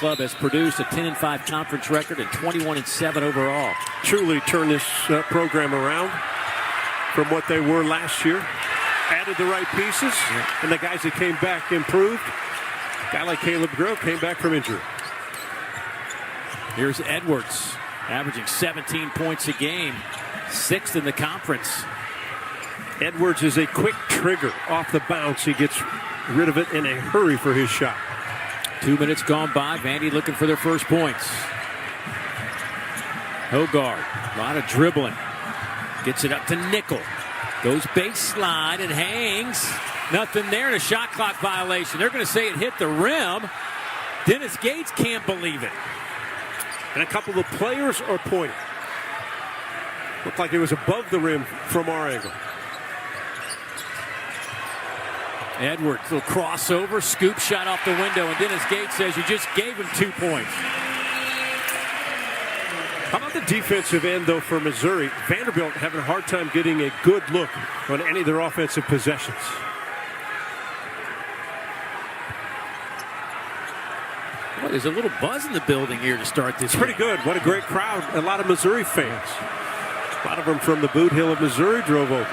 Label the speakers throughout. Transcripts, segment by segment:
Speaker 1: club has produced a 10-5 conference record and 21-7 overall.
Speaker 2: Truly turned this program around from what they were last year. Added the right pieces, and the guys that came back improved. A guy like Caleb Grove came back from injury.
Speaker 1: Here's Edwards, averaging 17 points a game, 6th in the conference.
Speaker 2: Edwards is a quick trigger off the bounce. He gets rid of it in a hurry for his shot.
Speaker 1: 2 minutes gone by. Vandy looking for their first points. Hogard, a lot of dribbling. Gets it up to Nickel. Goes baseline and hangs. Nothing there, and a shot clock violation. They're going to say it hit the rim. Dennis Gates can't believe it.
Speaker 2: And a couple of players are pointing. Looked like it was above the rim from our angle.
Speaker 1: Edwards, little crossover, scoop shot off the window, and Dennis Gates says you just gave him 2 points.
Speaker 2: How about the defensive end, though, for Missouri? Vanderbilt having a hard time getting a good look on any of their offensive possessions.
Speaker 1: Well, there's a little buzz in the building here to start this.
Speaker 2: Pretty good. What a great crowd. A lot of Missouri fans. A lot of them from the Boot Hill of Missouri drove over.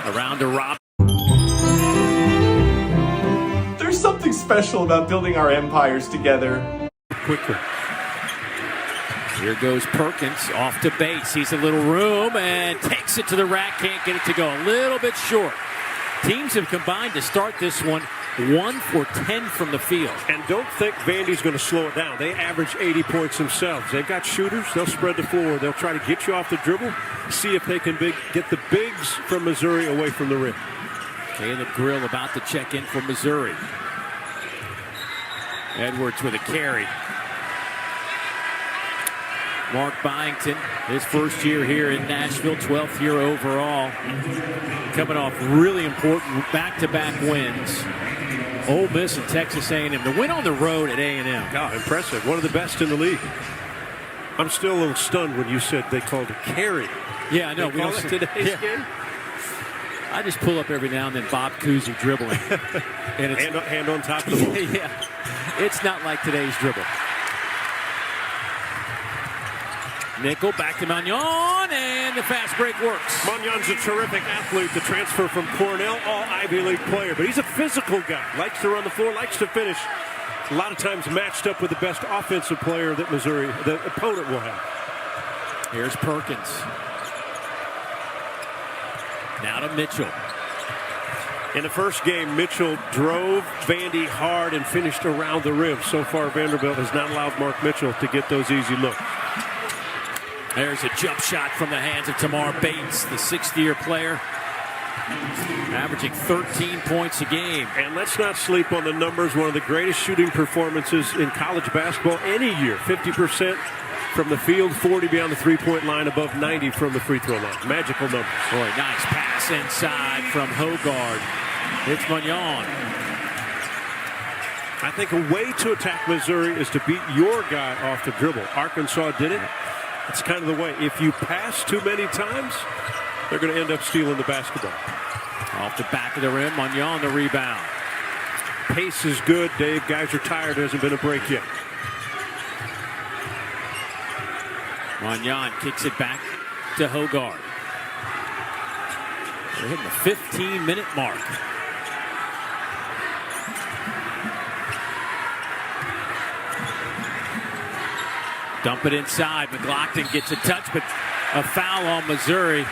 Speaker 1: Around to Rob.
Speaker 3: There's something special about building our empires together.
Speaker 2: Quickly.
Speaker 1: Here goes Perkins off to base. Sees a little room and takes it to the rack. Can't get it to go. A little bit short. Teams have combined to start this one 1 for 10 from the field.
Speaker 2: And don't think Vandy's going to slow it down. They average 80 points themselves. They've got shooters. They'll spread the floor. They'll try to get you off the dribble, see if they can get the bigs from Missouri away from the rim.
Speaker 1: Caleb Grill about to check in for Missouri. Edwards with a carry. Mark Byington, his first year here in Nashville, 12th year overall. Coming off really important back-to-back wins. Ole Miss and Texas A&M. The win on the road at A&M.
Speaker 2: God, impressive. One of the best in the league. I'm still a little stunned when you said they called a carry.
Speaker 1: Yeah, I know.
Speaker 2: We call it today's game?
Speaker 1: I just pull up every now and then Bob Cousy dribbling.
Speaker 2: And it's hand on top of the ball.
Speaker 1: Yeah, it's not like today's dribble. Nickel back to Magnon, and the fast break works.
Speaker 2: Magnon's a terrific athlete, the transfer from Cornell, all Ivy League player. But he's a physical guy, likes to run the floor, likes to finish. A lot of times matched up with the best offensive player that Missouri, the opponent, will have.
Speaker 1: Here's Perkins. Now to Mitchell.
Speaker 2: In the first game, Mitchell drove Vandy hard and finished around the rim. So far, Vanderbilt has not allowed Mark Mitchell to get those easy looks.
Speaker 1: There's a jump shot from the hands of Tamar Bates, the 6th-year player, averaging 13 points a game.
Speaker 2: And let's not sleep on the numbers. One of the greatest shooting performances in college basketball any year. 50% from the field, 40 beyond the three-point line, above 90 from the free throw line. Magical numbers.
Speaker 1: Boy, nice pass inside from Hogard. It's Magnon.
Speaker 2: I think a way to attack Missouri is to beat your guy off the dribble. Arkansas did it. It's kind of the way. If you pass too many times, they're going to end up stealing the basketball.
Speaker 1: Off the back of the rim, Magnon the rebound.
Speaker 2: Pace is good, Dave. Guys are tired. There hasn't been a break yet.
Speaker 1: Magnon kicks it back to Hogard. We're hitting the 15-minute mark. Dump it inside. McLaughlin gets a touch, but a foul on Missouri.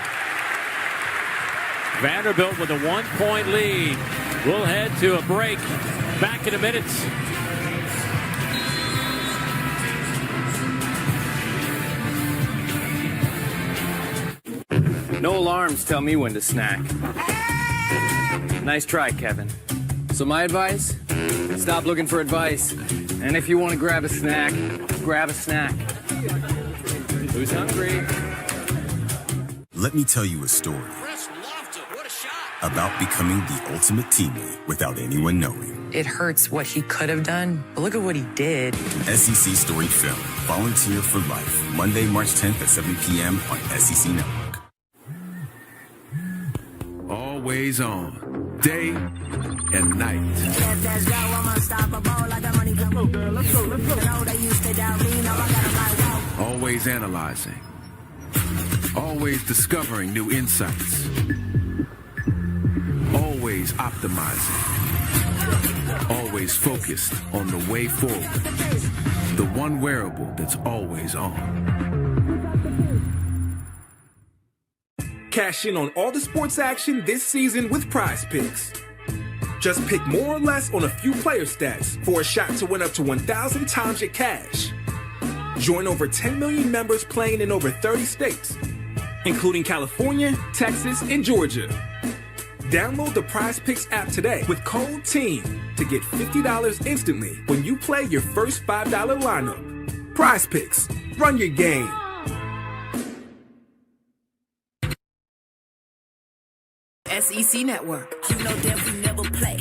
Speaker 1: Vanderbilt with a 1-point lead. We'll head to a break. Back in a minute.
Speaker 4: No alarms tell me when to snack. Nice try, Kevin. So my advice? Stop looking for advice. And if you want to grab a snack, grab a snack. Who's hungry?
Speaker 5: Let me tell you a story about becoming the ultimate teammate without anyone knowing.
Speaker 6: It hurts what he could have done, but look at what he did.
Speaker 5: SEC Storied Film. Volunteer for Life. Monday, March 10th at 7 p.m. on SEC Network.
Speaker 7: Always on. day and night. Always analyzing. Always discovering new insights. Always optimizing. Always focused on the way forward. The one wearable that's always on.
Speaker 8: Cash in on all the sports action this season with Prize Picks. Just pick more or less on a few player stats for a shot to win up to 1,000 times your cash. Join over 10 million members playing in over 30 states, including California, Texas, and Georgia. Download the Prize Picks app today with code TEAM to get $50 instantly when you play your first $5 lineup. Prize Picks. Run your game.
Speaker 9: SEC Network. You know that we never play.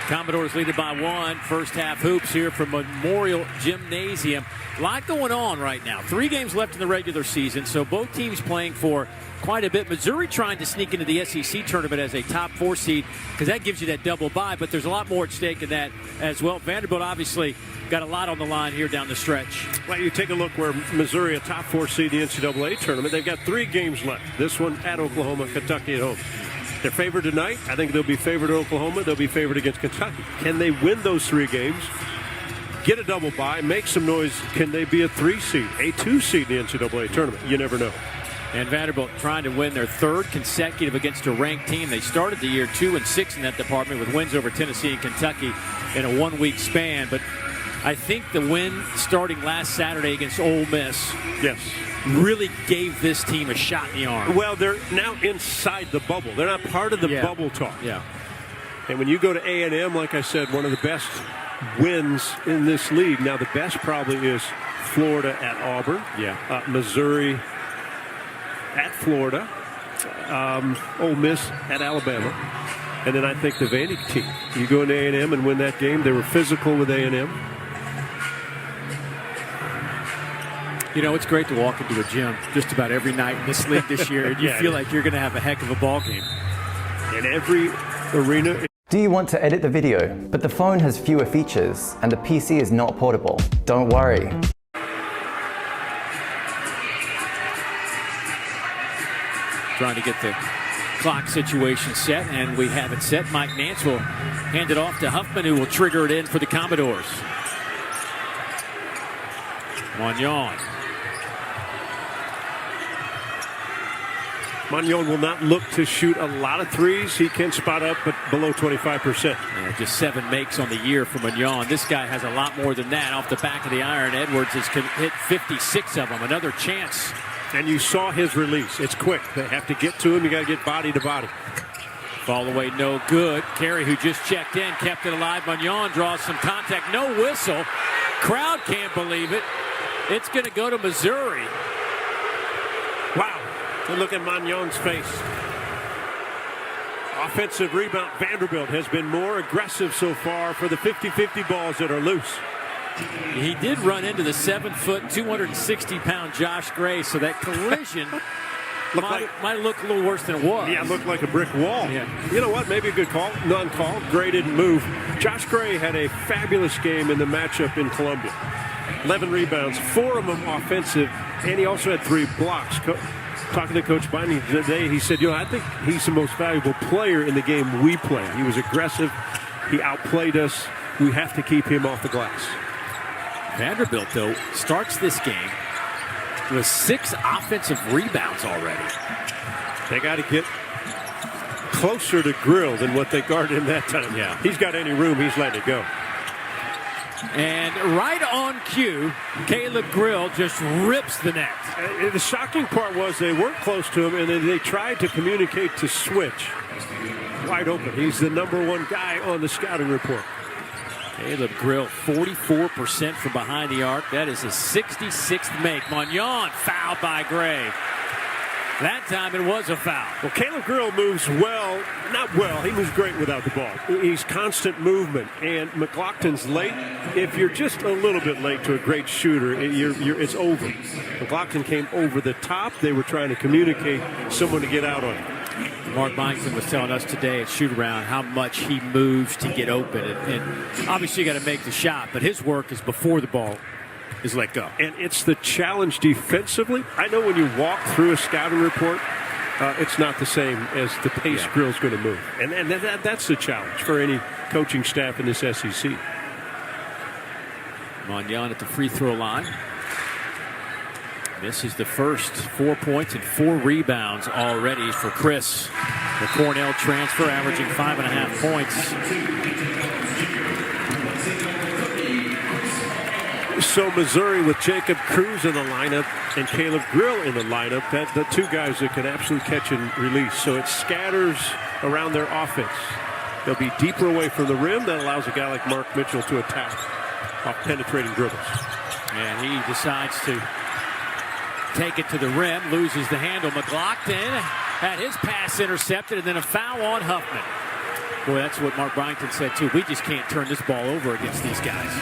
Speaker 1: Commodores lead it by 1. First half hoops here from Memorial Gymnasium. A lot going on right now. 3 games left in the regular season, so both teams playing for quite a bit. Missouri trying to sneak into the SEC tournament as a top 4 seed because that gives you that double bye, but there's a lot more at stake in that as well. Vanderbilt obviously got a lot on the line here down the stretch.
Speaker 2: Well, you take a look where Missouri, a top 4 seed in the NCAA tournament, they've got 3 games left. This one at Oklahoma, Kentucky at home. They're favored tonight. I think they'll be favored at Oklahoma. They'll be favored against Kentucky. Can they win those 3 games, get a double bye, make some noise? Can they be a 3 seed, a 2 seed in the NCAA tournament? You never know.
Speaker 1: And Vanderbilt trying to win their 3rd consecutive against a ranked team. They started the year 2-6 in that department with wins over Tennessee and Kentucky in a 1-week span. But I think the win starting last Saturday against Ole Miss,
Speaker 2: yes,
Speaker 1: really gave this team a shot in the arm.
Speaker 2: Well, they're now inside the bubble. They're not part of the bubble talk.
Speaker 1: Yeah.
Speaker 2: And when you go to A&M, like I said, one of the best wins in this league. Now, the best probably is Florida at Auburn.
Speaker 1: Yeah.
Speaker 2: Missouri at Florida. Ole Miss at Alabama. And then I think the Vandy team. You go into A&M and win that game. They were physical with A&M.
Speaker 1: You know, it's great to walk into a gym just about every night in this league this year, and you feel like you're going to have a heck of a ball game.
Speaker 2: In every arena.
Speaker 10: Do you want to edit the video, but the phone has fewer features and the PC is not portable? Don't worry.
Speaker 1: Trying to get the clock situation set, and we have it set. Mike Nance will hand it off to Huffman, who will trigger it in for the Commodores. Magnon.
Speaker 2: Magnon will not look to shoot a lot of threes. He can spot up, but below 25%.
Speaker 1: Yeah, just 7 makes on the year for Magnon. This guy has a lot more than that off the back of the iron. Edwards has hit 56 of them. Another chance.
Speaker 2: And you saw his release. It's quick. They have to get to him. You got to get body to body.
Speaker 1: Fall away, no good. Carey, who just checked in, kept it alive. Magnon draws some contact. No whistle. Crowd can't believe it. It's going to go to Missouri.
Speaker 2: Wow. Look at Magnon's face. Offensive rebound. Vanderbilt has been more aggressive so far for the 50-50 balls that are loose.
Speaker 1: He did run into the 7-foot, 260-pound Josh Gray, so that collision might look a little worse than it was.
Speaker 2: Yeah, it looked like a brick wall.
Speaker 1: Yeah.
Speaker 2: You know what? Maybe a good call. Non-call. Gray didn't move. Josh Gray had a fabulous game in the matchup in Columbia. 11 rebounds, 4 of them offensive, and he also had 3 blocks. Talking to Coach Binding today, he said, I think he's the most valuable player in the game we play. He was aggressive. He outplayed us. We have to keep him off the glass.
Speaker 1: Vanderbilt, though, starts this game with 6 offensive rebounds already.
Speaker 2: They got to get closer to Grill than what they guarded him that time.
Speaker 1: Yeah.
Speaker 2: He's got any room, he's letting it go.
Speaker 1: And right on cue, Caleb Grill just rips the net.
Speaker 2: The shocking part was they weren't close to him, and then they tried to communicate to switch. Wide open. He's the #1 guy on the scouting report.
Speaker 1: Caleb Grill, 44% from behind the arc. That is his 66th make. Magnon fouled by Gray. That time it was a foul.
Speaker 2: Well, Caleb Grill moves well. Not well. He moves great without the ball. He's constant movement. And McLaughlin's late. If you're just a little bit late to a great shooter, it's over. McLaughlin came over the top. They were trying to communicate someone to get out on him.
Speaker 1: Mark Byington was telling us today at shoot-around how much he moves to get open. And obviously you got to make the shot, but his work is before the ball is let go.
Speaker 2: And it's the challenge defensively. I know when you walk through a scouting report, it's not the same as the pace Grill's going to move. And that's the challenge for any coaching staff in this SEC.
Speaker 1: Magnan at the free throw line. Misses the first 4 points and 4 rebounds already for Chris. The Cornell transfer averaging 5.5 points.
Speaker 2: So Missouri with Jacob Cruz in the lineup and Caleb Grill in the lineup, that's the two guys that can absolutely catch and release. So it scatters around their offense. They'll be deeper away from the rim. That allows a guy like Mark Mitchell to attack off penetrating dribbles.
Speaker 1: And he decides to take it to the rim, loses the handle. McLaughlin had his pass intercepted, and then a foul on Huffman. Boy, that's what Mark Byington said, too. We just can't turn this ball over against these guys.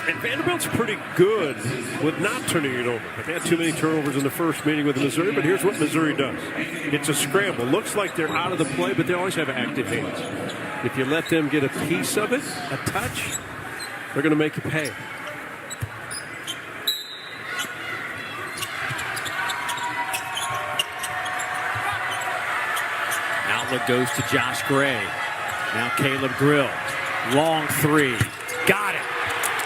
Speaker 2: And Vanderbilt's pretty good with not turning it over. They had too many turnovers in the first meeting with Missouri, but here's what Missouri does. It's a scramble. Looks like they're out of the play, but they always have active hands. If you let them get a piece of it, a touch, they're going to make you pay.
Speaker 1: Outlet goes to Josh Gray. Now Caleb Grill. Long three. Got it.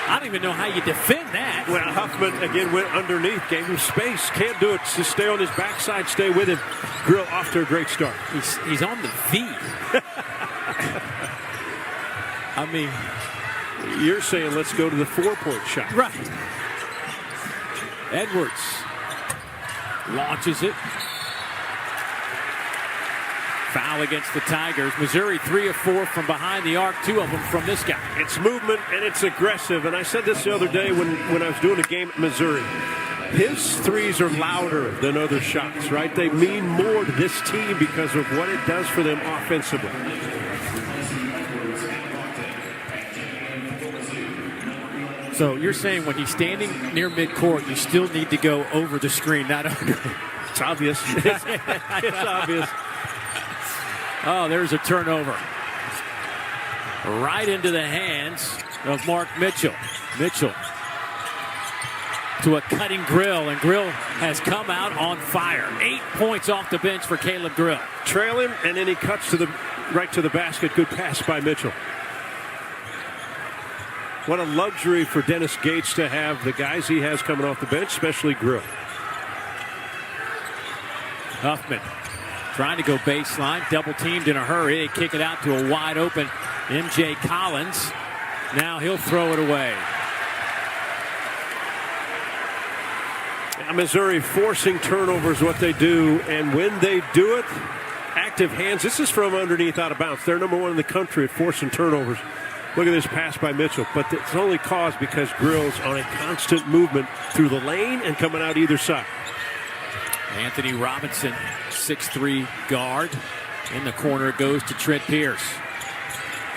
Speaker 1: I don't even know how you defend that.
Speaker 2: Well, Huffman again went underneath, gave him space. Can't do it. Just stay on his backside, stay with him. Grill off to a great start.
Speaker 1: He's on the V. I mean,
Speaker 2: you're saying let's go to the 4-point shot.
Speaker 1: Right. Edwards launches it. Foul against the Tigers. Missouri 3 of 4 from behind the arc, 2 of them from this guy.
Speaker 2: It's movement and it's aggressive. And I said this the other day when I was doing a game at Missouri. His threes are louder than other shots, right? They mean more to this team because of what it does for them offensively.
Speaker 1: So you're saying when he's standing near midcourt, you still need to go over the screen, not under.
Speaker 2: It's obvious. It's obvious.
Speaker 1: Oh, there's a turnover. Right into the hands of Mark Mitchell. Mitchell to a cutting Grill, and Grill has come out on fire. 8 points off the bench for Caleb Grill.
Speaker 2: Trail him, and then he cuts right to the basket. Good pass by Mitchell. What a luxury for Dennis Gates to have the guys he has coming off the bench, especially Grill.
Speaker 1: Huffman trying to go baseline, double teamed in a hurry. They kick it out to a wide open MJ Collins. Now he'll throw it away.
Speaker 2: Missouri forcing turnovers, what they do, and when they do it, active hands. This is from underneath out of bounds. They're number 1 in the country at forcing turnovers. Look at this pass by Mitchell, but it's only caused because Grill's on a constant movement through the lane and coming out either side.
Speaker 1: Anthony Robinson, 6'3" guard. In the corner goes to Trent Pierce.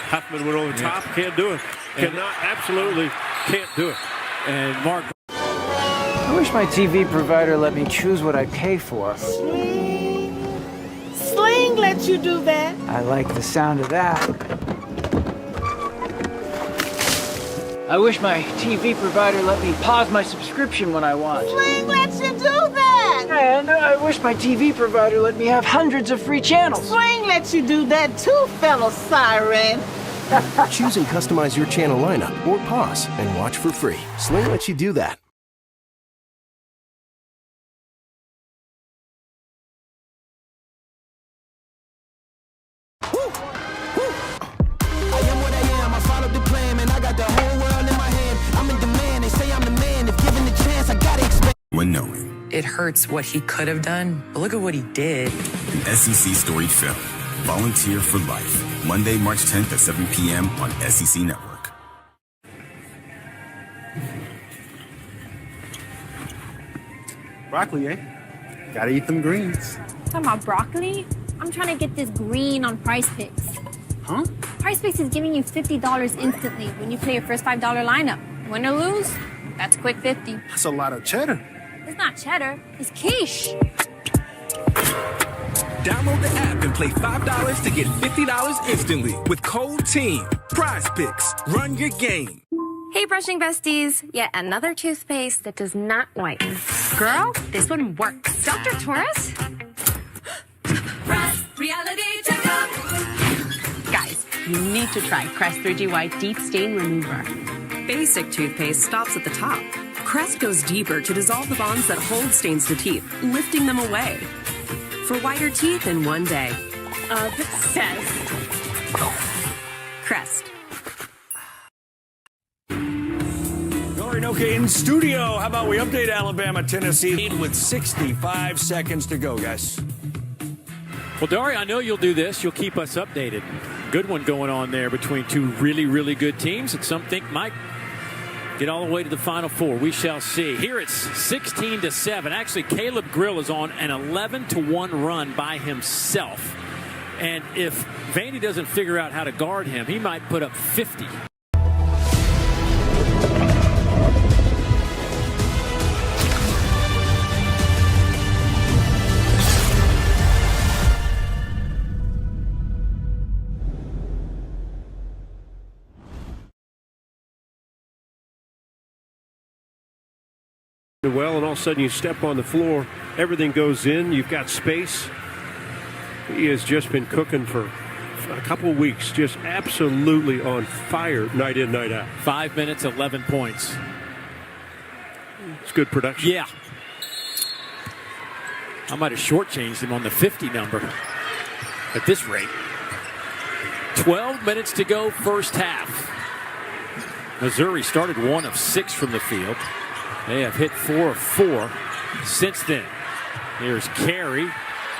Speaker 2: Huffman went over the top, can't do it. Absolutely can't do it.
Speaker 1: And Mark.
Speaker 11: I wish my TV provider let me choose what I pay for.
Speaker 12: Sling lets you do that.
Speaker 11: I like the sound of that. I wish my TV provider let me pause my subscription when I want.
Speaker 12: Sling lets you do that.
Speaker 11: And I wish my TV provider let me have hundreds of free channels.
Speaker 12: Sling lets you do that too, fellow siren.
Speaker 13: Choose and customize your channel lineup or pause and watch for free. Sling lets you do that.
Speaker 5: When knowing.
Speaker 6: It hurts what he could have done, but look at what he did.
Speaker 5: An SEC storied film. Volunteer for Life. Monday, March 10th at 7 p.m. on SEC Network.
Speaker 14: Broccoli, eh? Gotta eat them greens.
Speaker 15: Talking about broccoli? I'm trying to get this green on Price Picks.
Speaker 14: Huh?
Speaker 15: Price Picks is giving you $50 instantly when you play your first $5 lineup. Win or lose, that's a quick 50.
Speaker 14: That's a lot of cheddar.
Speaker 15: It's not cheddar, it's quiche.
Speaker 8: Download the app and play $5 to get $50 instantly with code TEAM. Prize Picks. Run your game.
Speaker 16: Hey, brushing besties. Yet another toothpaste that does not whiten. Girl, this one works. Dr. Torres?
Speaker 9: Reality checkup.
Speaker 17: Guys, you need to try Crest 3G White Deep Stain Remover.
Speaker 18: Basic toothpaste stops at the top. Crest goes deeper to dissolve the bonds that hold stains to teeth, lifting them away. For whiter teeth in one day.
Speaker 17: Obsessed.
Speaker 18: Crest.
Speaker 19: Okay, in studio, how about we update Alabama, Tennessee with 65 seconds to go, guys.
Speaker 1: Well, Dari, I know you'll do this. You'll keep us updated. Good one going on there between two really, really good teams, and some think might get all the way to the Final Four. We shall see. Here it's 16-7. Actually, Caleb Grill is on an 11-1 run by himself. And if Vandy doesn't figure out how to guard him, he might put up 50.
Speaker 2: Well, and all of a sudden you step on the floor, everything goes in, you've got space. He has just been cooking for a couple of weeks, just absolutely on fire night in, night out.
Speaker 1: 5 minutes, 11 points.
Speaker 2: It's good production.
Speaker 1: Yeah. I might have shortchanged him on the 50 number at this rate. 12 minutes to go, first half. Missouri started 1 of 6 from the field. They have hit 4 of 4 since then. Here's Carey.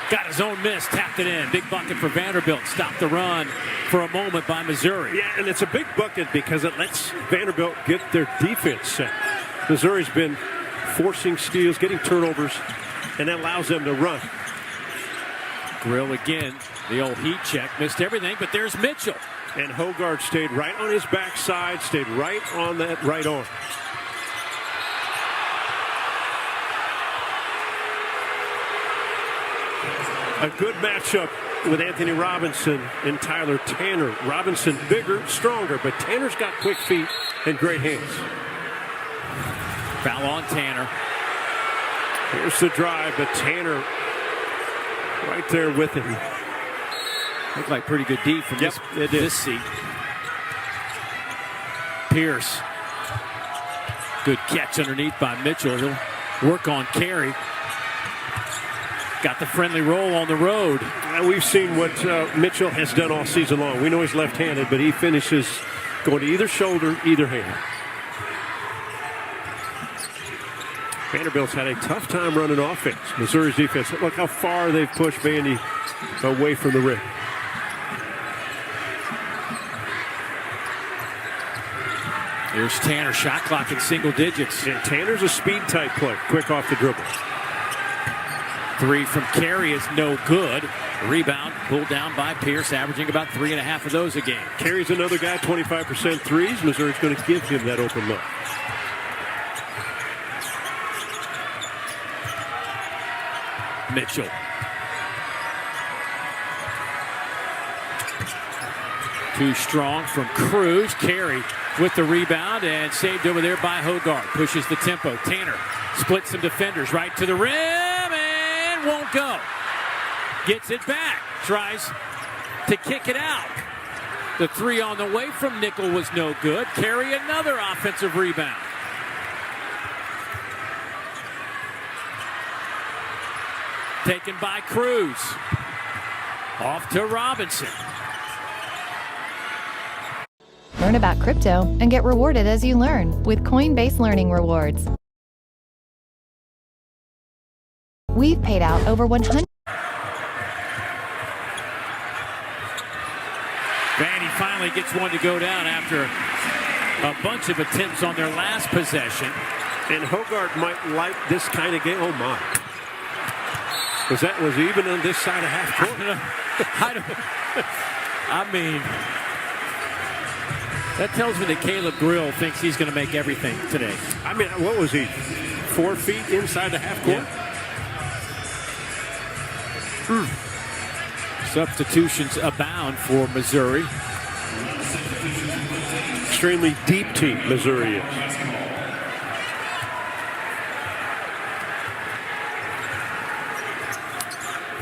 Speaker 1: Got his own miss, tapped it in. Big bucket for Vanderbilt. Stopped the run for a moment by Missouri.
Speaker 2: Yeah, and it's a big bucket because it lets Vanderbilt get their defense set. Missouri's been forcing steals, getting turnovers, and that allows them to run.
Speaker 1: Grill again. The old heat check. Missed everything, but there's Mitchell.
Speaker 2: And Hogard stayed right on his backside, stayed right on that right arm. A good matchup with Anthony Robinson and Tyler Tanner. Robinson bigger, stronger, but Tanner's got quick feet and great hands.
Speaker 1: Foul on Tanner.
Speaker 2: Here's the drive, but Tanner right there with him.
Speaker 1: Looked like pretty good D from this seat. Pierce. Good catch underneath by Mitchell. He'll work on Carey. Got the friendly roll on the road.
Speaker 2: We've seen what Mitchell has done all season long. We know he's left-handed, but he finishes going to either shoulder, either hand. Vanderbilt's had a tough time running offense. Missouri's defense, look how far they've pushed Vandy away from the rim.
Speaker 1: Here's Tanner, shot clock in single digits.
Speaker 2: And Tanner's a speed-type player, quick off the dribble.
Speaker 1: 3 from Carey is no good. Rebound pulled down by Pierce, averaging about 3.5 of those a game.
Speaker 2: Carey's another guy, 25% threes. Missouri's going to give him that open look.
Speaker 1: Mitchell. Too strong from Cruz. Carey with the rebound and saved over there by Hogard. Pushes the tempo. Tanner splits some defenders right to the rim and won't go. Gets it back. Tries to kick it out. The 3 on the way from Nickel was no good. Carey another offensive rebound. Taken by Cruz. Off to Robinson.
Speaker 20: Learn about crypto and get rewarded as you learn with Coinbase Learning Rewards. We've paid out over 100.
Speaker 1: Vandy finally gets one to go down after a bunch of attempts on their last possession.
Speaker 2: And Hogard might like this kind of game. Oh, my. Because that was even on this side of half court.
Speaker 1: I mean, that tells me that Caleb Grill thinks he's going to make everything today.
Speaker 2: I mean, what was he? 4 feet inside the half court?
Speaker 1: Yeah. Substitutions abound for Missouri.
Speaker 2: Extremely deep team, Missouri is.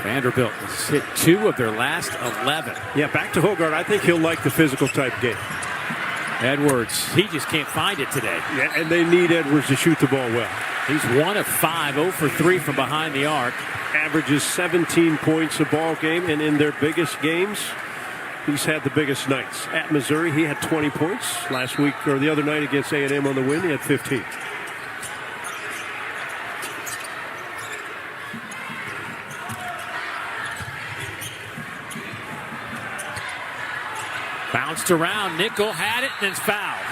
Speaker 1: Vanderbilt has hit 2 of their last 11.
Speaker 2: Yeah, back to Hogard. I think he'll like the physical type game.
Speaker 1: Edwards, he just can't find it today.
Speaker 2: Yeah, and they need Edwards to shoot the ball well.
Speaker 1: He's 1 of 5, 0 for 3 from behind the arc.
Speaker 2: Averages 17 points a ball game, and in their biggest games, he's had the biggest nights. At Missouri, he had 20 points last week, or the other night against A&M on the win, he had 15.
Speaker 1: Bounced around, Nickel had it, and it's fouled.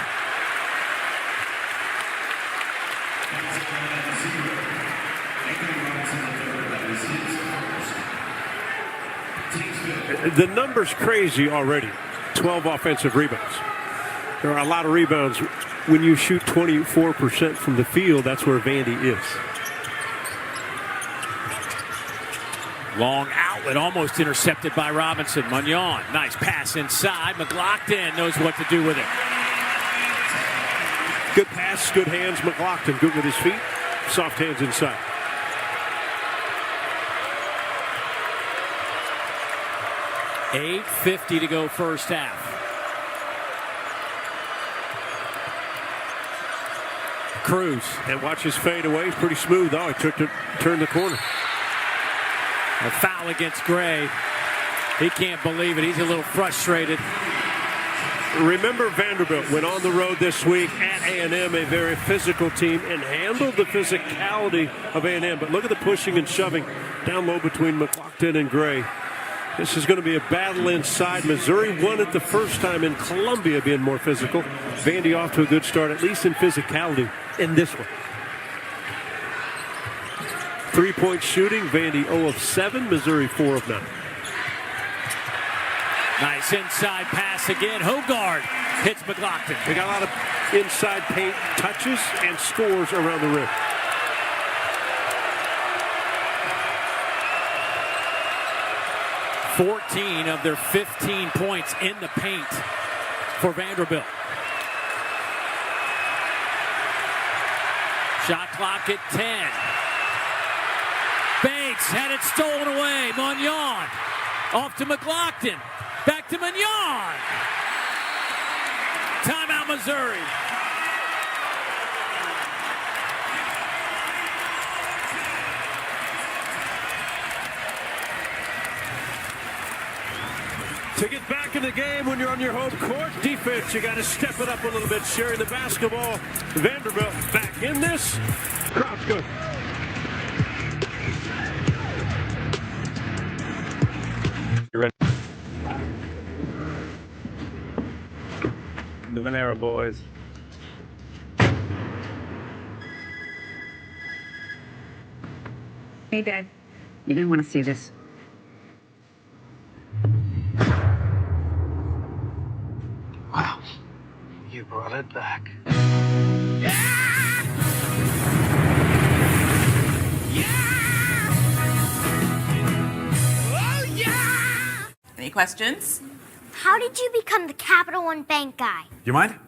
Speaker 2: The number's crazy already. 12 offensive rebounds. There are a lot of rebounds. When you shoot 24% from the field, that's where Vandy is.
Speaker 1: Long outlet, almost intercepted by Robinson. Mignon, nice pass inside. McLaughlin knows what to do with it.
Speaker 2: Good pass, good hands. McLaughlin good with his feet. Soft hands inside.
Speaker 1: $8:50 to go first half. Cruz.
Speaker 2: And watch his fade away. He's pretty smooth, though. He turned the corner.
Speaker 1: A foul against Gray. He can't believe it. He's a little frustrated.
Speaker 2: Remember, Vanderbilt went on the road this week at A&M, a very physical team, and handled the physicality of A&M. But look at the pushing and shoving down low between McLaughlin and Gray. This is going to be a battle inside. Missouri won it the first time in Columbia, being more physical. Vandy off to a good start, at least in physicality, in this one. 3-point shooting, Vandy 0 of 7, Missouri 4 of 9.
Speaker 1: Nice inside pass again. Hogard hits McLaughlin.
Speaker 2: They got a lot of inside paint touches and scores around the rim.
Speaker 1: $14 of their 15 points in the paint for Vanderbilt. Shot clock at 10. Banks had it stolen away. Mignon off to McLaughlin. Back to Mignon. Timeout, Missouri.
Speaker 2: To get back in the game when you're on your home court, defense, you got to step it up a little bit, sharing the basketball. Vanderbilt back in this. Crowd's good.
Speaker 21: You're ready. The Vanera boys.
Speaker 17: Hey, Dad. You didn't want to see this.
Speaker 22: Wow. You brought it back.
Speaker 23: Any questions?
Speaker 24: How did you become the Capital One Bank guy?
Speaker 25: You mind?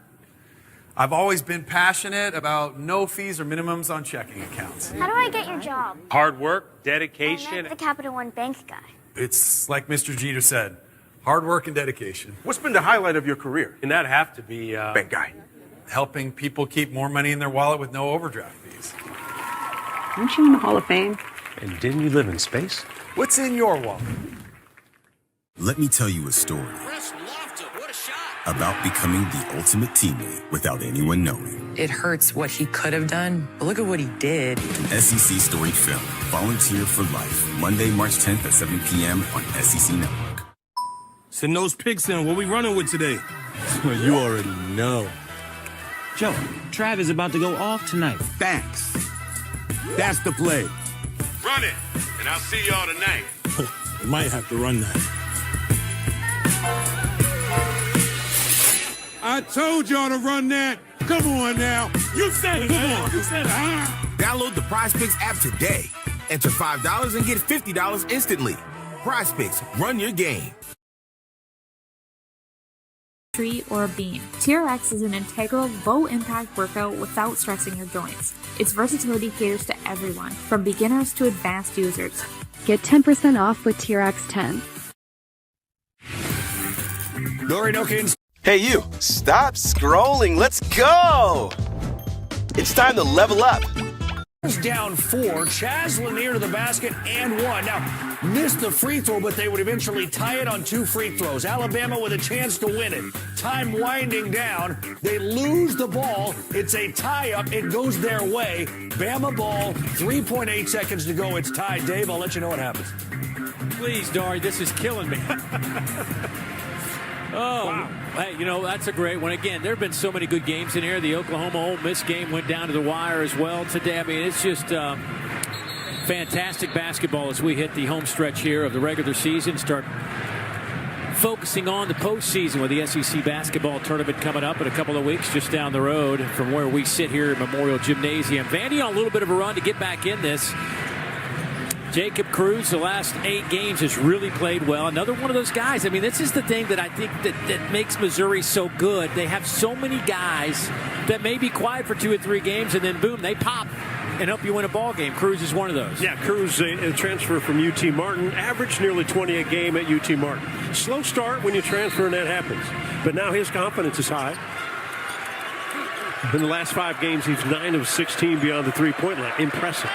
Speaker 25: I've always been passionate about no fees or minimums on checking accounts.
Speaker 24: How do I get your job?
Speaker 25: Hard work,
Speaker 24: I
Speaker 25: dedication.
Speaker 24: met the Capital One Bank guy.
Speaker 25: It's like Mr. Jeter said, hard work and dedication.
Speaker 26: What's been the highlight of your career?
Speaker 25: And that'd have to be
Speaker 26: bank guy.
Speaker 25: Helping people keep more money in their wallet with no overdraft fees.
Speaker 17: Aren't you in the Hall of Fame?
Speaker 26: And didn't you live in space?
Speaker 25: What's in your wallet?
Speaker 5: Let me tell you a story about becoming the ultimate teammate without anyone knowing.
Speaker 6: It hurts what he could have done, but look at what he did.
Speaker 5: An SEC Storied Film. Volunteer for Life. Monday, March 10th at 7 p.m. on SEC Network.
Speaker 27: Send those picks in. What we running with today? You already know.
Speaker 28: Joe, Trav is about to go off tonight.
Speaker 27: Thanks. That's the play.
Speaker 29: Run it, and I'll see y'all tonight.
Speaker 27: Might have to run that. I told y'all to run that. Come on now. You said it. Come on. You said it.
Speaker 30: Download the Prize Picks app today. Enter $5 and get $50 instantly.
Speaker 5: Prize Picks, run your game.
Speaker 3: Tree or a beam. TRX is an integral, low-impact workout without stressing your joints. Its versatility caters to everyone, from beginners to advanced users.
Speaker 4: Get 10% off with TRX 10.
Speaker 7: Hey, you. Stop scrolling. Let's go. It's time to level up.
Speaker 19: Down 4. Chaz Lanier to the basket and 1. Now, missed the free throw, but they would eventually tie it on 2 free throws. Alabama with a chance to win it. Time winding down. They lose the ball. It's a tie-up. It goes their way. Bama ball. 3.8 seconds to go. It's tied. Dave, I'll let you know what happens.
Speaker 1: Please, Dari, this is killing me. Oh, wow. Hey, that's a great one. Again, there have been so many good games in here. The Oklahoma-Ole Miss game went down to the wire as well today. I mean, it's just fantastic basketball as we hit the home stretch here of the regular season. Start focusing on the postseason with the SEC basketball tournament coming up in a couple of weeks just down the road from where we sit here at Memorial Gymnasium. Vandy on a little bit of a run to get back in this. Jacob Cruz, the last 8 games, has really played well. Another one of those guys. I mean, this is the thing that I think that makes Missouri so good. They have so many guys that may be quiet for 2 or 3 games, and then, boom, they pop and help you win a ball game. Cruz is one of those.
Speaker 2: Yeah, Cruz, a transfer from UT Martin, averaged nearly 20 a game at UT Martin. Slow start when you transfer, and that happens. But now his confidence is high. In the last 5 games, he's 9 of 16 beyond the three-point line. Impressive.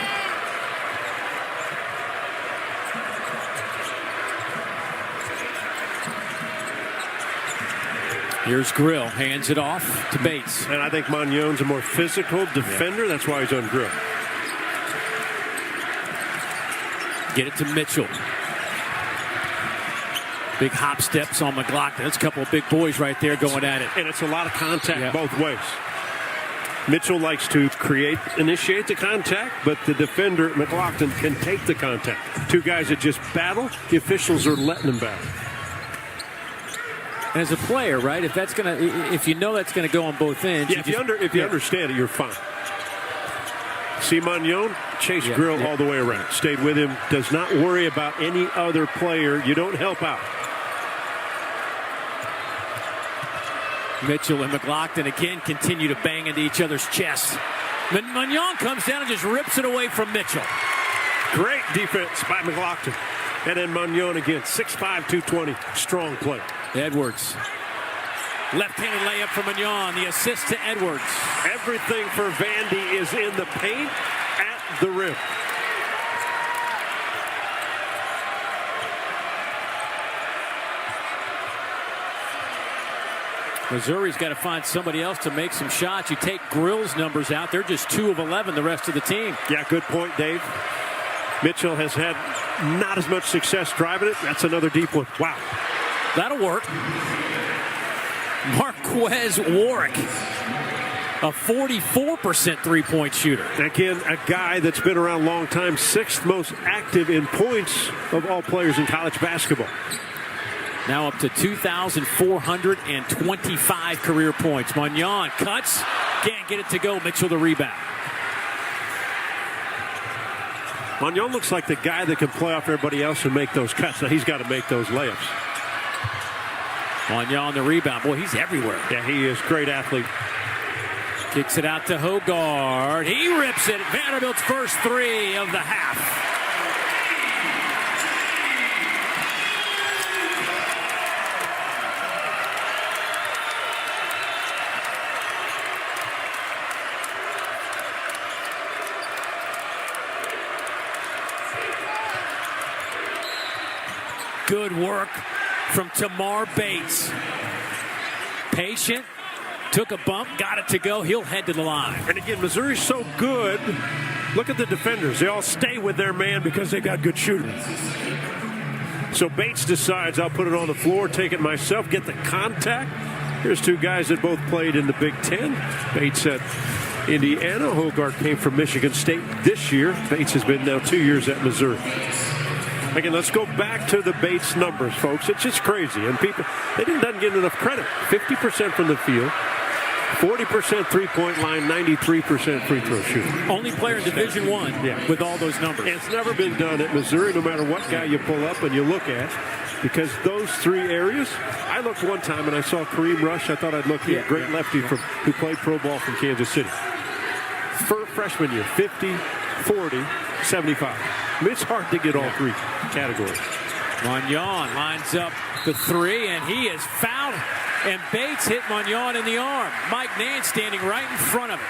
Speaker 1: Here's Grill, hands it off to Bates.
Speaker 2: And I think Magnon's a more physical defender. That's why he's on Grill.
Speaker 1: Get it to Mitchell. Big hop steps on McLaughlin. That's a couple of big boys right there going at it.
Speaker 2: And it's a lot of contact both ways. Mitchell likes to initiate the contact, but the defender, McLaughlin, can take the contact. 2 guys that just battle. The officials are letting them battle.
Speaker 1: As a player, right? If you know that's gonna go on both ends.
Speaker 2: Yeah, if you understand it, you're fine. See Magnon, chase Grill all the way around. Stayed with him. Does not worry about any other player. You don't help out.
Speaker 1: Mitchell and McLaughlin again continue to bang into each other's chests. Magnon comes down and just rips it away from Mitchell.
Speaker 2: Great defense by McLaughlin. And then Magnon again, 6'5", 220, strong play.
Speaker 1: Edwards. Left-handed layup for Magnon. The assist to Edwards.
Speaker 2: Everything for Vandy is in the paint at the rim.
Speaker 1: Missouri's got to find somebody else to make some shots. You take Grill's numbers out. They're just 2 of 11, the rest of the team.
Speaker 2: Yeah, good point, Dave. Mitchell has had not as much success driving it. That's another deep one. Wow.
Speaker 1: That'll work. Marquez Warwick, a 44% three-point shooter.
Speaker 2: Again, a guy that's been around a long time, 6th most active in points of all players in college basketball.
Speaker 1: Now up to 2,425 career points. Magnon cuts, can't get it to go. Mitchell the rebound.
Speaker 2: Magnon looks like the guy that can play off everybody else and make those cuts. Now he's got to make those layups.
Speaker 1: Magnon the rebound. Boy, he's everywhere.
Speaker 2: Yeah, he is. Great athlete.
Speaker 1: Kicks it out to Hogard. He rips it. Vanderbilt's first 3 of the half. Good work from Tamar Bates. Patient, took a bump, got it to go. He'll head to the line.
Speaker 2: And again, Missouri's so good. Look at the defenders. They all stay with their man because they got good shooting. So Bates decides, I'll put it on the floor, take it myself, get the contact. Here's 2 guys that both played in the Big Ten. Bates at Indiana. Hogard came from Michigan State this year. Bates has been now 2 years at Missouri. Again, let's go back to the Bates numbers, folks. It's just crazy. And people, they doesn't get enough credit. 50% from the field, 40% three-point line, 93% free throw shooting.
Speaker 1: Only player in Division I with all those numbers.
Speaker 2: And it's never been done at Missouri, no matter what guy you pull up and you look at, because those three areas. I looked one time and I saw Kareem Rush. I thought I'd look here. Great lefty who played pro ball from Kansas City. Freshman year, 50, 40, 75. I mean, it's hard to get all three categories.
Speaker 1: Magnon lines up the three, and he is fouled. And Bates hit Magnon in the arm. Mike Nance standing right in front of him.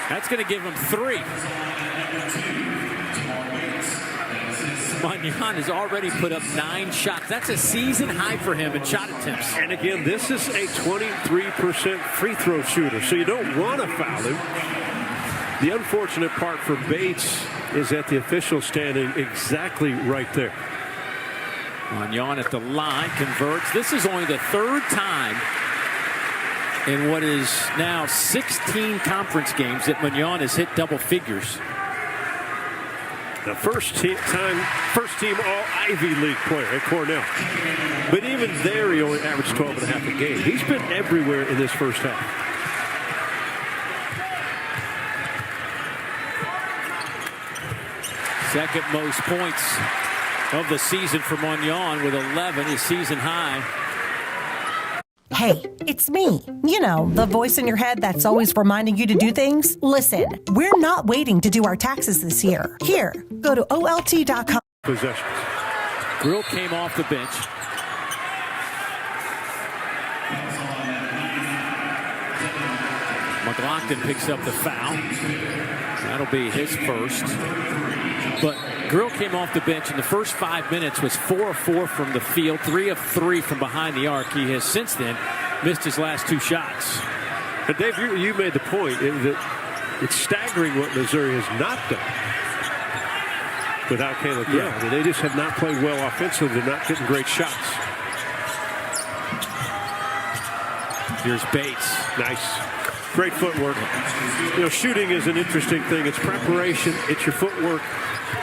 Speaker 1: That's going to give him 3. Magnon has already put up 9 shots. That's a season high for him in shot attempts.
Speaker 2: And again, this is a 23% free throw shooter, so you don't want to foul him. The unfortunate part for Bates is that the official standing exactly right there.
Speaker 1: Magnon at the line converts. This is only the 3rd time in what is now 16 conference games that Magnon has hit double figures.
Speaker 2: The first team all Ivy League player at Cornell. But even there, he only averaged 12.5 a game. He's been everywhere in this first half.
Speaker 1: Second most points of the season for Magnon with 11, his season high.
Speaker 8: Hey, it's me. You know, the voice in your head that's always reminding you to do things. Listen, we're not waiting to do our taxes this year. Here, go to OLT.com.
Speaker 2: Possessions.
Speaker 1: Grill came off the bench. McLaughlin picks up the foul. That'll be his first. But Grill came off the bench in the first 5 minutes, was 4 of 4 from the field, 3 of 3 from behind the arc. He has since then missed his last 2 shots.
Speaker 2: But Dave, you made the point that it's staggering what Missouri has not done without Caleb Grill.
Speaker 1: Yeah.
Speaker 2: I mean, they just have not played well offensively. They're not getting great shots.
Speaker 1: Here's Bates.
Speaker 2: Nice. Great footwork. You know, shooting is an interesting thing. It's preparation. It's your footwork.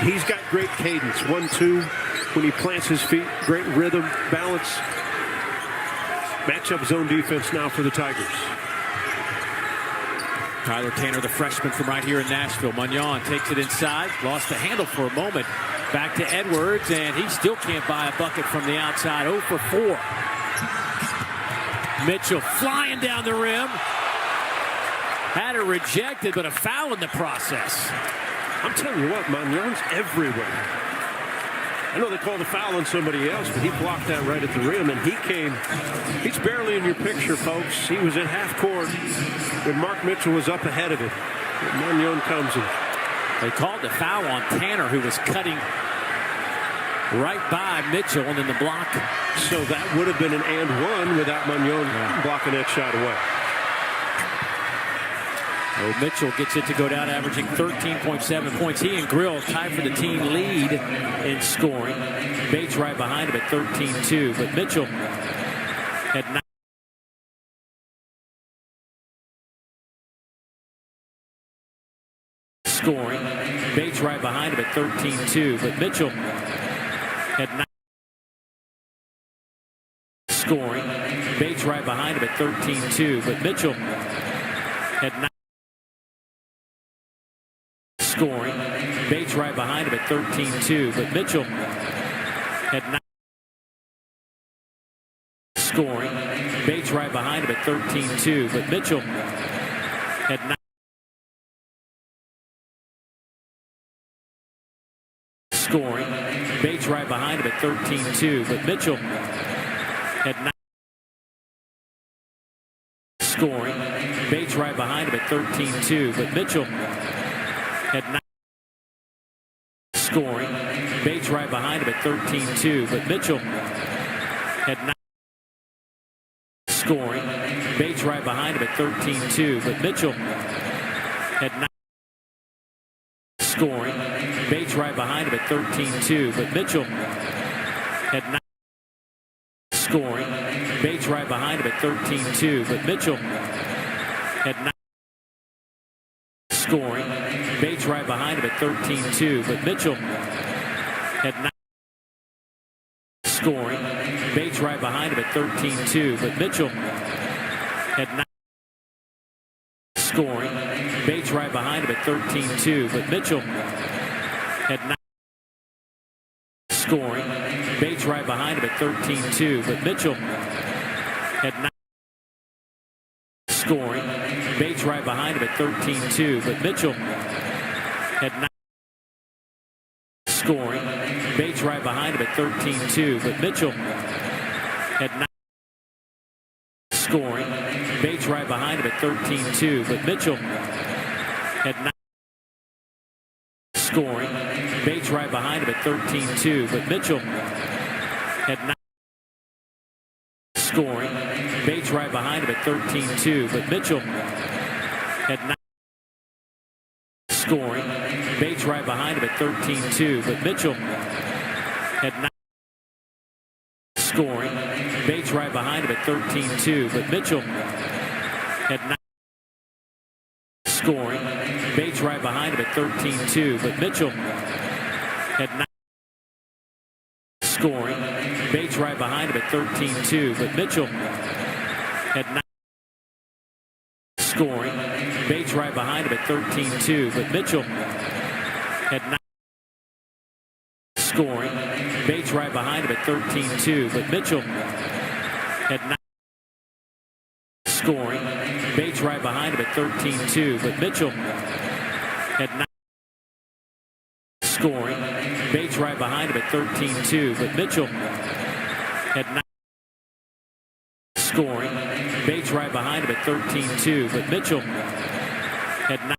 Speaker 2: He's got great cadence. 1-2 when he plants his feet. Great rhythm, balance. Matchup zone defense now for the Tigers.
Speaker 1: Tyler Tanner, the freshman from right here in Nashville. Magnon takes it inside. Lost the handle for a moment. Back to Edwards, and he still can't buy a bucket from the outside. 0 for 4. Mitchell flying down the rim. Had it rejected, but a foul in the process.
Speaker 2: I'm telling you what, Magnon's everywhere. I know they called a foul on somebody else, but he blocked that right at the rim, and he's barely in your picture, folks. He was at half court when Mark Mitchell was up ahead of it. Magnon comes in.
Speaker 1: They called the foul on Tanner, who was cutting right by Mitchell, and then the block.
Speaker 2: So that would have been an and one without Magnon blocking that shot away.
Speaker 1: Oh, Mitchell gets it to go down, averaging 13.7 points. He and Grill tied for the team lead in scoring. Bates right behind him at 13-2, but Mitchell had 9. Scoring. Bates right behind him at 13-2, but Mitchell had 9. Scoring. Bates right behind him at 13-2, but Mitchell had 9. Scoring. Bates right behind him at 13-2, but Mitchell had 9. Scoring. Bates right behind him at 13-2, but Mitchell had 9. Scoring. Bates right behind him at 13-2, but Mitchell had 9. Scoring. Bates right behind him at 13-2, but Mitchell had 9. Scoring. Bates right behind him at 13-2, but Mitchell had 9. Scoring. Bates right behind him at 13-2, but Mitchell had 9. Scoring. Bates right behind him at 13-2, but Mitchell had 9. Scoring. Bates right behind him at 13-2, but Mitchell had 9. Scoring. Bates right behind him at 13-2, but Mitchell had 9. Scoring. Bates right behind him at 13-2, but Mitchell at 9. Scoring. Bates right behind him at 13-2, but Mitchell at 9. Scoring. Bates right behind him at 13-2, but Mitchell at 9. Scoring. Bates right behind him at 13-2, but Mitchell at 9. Scoring. Bates right behind him at 13-2, but Mitchell at 9. Scoring. Bates right behind him at 13-2, but Mitchell at 9. Scoring. Bates right behind him at 13-2, but Mitchell at 9. Scoring. Bates right behind him at 13-2, but Mitchell at 9. Scoring. Bates right behind him at 13-2, but Mitchell at 9. Scoring. Bates right behind him at 13-2, but Mitchell at 9. Scoring. Bates right behind him at 13-2, but Mitchell at 9. Scoring. Bates right behind him at 13-2, but Mitchell at 9. Scoring. Bates right behind him at 13-2, but Mitchell at 9. Scoring. Bates right behind him at 13-2, but Mitchell at 9. Scoring. Bates right behind him at 13-2, but Mitchell at 9. Scoring. Bates right behind him at 13-2, but Mitchell at 9. Scoring. Bates right behind him at 13-2, but Mitchell at 9.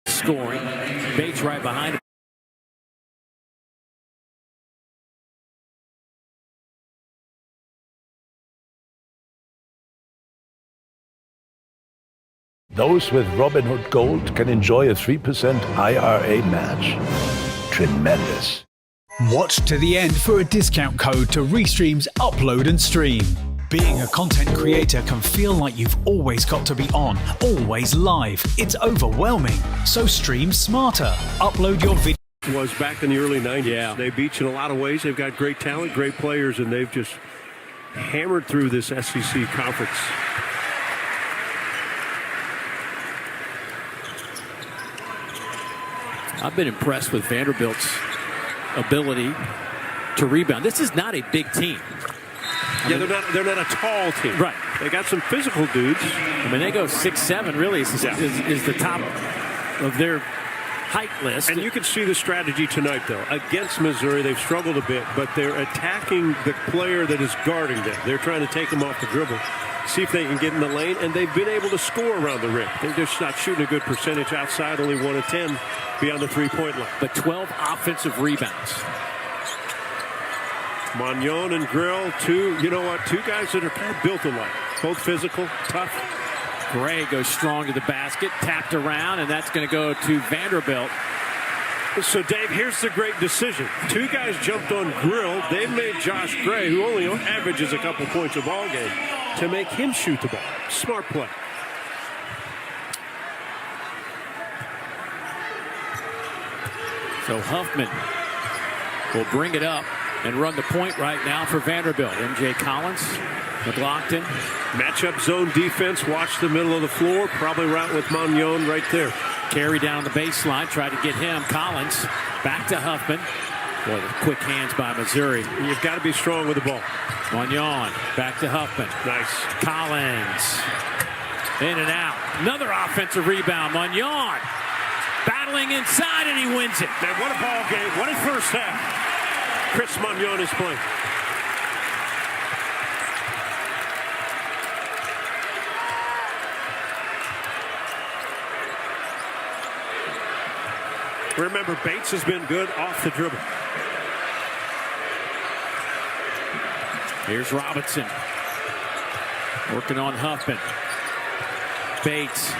Speaker 1: Scoring. Bates right behind him.
Speaker 9: Those with Robinhood Gold can enjoy a 3% IRA match. Tremendous.
Speaker 10: Watch to the end for a discount code to Restream's Upload and Stream. Being a content creator can feel like you've always got to be on, always live. It's overwhelming. So stream smarter. Upload your video.
Speaker 2: Was back in the early 90s.
Speaker 1: Yeah.
Speaker 2: They beat you in a lot of ways. They've got great talent, great players, and they've just hammered through this SEC conference.
Speaker 1: I've been impressed with Vanderbilt's ability to rebound. This is not a big team.
Speaker 2: They're not a tall team.
Speaker 1: Right.
Speaker 2: They got some physical dudes.
Speaker 1: I mean, they go 6'7", really is the top of their height list.
Speaker 2: And you can see the strategy tonight, though. Against Missouri, they've struggled a bit, but they're attacking the player that is guarding them. They're trying to take them off the dribble, see if they can get in the lane, and they've been able to score around the rim. They're just not shooting a good percentage outside, only 1 of 10 beyond the three-point line.
Speaker 1: But 12 offensive rebounds.
Speaker 2: Magnon and Grill, two guys that are kind of built alike. Both physical, tough.
Speaker 1: Gray goes strong to the basket, tapped around, and that's going to go to Vanderbilt.
Speaker 2: So, Dave, here's the great decision. Two guys jumped on Grill. They made Josh Gray, who only averages a couple points a ball game, to make him shoot the ball. Smart play.
Speaker 1: So Huffman will bring it up and run the point right now for Vanderbilt. M.J. Collins, McLaughlin.
Speaker 2: Matchup zone defense. Watch the middle of the floor. Probably right with Magnon right there.
Speaker 1: Carry down the baseline. Try to get him. Collins back to Huffman. Boy, the quick hands by Missouri.
Speaker 2: You've got to be strong with the ball.
Speaker 1: Magnon back to Huffman.
Speaker 2: Nice.
Speaker 1: Collins in and out. Another offensive rebound. Magnon battling inside, and he wins it.
Speaker 2: Man, what a ball game. What a first half. Chris Magnon is playing. Remember, Bates has been good off the dribble.
Speaker 1: Here's Robinson working on Huffman. Bates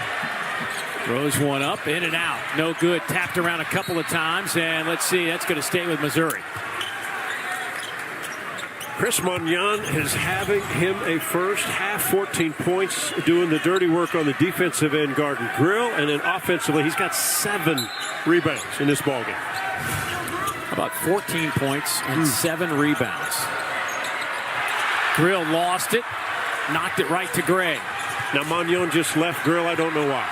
Speaker 1: throws one up, in and out. No good. Tapped around a couple of times, and let's see. That's going to stay with Missouri.
Speaker 2: Chris Magnon is having him a first half, 14 points, doing the dirty work on the defensive end, guarding Grill, and then offensively, he's got 7 rebounds in this ballgame.
Speaker 1: About 14 points and 7 rebounds. Grill lost it. knocked it right to Gray.
Speaker 2: Now Magnon just left Grill. I don't know why.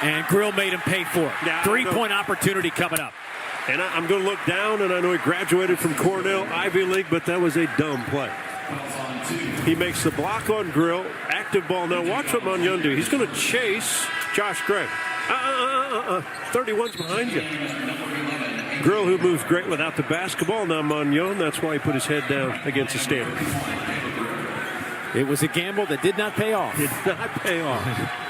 Speaker 1: And Grill made him pay for it.
Speaker 2: Now,
Speaker 1: 3-point opportunity coming up.
Speaker 2: And I'm going to look down, and I know he graduated from Cornell, Ivy League, but that was a dumb play. He makes the block on Grill. Active ball. Now watch what Magnon do. He's going to chase Josh Gray. 31's behind you. Grill, who moves great without the basketball. Now Magnon, that's why he put his head down against the standard.
Speaker 1: It was a gamble that did not pay off.
Speaker 2: Did not pay off.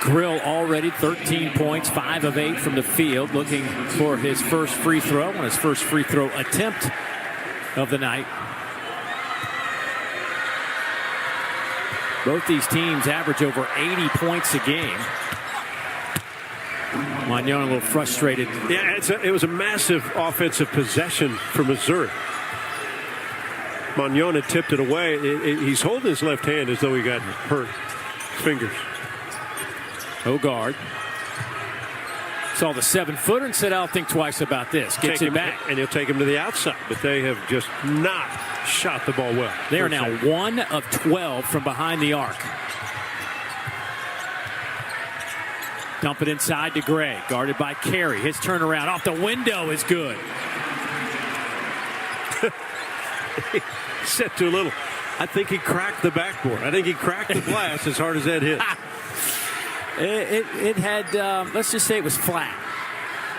Speaker 1: Grill already 13 points, 5 of 8 from the field, looking for his first free throw on his first free throw attempt of the night. Both these teams average over 80 points a game. Magnon a little frustrated.
Speaker 2: Yeah, it was a massive offensive possession for Missouri. Magnon had tipped it away. He's holding his left hand as though he got hurt. Fingers.
Speaker 1: Hogard saw the 7-footer and said, I'll think twice about this. Gets it back.
Speaker 2: And he'll take him to the outside. But they have just not shot the ball well.
Speaker 1: They are now 1 of 12 from behind the arc. Dump it inside to Gray. Guarded by Carey. His turnaround off the window is good.
Speaker 2: Set too little. I think he cracked the backboard. I think he cracked the glass as hard as that hit.
Speaker 1: It had, let's just say it was flat.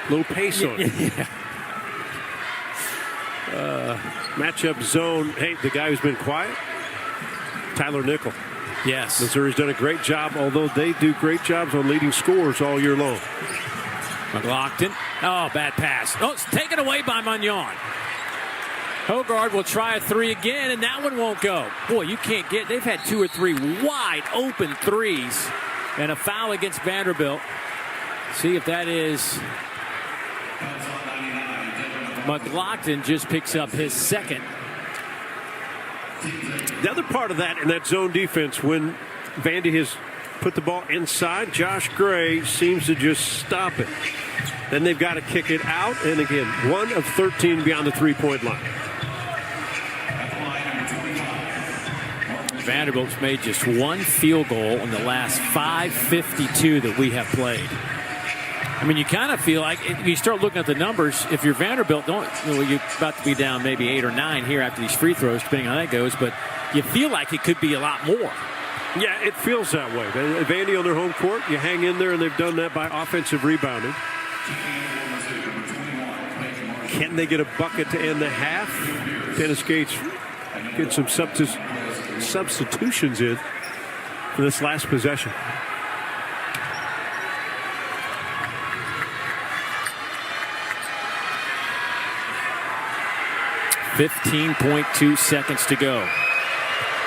Speaker 2: A little pace on it.
Speaker 1: Yeah.
Speaker 2: Matchup zone. Hey, the guy who's been quiet, Tyler Nickel.
Speaker 1: Yes.
Speaker 2: Missouri's done a great job, although they do great jobs on leading scores all year long.
Speaker 1: McLaughlin. Oh, bad pass. Oh, it's taken away by Magnon. Hogard will try a 3 again, and that one won't go. Boy, you can't get, they've had 2 or 3 wide open threes. And a foul against Vanderbilt. See if that is. McLaughlin just picks up his second.
Speaker 2: The other part of that in that zone defense, when Vandy has put the ball inside, Josh Gray seems to just stop it. Then they've got to kick it out. And again, 1 of 13 beyond the 3-point line.
Speaker 1: Vanderbilt's made just 1 field goal in the last 5:52 that we have played. I mean, you kind of feel like if you start looking at the numbers, if you're Vanderbilt, you're about to be down maybe 8 or 9 here after these free throws, depending on how that goes, but you feel like it could be a lot more.
Speaker 2: Yeah, it feels that way. Vandy on their home court, you hang in there, and they've done that by offensive rebounding. Can they get a bucket to end the half? Dennis Gates get some substitutions in for this last possession.
Speaker 1: .2 seconds to go.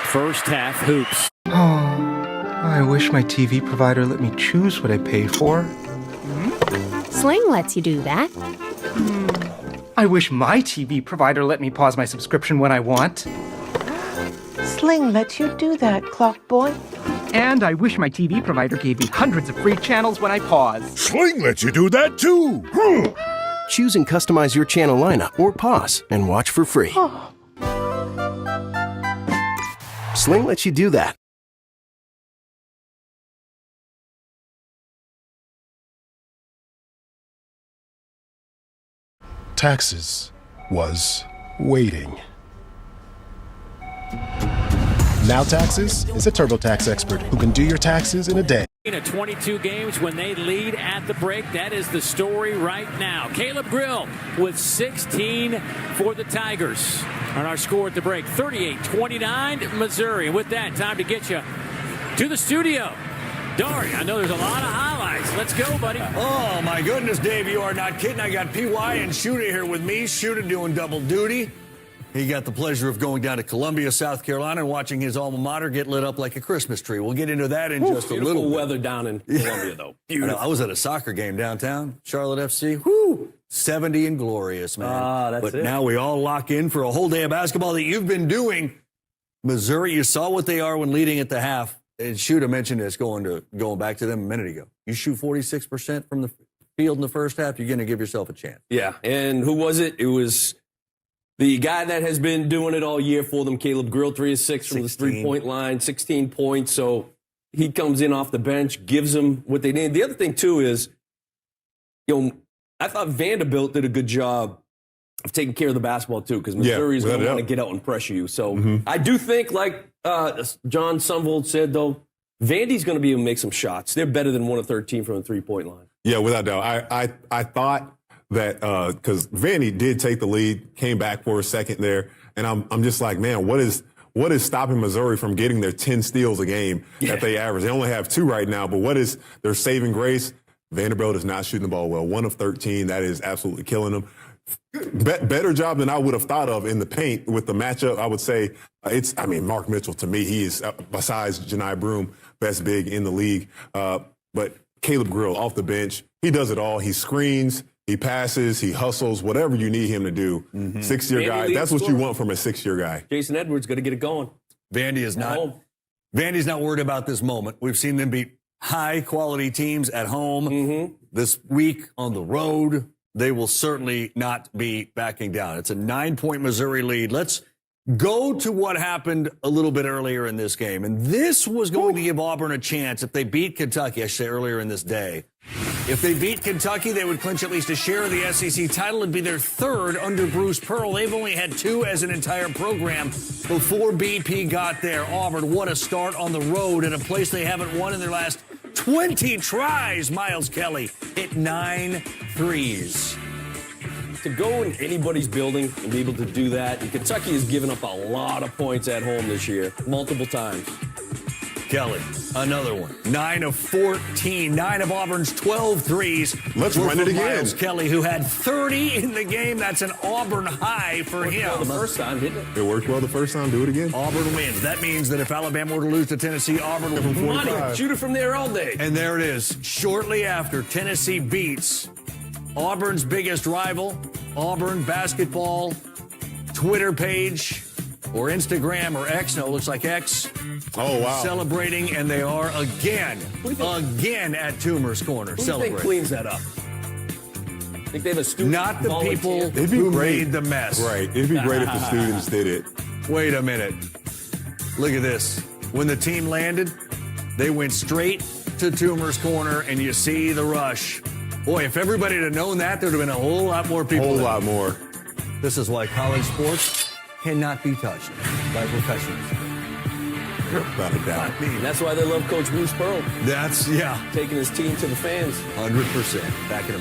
Speaker 1: First half hoops.
Speaker 11: Oh, I wish my TV provider let me choose what I pay for.
Speaker 12: Sling lets you do that.
Speaker 11: I wish my TV provider let me pause my subscription when I want.
Speaker 13: Sling lets you do that, Clock Boy.
Speaker 11: And I wish my TV provider gave me hundreds of free channels when I pause.
Speaker 14: Sling lets you do that too.
Speaker 15: Choose and customize your channel lineup or pause and watch for free.
Speaker 13: Oh.
Speaker 15: Sling lets you do that.
Speaker 14: Taxes was waiting. Now Taxes is a TurboTax expert who can do your taxes in a day.
Speaker 1: 22 games when they lead at the break. That is the story right now. Caleb Grill with 16 for the Tigers. On our score at the break, 38-29 Missouri. And with that, time to get you to the studio. Dory, I know there's a lot of highlights. Let's go, buddy.
Speaker 19: Oh, my goodness, Dave, you are not kidding. I got PY and Shooter here with me. Shooter doing double duty. He got the pleasure of going down to Columbia, South Carolina, and watching his alma mater get lit up like a Christmas tree. We'll get into that in just a little bit.
Speaker 16: Weather down in Columbia, though.
Speaker 19: I was at a soccer game downtown, Charlotte FC. Woo! 70 and glorious, man.
Speaker 16: That's
Speaker 19: but now we all lock in for a whole day of basketball that you've been doing. Missouri, you saw what they are when leading at the half. And Shooter mentioned this going back to them a minute ago. You shoot 46% from the field in the first half, you're going to give yourself a chance.
Speaker 16: Yeah, and who was it? It was The guy that has been doing it all year for them, Caleb Grill, 3 of 6 from the 3-point line, 16 points. So he comes in off the bench, gives them what they need. The other thing, too, is, I thought Vanderbilt did a good job of taking care of the basketball, too, because Missouri is going to want to get out and pressure you. So I do think, like John Sumvold said, though, Vandy's going to be able to make some shots. They're better than 1 of 13 from the 3-point line.
Speaker 17: Yeah, without doubt. I thought that because Vandy did take the lead, came back for a second there, and I'm just like, man, what is stopping Missouri from getting their 10 steals a game that they average? They only have 2 right now, but what is their saving grace? Vanderbilt is not shooting the ball well. 1 of 13, that is absolutely killing them. Better job than I would have thought of in the paint with the matchup. I would say Mark Mitchell, to me, he is, besides Janai Broome, best big in the league. But Caleb Grill off the bench, he does it all. He screens, he passes, he hustles, whatever you need him to do. 6-year guy, that's what you want from a 6-year guy.
Speaker 16: Jason Edwards got to get it going.
Speaker 19: Vandy's not worried about this moment. We've seen them beat high-quality teams at home. This week on the road, they will certainly not be backing down. It's a 9-point Missouri lead. Let's go to what happened a little bit earlier in this game. And this was going to give Auburn a chance if they beat Kentucky, I should say earlier in this day. If they beat Kentucky, they would clinch at least a share of the SEC title. It'd be their 3rd under Bruce Pearl. They've only had 2 as an entire program before BP got there. Auburn, what a start on the road in a place they haven't won in their last 20 tries. Miles Kelly hit 9 threes.
Speaker 16: To go in anybody's building and be able to do that, and Kentucky has given up a lot of points at home this year, multiple times.
Speaker 19: Kelly, another one. 9 of 14. 9 of Auburn's 12 threes.
Speaker 17: Let's run it again.
Speaker 19: Miles Kelly, who had 30 in the game. That's an Auburn high for him.
Speaker 16: Well the first time, didn't it?
Speaker 17: It worked well the first time. Do it again.
Speaker 19: Auburn wins. That means that if Alabama were to lose to Tennessee, Auburn will
Speaker 16: money. Shoot it from there all day.
Speaker 19: And there it is. Shortly after, Tennessee beats Auburn's biggest rival, Auburn basketball Twitter page or Instagram or X. No, it looks like X.
Speaker 17: Oh, wow.
Speaker 19: Celebrating, and they are again at Toomer's Corner.
Speaker 16: Who do you think cleans that up? I think they have a student.
Speaker 19: Not the
Speaker 16: volunteer.
Speaker 19: people who made the mess.
Speaker 17: Right. It'd be great if the students did it.
Speaker 19: Wait a minute. Look at this. When the team landed, they went straight to Toomer's Corner, and you see the rush. Boy, if everybody had known that, there would have been a whole lot more people.
Speaker 17: A whole lot more.
Speaker 19: This is why college sports cannot be touched by professionals.
Speaker 17: Without a doubt.
Speaker 16: That's why they love Coach Bruce Pearl.
Speaker 19: That's,
Speaker 16: taking his team to the fans.
Speaker 19: 100%. Back in a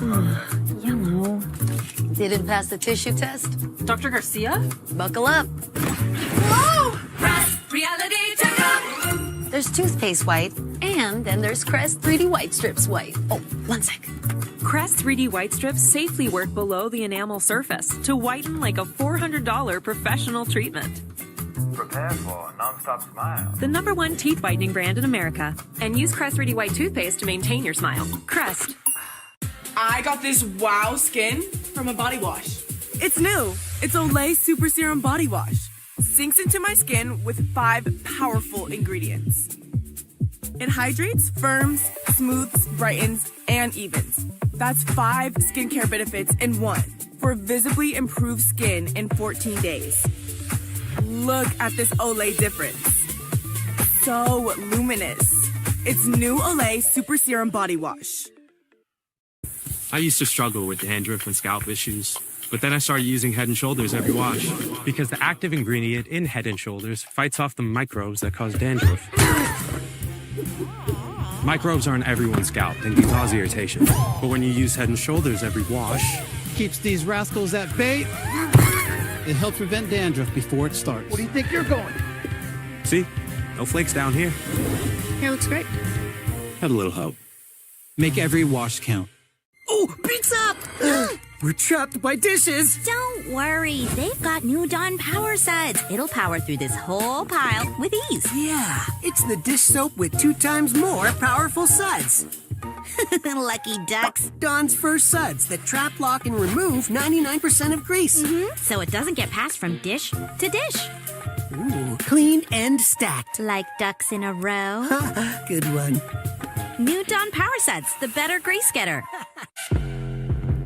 Speaker 19: moment.
Speaker 18: Yellow. Didn't pass the tissue test?
Speaker 20: Dr. Garcia?
Speaker 18: Buckle up.
Speaker 20: Whoa! Crest Reality Checkup!
Speaker 18: There's toothpaste white, and then there's Crest 3D White Strips white. Oh, one sec.
Speaker 21: Crest 3D White Strips safely work below the enamel surface to whiten like a $400 professional treatment.
Speaker 22: Prepare for a non-stop smile.
Speaker 21: The #1 teeth whitening brand in America. And use Crest 3D White toothpaste to maintain your smile. Crest.
Speaker 20: I got this wow skin from a body wash.
Speaker 23: It's new. It's Olay Super Serum Body Wash. Sinks into my skin with 5 powerful ingredients. It hydrates, firms, smooths, brightens, and evens. That's 5 skincare benefits in one for visibly improved skin in 14 days. Look at this Olay difference. So luminous. It's new Olay Super Serum Body Wash.
Speaker 24: I used to struggle with dandruff and scalp issues, but then I started using Head & Shoulders every wash because the active ingredient in Head & Shoulders fights off the microbes that cause dandruff. Microbes are on everyone's scalp and can cause irritation, but when you use Head & Shoulders every wash,
Speaker 26: keeps these rascals at bay. It helps prevent dandruff before it starts. Where do you think you're going?
Speaker 24: see, no flakes down here.
Speaker 21: Hair looks great.
Speaker 24: Had a little hope. Make every wash count.
Speaker 26: Oh, pizza! We're trapped by dishes.
Speaker 30: Don't worry. They've got new Dawn Power Suds. It'll power through this whole pile with ease.
Speaker 26: Yeah, it's the dish soap with 2 times more powerful suds.
Speaker 30: Lucky ducks.
Speaker 26: Dawn's first suds that trap, lock, and remove 99% of grease.
Speaker 30: So it doesn't get passed from dish to dish.
Speaker 26: Ooh, clean and stacked.
Speaker 30: Like ducks in a row.
Speaker 26: Good one.
Speaker 30: New Dawn Power Suds, the better grease getter.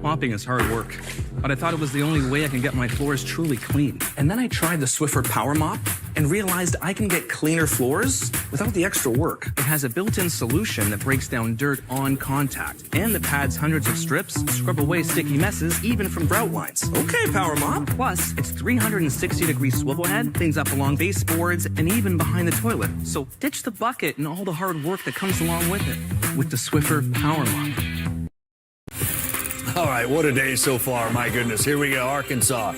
Speaker 3: Mopping is hard work, but I thought it was the only way I can get my floors truly clean. And then I tried the Swiffer Power Mop and realized I can get cleaner floors without the extra work. It has a built-in solution that breaks down dirt on contact, and the pad's hundreds of strips scrub away sticky messes even from grout lines. Okay, Power Mop. Plus, its 360-degree swivel head cleans up along baseboards and even behind the toilet. So ditch the bucket and all the hard work that comes along with it with the Swiffer Power Mop.
Speaker 19: All right, what a day so far. My goodness. Here we go, Arkansas.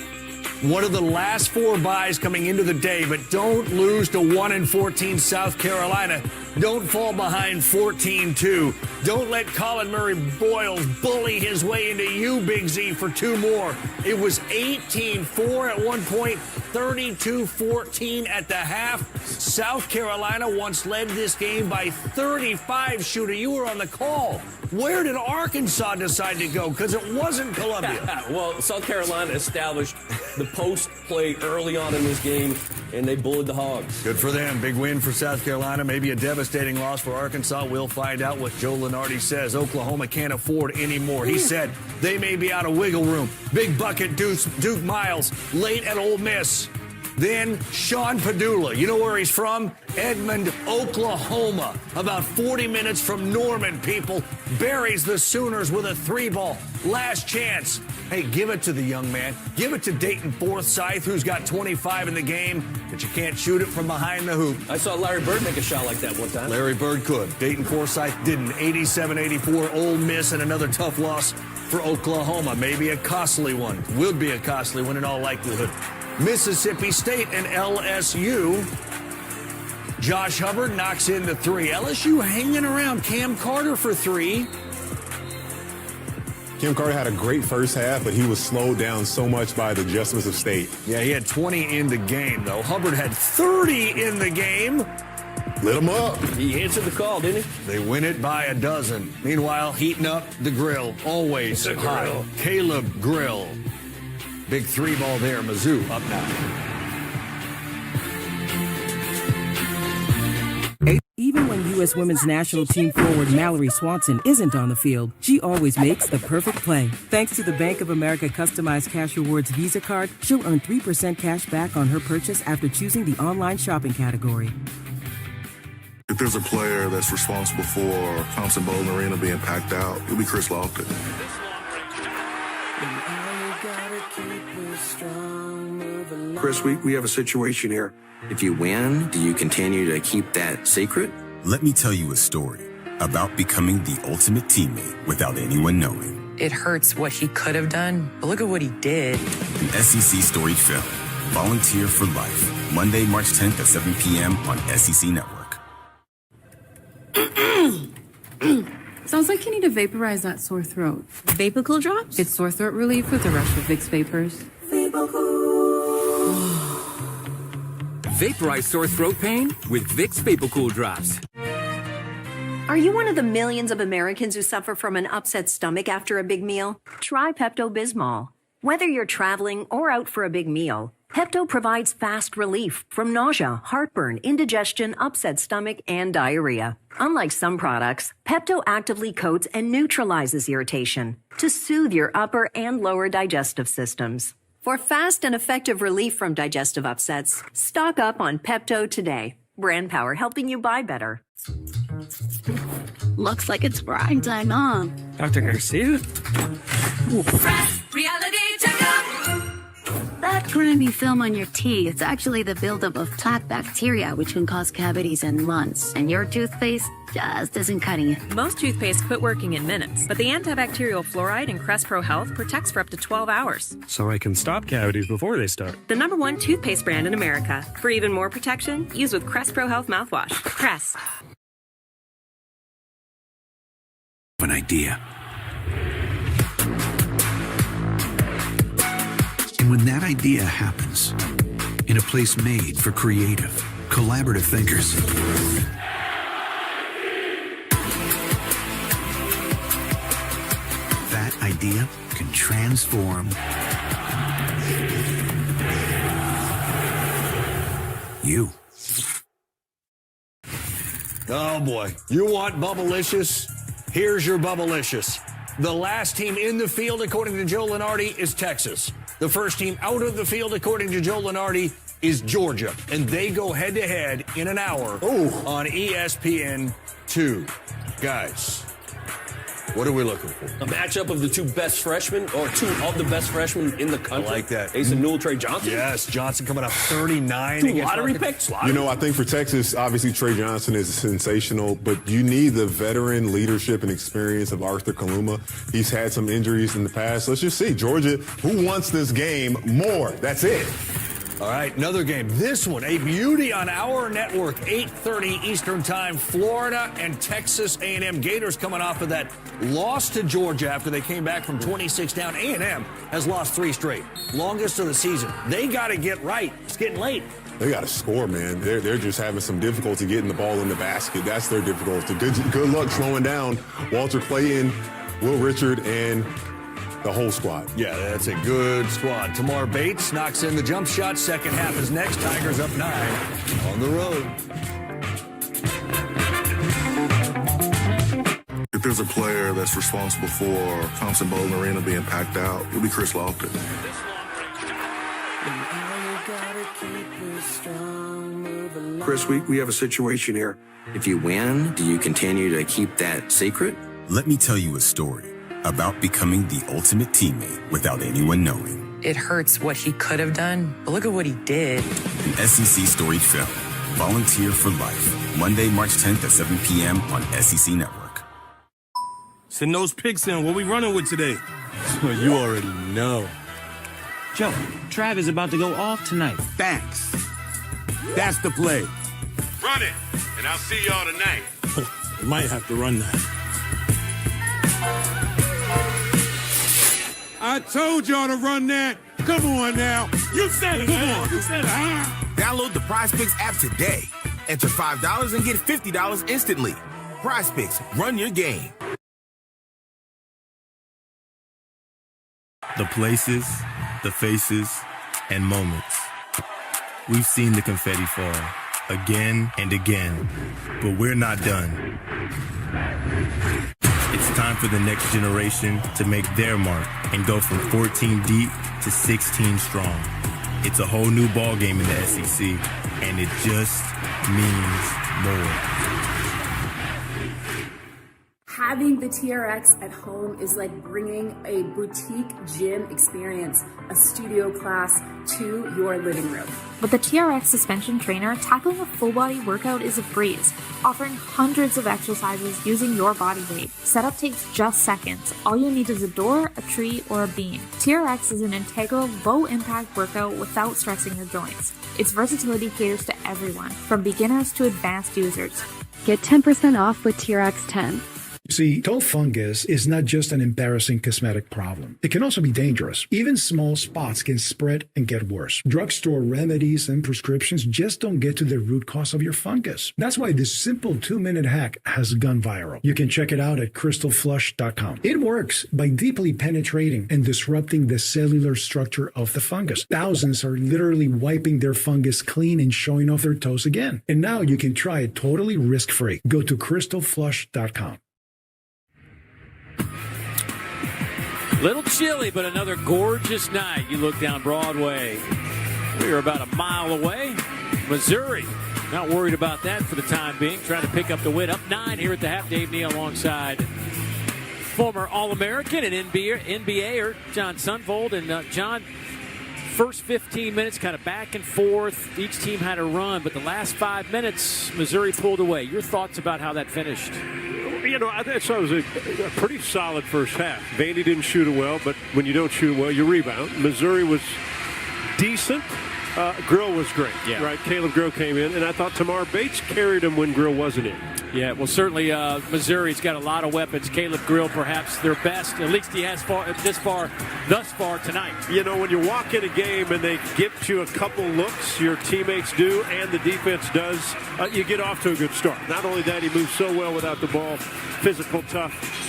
Speaker 19: One of the last 4 byes coming into the day, but don't lose to 1-14 South Carolina. Don't fall behind 14-2. Don't let Colin Murray Boyles bully his way into you, Big Z, for 2 more. It was 18-4 at one point, 32-14 at the half. South Carolina once led this game by 35, Shooter. You were on the call. Where did Arkansas decide to go? Because it wasn't Columbia.
Speaker 16: Well, South Carolina established the post play early on in this game, and they bullied the Hogs.
Speaker 19: Good for them. Big win for South Carolina. Maybe a devastating loss for Arkansas. We'll find out what Joe Lunardi says. Oklahoma can't afford anymore. He said they may be out of wiggle room. Big bucket Duke Miles late at Ole Miss. Then Sean Padula, you know where he's from? Edmond, Oklahoma. About 40 minutes from Norman, people. Buries the Sooners with a 3-ball. Last chance. Hey, give it to the young man. Give it to Dayton Forsythe, who's got 25 in the game, but you can't shoot it from behind the hoop.
Speaker 16: I saw Larry Bird make a shot like that one time.
Speaker 19: Larry Bird could. Dayton Forsythe didn't. 87-84, Ole Miss, and another tough loss for Oklahoma. Maybe a costly one. Will be a costly one in all likelihood. Mississippi State and LSU. Josh Hubbard knocks in the 3. LSU hanging around. Cam Carter for 3.
Speaker 17: Cam Carter had a great first half, but he was slowed down so much by the adjustments of State.
Speaker 19: Yeah, he had 20 in the game, though. Hubbard had 30 in the game.
Speaker 17: Lit him up.
Speaker 16: He answered the call, didn't he?
Speaker 19: They win it by a dozen. Meanwhile, heating up the grill. Always hot. Caleb Grill. Big 3-ball there. Mizzou up now.
Speaker 4: Even when U.S. women's national team forward Mallory Swanson isn't on the field, she always makes the perfect play. Thanks to the Bank of America Customized Cash Rewards Visa Card, she'll earn 3% cash back on her purchase after choosing the online shopping category.
Speaker 5: If there's a player that's responsible for Thompson Bowling Arena being packed out, it'll be Chris Lofton.
Speaker 6: Chris, we have a situation here.
Speaker 7: If you win, do you continue to keep that secret?
Speaker 8: Let me tell you a story about becoming the ultimate teammate without anyone knowing.
Speaker 25: It hurts what he could have done, but look at what he did.
Speaker 8: An SEC Story film. Volunteer for Life. Monday, March 10th at 7 p.m. on SEC Network.
Speaker 27: Sounds like you need to vaporize that sore throat.
Speaker 21: Vapor-Cool drops?
Speaker 27: It's sore throat relief with a rush of Vicks Vapors.
Speaker 28: Vaporize sore throat pain with Vicks Vapor-Cool drops.
Speaker 29: Are you one of the millions of Americans who suffer from an upset stomach after a big meal? Try Pepto-Bismol. Whether you're traveling or out for a big meal, Pepto provides fast relief from nausea, heartburn, indigestion, upset stomach, and diarrhea. Unlike some products, Pepto actively coats and neutralizes irritation to soothe your upper and lower digestive systems. For fast and effective relief from digestive upsets, stock up on Pepto today. Brand power helping you buy better.
Speaker 30: Looks like it's prime time, huh?
Speaker 3: Dr. Garcia?
Speaker 30: Reality checkup! That grimy film on your teeth, it's actually the buildup of plaque bacteria, which can cause cavities and runts. And your toothpaste just isn't cutting it.
Speaker 21: Most toothpaste quit working in minutes, but the antibacterial fluoride in Crest Pro Health protects for up to 12 hours.
Speaker 24: So I can stop cavities before they start.
Speaker 21: The #1 toothpaste brand in America. For even more protection, use with Crest Pro Health mouthwash. Crest.
Speaker 31: An idea. And when that idea happens, in a place made for creative, collaborative thinkers, that idea can transform you.
Speaker 19: Oh boy, you want Bubblicious? Here's your Bubblicious. The last team in the field, according to Joe Lunardi, is Texas. The first team out of the field, according to Joe Lunardi, is Georgia. And they go head-to-head in an hour on ESPN2. Guys, what are we looking for?
Speaker 16: A matchup of the two best freshmen, or two of the best freshmen in the country.
Speaker 19: I like that.
Speaker 16: Asa Newell, Trey Johnson.
Speaker 19: Yes, Johnson coming up 39.
Speaker 16: Two lottery picks.
Speaker 17: You know, I think for Texas, obviously Trey Johnson is sensational, but you need the veteran leadership and experience of Arthur Kaluma. He's had some injuries in the past. Let's just see. Georgia, who wants this game more? That's it.
Speaker 19: All right, another game. This one, a beauty on our network, 8:30 Eastern Time. Florida and Texas A&M. Gators coming off of that loss to Georgia after they came back from 26 down. A&M has lost 3 straight, longest of the season. They got to get right. It's getting late.
Speaker 17: They got to score, man. They're just having some difficulty getting the ball in the basket. That's their difficulty. Good luck slowing down Walter Clayton, Will Richard, and the whole squad.
Speaker 19: Yeah, that's a good squad. Tamar Bates knocks in the jump shot. Second half is next. Tigers up 9 on the road.
Speaker 5: If there's a player that's responsible for Thompson-Boling Arena being packed out, it'll be Chris Lofton.
Speaker 6: Chris, we have a situation here.
Speaker 7: If you win, do you continue to keep that secret?
Speaker 8: Let me tell you a story about becoming the ultimate teammate without anyone knowing.
Speaker 25: It hurts what he could have done, but look at what he did.
Speaker 8: An SEC story film. Volunteer for Life. Monday, March 10th at 7 p.m. on SEC Network.
Speaker 1: Send those picks in. What we running with today? You already know.
Speaker 2: Joe, Trav is about to go off tonight.
Speaker 1: Thanks. That's the play.
Speaker 9: Run it, and I'll see y'all tonight.
Speaker 1: Might have to run that. I told y'all to run that. Come on now. You said it. Come on. You said it.
Speaker 9: Download the PrizePicks app today. Enter $5 and get $50 instantly. PrizePicks, run your game.
Speaker 10: The places, the faces, and moments. We've seen the confetti fall again and again, but we're not done. It's time for the next generation to make their mark and go from 14 deep to 16 strong. It's a whole new ballgame in the SEC, and it just means more.
Speaker 27: Having the TRX at home is like bringing a boutique gym experience, a studio class to your living room.
Speaker 11: With the TRX suspension trainer, tackling a full body workout is a breeze, offering hundreds of exercises using your body weight. Setup takes just seconds. All you need is a door, a tree, or a beam. TRX is an integral, low-impact workout without stressing your joints. Its versatility caters to everyone, from beginners to advanced users.
Speaker 12: Get 10% off with TRX 10.
Speaker 13: See, toe fungus is not just an embarrassing cosmetic problem. It can also be dangerous. Even small spots can spread and get worse. Drugstore remedies and prescriptions just don't get to the root cause of your fungus. That's why this simple 2-minute hack has gone viral. You can check it out at crystalflush.com. It works by deeply penetrating and disrupting the cellular structure of the fungus. Thousands are literally wiping their fungus clean and showing off their toes again. And now you can try it totally risk-free. Go to crystalflush.com.
Speaker 14: Little chilly, but another gorgeous night. You look down Broadway. We are about a mile away. Missouri, not worried about that for the time being. Trying to pick up the win. Up 9 here at the half. Dave Neal alongside former All-American and NBA John Sunvold. And John, first 15 minutes kind of back and forth. Each team had a run, but the last 5 minutes, Missouri pulled away. Your thoughts about how that finished?
Speaker 15: You know, I thought it was a pretty solid first half. Vandy didn't shoot it well, but when you don't shoot it well, you rebound. Missouri was decent. Grill was great, right? Caleb Grill came in, and I thought Tamar Bates carried him when Grill wasn't in.
Speaker 14: Yeah, well, certainly Missouri's got a lot of weapons. Caleb Grill, perhaps their best, at least he has thus far tonight.
Speaker 15: You know, when you walk in a game and they give you a couple looks, your teammates do, and the defense does, you get off to a good start. Not only that, he moves so well without the ball, physical, tough.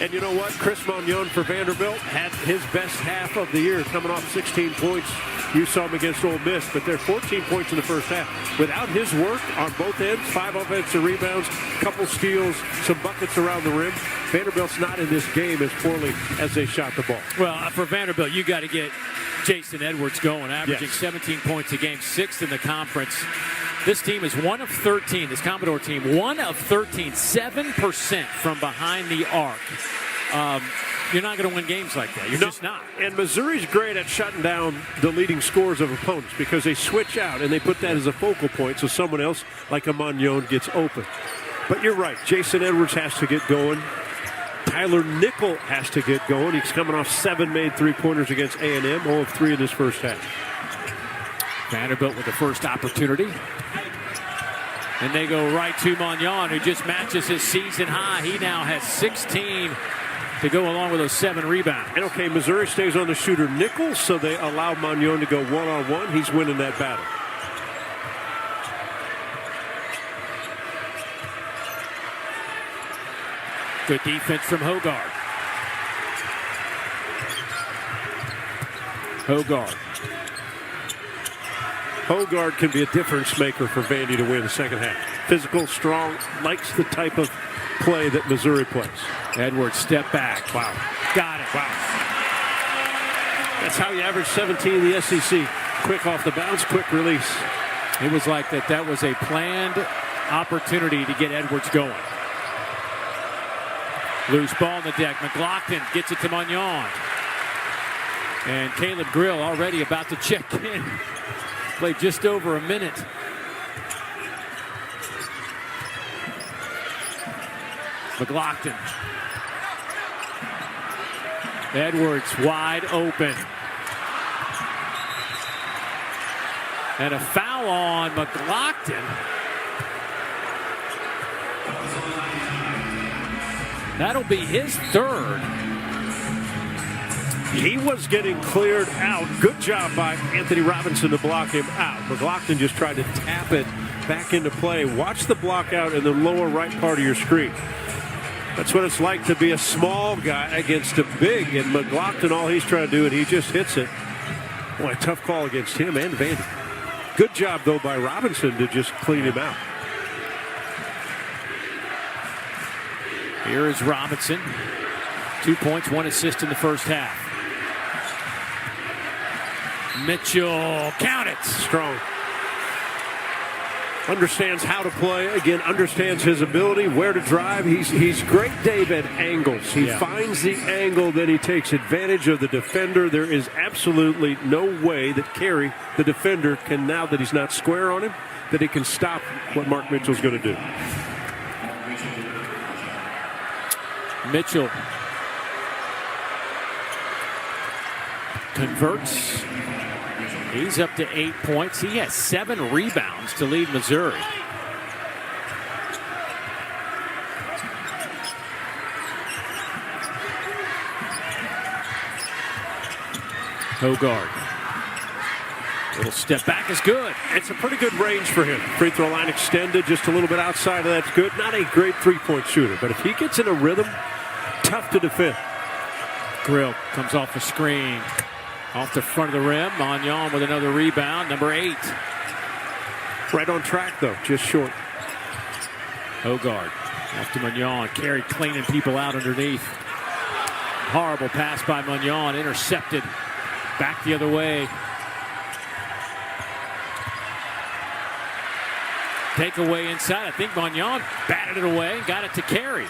Speaker 15: And you know what? Chris Magnon for Vanderbilt had his best half of the year, coming off 16 points. You saw him against Ole Miss, but they're 14 points in the first half. Without his work on both ends, 5 offensive rebounds, couple steals, some buckets around the rim, Vanderbilt's not in this game as poorly as they shot the ball.
Speaker 14: Well, for Vanderbilt, you got to get Jason Edwards going, averaging 17 points a game, 6th in the conference. This team is 1 of 13, this Commodore team, 1 of 13, 7% from behind the arc. You're not going to win games like that. You're just not.
Speaker 15: And Missouri's great at shutting down the leading scorers of opponents because they switch out and they put that as a focal point so someone else, like a Magnon, gets open. But you're right. Jason Edwards has to get going. Tyler Nickel has to get going. He's coming off 7 made three-pointers against A&M, 0 of 3 in this first half.
Speaker 14: Vanderbilt with the first opportunity. And they go right to Magnon, who just matches his season high. He now has 16 to go along with those 7 rebounds.
Speaker 15: And okay, Missouri stays on the shooter Nickel, so they allow Magnon to go one-on-one. He's winning that battle.
Speaker 14: Good defense from Hogard.
Speaker 15: Hogard can be a difference maker for Vandy to win the second half. Physical, strong, likes the type of play that Missouri plays.
Speaker 14: Edwards, step back. Wow. Got it.
Speaker 15: Wow. That's how you average 17 in the SEC. Quick off the bounce, quick release.
Speaker 14: It was like that was a planned opportunity to get Edwards going. Loose ball on the deck. McLaughlin gets it to Magnon. And Caleb Grill already about to check in. Played just over a minute. McLaughlin. Edwards wide open. And a foul on McLaughlin. That'll be his 3rd.
Speaker 15: He was getting cleared out. Good job by Anthony Robinson to block him out. McLaughlin just tried to tap it back into play. Watch the block out in the lower right part of your screen. That's what it's like to be a small guy against a big. And McLaughlin, all he's trying to do, and he just hits it. Boy, a tough call against him and Vandy. Good job, though, by Robinson to just clean him out.
Speaker 14: Here is Robinson. 2 points, 1 assist in the first half. Mitchell, count it.
Speaker 15: Strong. Understands how to play. Again, understands his ability, where to drive. He's great, Dave, at angles. He finds the angle, then he takes advantage of the defender. There is absolutely no way that Carey, the defender, can, now that he's not square on him, that he can stop what Mark Mitchell's going to do.
Speaker 14: Mitchell converts. He's up to 8 points. He has 7 rebounds to lead Missouri. Hogard. Little step back is good.
Speaker 15: It's a pretty good range for him. Free throw line extended just a little bit outside of that's good. Not a great three-point shooter, but if he gets in a rhythm, tough to defend.
Speaker 14: Grill comes off the screen. Off the front of the rim. Magnon with another rebound. Number 8.
Speaker 15: Right on track, though. Just short.
Speaker 14: Hogard. Off to Magnon. Carey cleaning people out underneath. Horrible pass by Magnon. Intercepted. Back the other way. Takeaway inside. I think Magnon batted it away. Got it to Carey.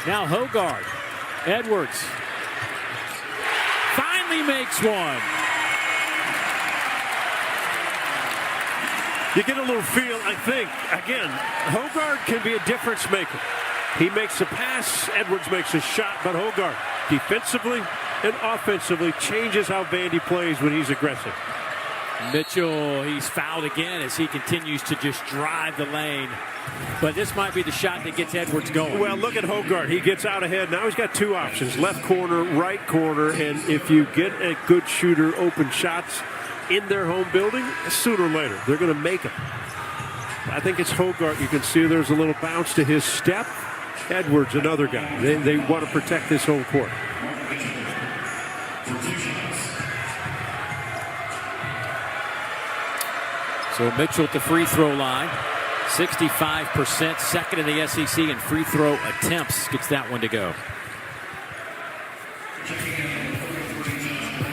Speaker 14: Now Hogard. Edwards. Finally makes one.
Speaker 15: You get a little feel, I think. Again, Hogard can be a difference maker. He makes a pass. Edwards makes a shot. But Hogard, defensively and offensively, changes how Vandy plays when he's aggressive.
Speaker 14: Mitchell, he's fouled again as he continues to just drive the lane. But this might be the shot that gets Edwards going.
Speaker 15: Well, look at Hogard. He gets out ahead. Now he's got 2 options, left corner, right corner. And if you get a good shooter open shots in their home building, sooner or later, they're going to make them. I think it's Hogard. You can see there's a little bounce to his step. Edwards, another guy. They want to protect this home court.
Speaker 14: So Mitchell at the free throw line. 65%, second in the SEC in free throw attempts. Gets that one to go.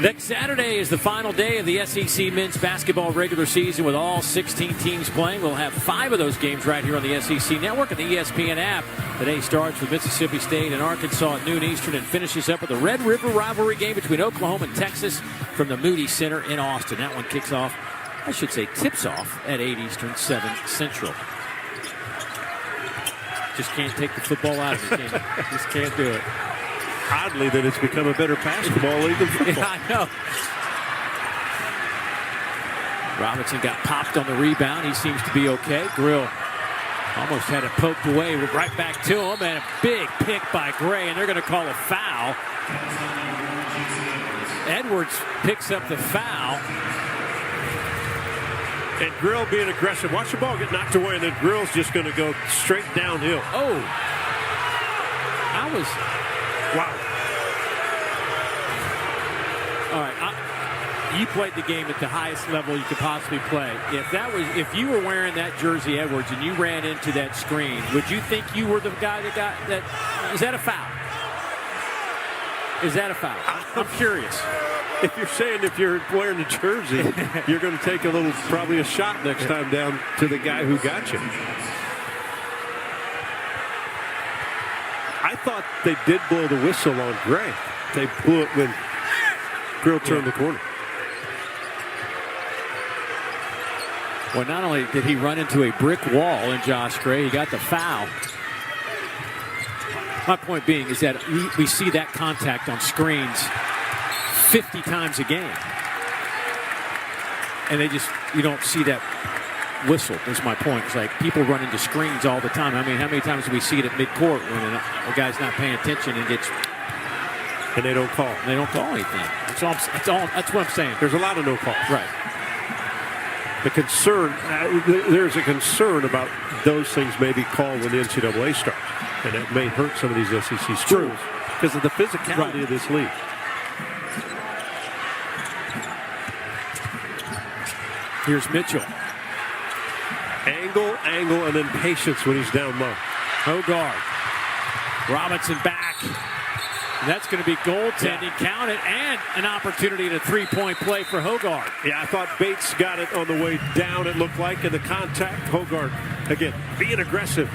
Speaker 14: Next Saturday is the final day of the SEC men's basketball regular season with all 16 teams playing. We'll have 5 of those games right here on the SEC Network and the ESPN app. Today starts with Mississippi State and Arkansas at noon Eastern and finishes up with the Red River rivalry game between Oklahoma and Texas from the Moody Center in Austin. That one kicks off, I should say tips off at 8 Eastern, 7 Central. Just can't take the football out of it. Just can't do it.
Speaker 15: Oddly, that it's become a better basketball league than football.
Speaker 14: Yeah, I know. Robinson got popped on the rebound. He seems to be okay. Grill almost had it poked away. Right back to him, and a big pick by Gray, and they're going to call a foul. Edwards picks up the foul.
Speaker 15: And Grill being aggressive. Watch the ball get knocked away, and then Grill's just going to go straight downhill.
Speaker 14: Oh. Wow. All right. You played the game at the highest level you could possibly play. If you were wearing that jersey, Edwards, and you ran into that screen, would you think you were the guy that got that? Is that a foul? Is that a foul? I'm curious.
Speaker 15: If you're saying if you're wearing the jersey, you're going to take probably a shot next time down to the guy who got you. I thought they did blow the whistle on Gray. They blew it when Grill turned the corner.
Speaker 14: Well, not only did he run into a brick wall in Josh Gray, he got the foul. My point being is that we see that contact on screens 50 times a game. And you don't see that whistle, is my point. It's like people run into screens all the time. I mean, how many times do we see it at midcourt when a guy's not paying attention and gets...
Speaker 15: And they don't call.
Speaker 14: They don't call anything. That's what I'm saying.
Speaker 15: There's a lot of no calls.
Speaker 14: Right.
Speaker 15: The concern, there's a concern about those things maybe called when the NCAA starts. And that may hurt some of these SEC schools because of the physicality of this league.
Speaker 14: Here's Mitchell.
Speaker 15: Angle, and then patience when he's down low.
Speaker 14: Hogarth. Robinson back. And that's going to be goaltending.
Speaker 15: Yeah.
Speaker 14: Count it, and an opportunity at a three-point play for Hogarth.
Speaker 15: Yeah, I thought Bates got it on the way down, it looked like, in the contact. Hogarth, again, being aggressive.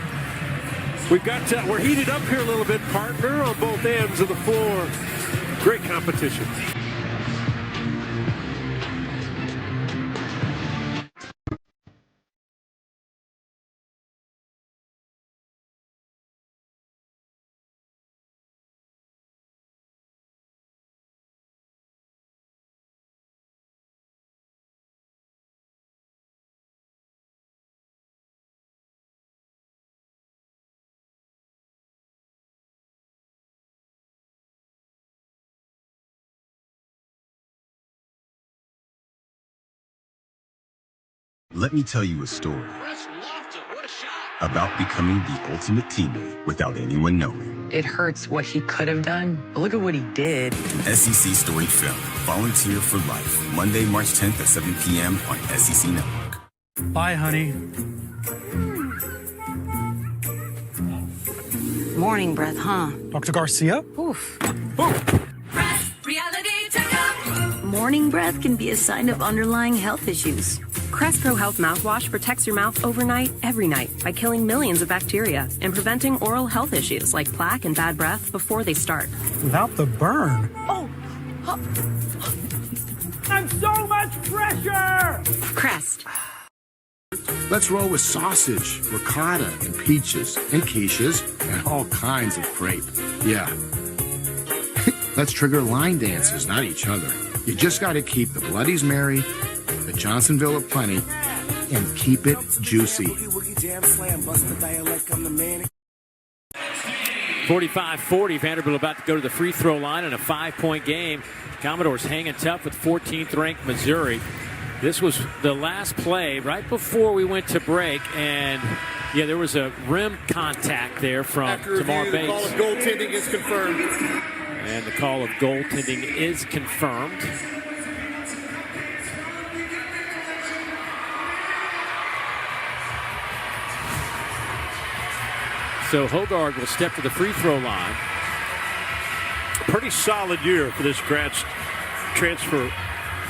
Speaker 15: We're heated up here a little bit, partner, on both ends of the floor. Great competition.
Speaker 8: Let me tell you a story about becoming the ultimate teammate without anyone knowing.
Speaker 25: It hurts what he could have done, but look at what he did.
Speaker 8: An SEC Story film. Volunteer for Life. Monday, March 10th at 7 p.m. on SEC Network.
Speaker 3: Bye, honey.
Speaker 4: Morning breath, huh?
Speaker 3: Dr. Garcia?
Speaker 4: Oof.
Speaker 21: Reality checkup.
Speaker 4: Morning breath can be a sign of underlying health issues.
Speaker 21: Crest Pro Health mouthwash protects your mouth overnight, every night, by killing millions of bacteria and preventing oral health issues like plaque and bad breath before they start.
Speaker 3: Without the burn.
Speaker 19: I'm so much pressure!
Speaker 21: Crest.
Speaker 18: Let's roll with sausage, ricotta, and peaches, and quiches, and all kinds of crepe. Yeah. Let's trigger line dances, not each other. You just got to keep the Bloodies merry, the Johnsonville aplenty, and keep it juicy.
Speaker 14: 45-40, Vanderbilt about to go to the free throw line in a 5-point game. Commodores hanging tough with 14th ranked Missouri. This was the last play right before we went to break, and yeah, there was a rim contact there from Tamar Bates.
Speaker 20: The call of goaltending is confirmed.
Speaker 14: And the call of goaltending is confirmed. So Hogarth will step to the free throw line.
Speaker 15: Pretty solid year for this grad transfer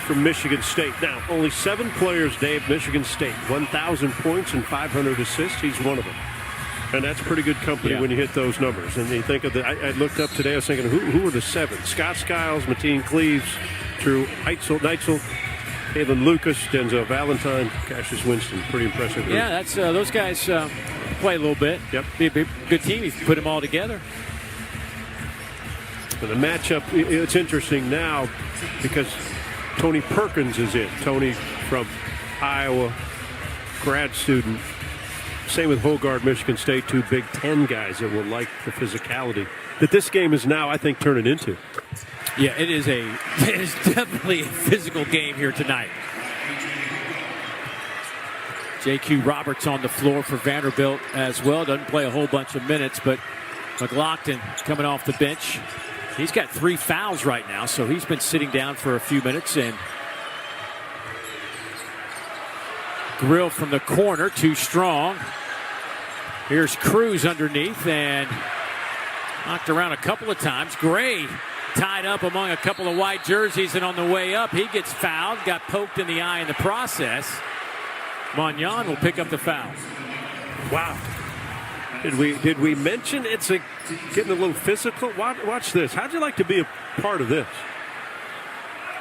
Speaker 15: from Michigan State. Now, only 7 players, Dave, Michigan State, 1,000 points and 500 assists. He's one of them. And that's pretty good company when you hit those numbers. And you think of I looked up today, I was thinking, who are the 7? Scott Skiles, Mateen Cleaves, Drew Neitzel, Kevin Lucas, Denzel Valentine, Cassius Winston. Pretty impressive.
Speaker 14: Yeah, that's those guys play a little bit.
Speaker 15: Yep.
Speaker 14: Be a good team if you put them all together.
Speaker 15: But the matchup, it's interesting now because Tony Perkins is in. Tony from Iowa, grad student. Same with Hogard, Michigan State, 2 Big Ten guys that will like the physicality that this game is now, I think, turning into.
Speaker 14: Yeah, it is definitely a physical game here tonight. J.Q. Roberts on the floor for Vanderbilt as well. Doesn't play a whole bunch of minutes, but McLaughlin coming off the bench. He's got 3 fouls right now, so he's been sitting down for a few minutes. And Grill from the corner, too strong. Here's Cruz underneath and knocked around a couple of times. Gray tied up among a couple of white jerseys, and on the way up, he gets fouled, got poked in the eye in the process. Magnan will pick up the foul.
Speaker 15: Wow. Did we mention it's getting a little physical? Watch this. How'd you like to be a part of this?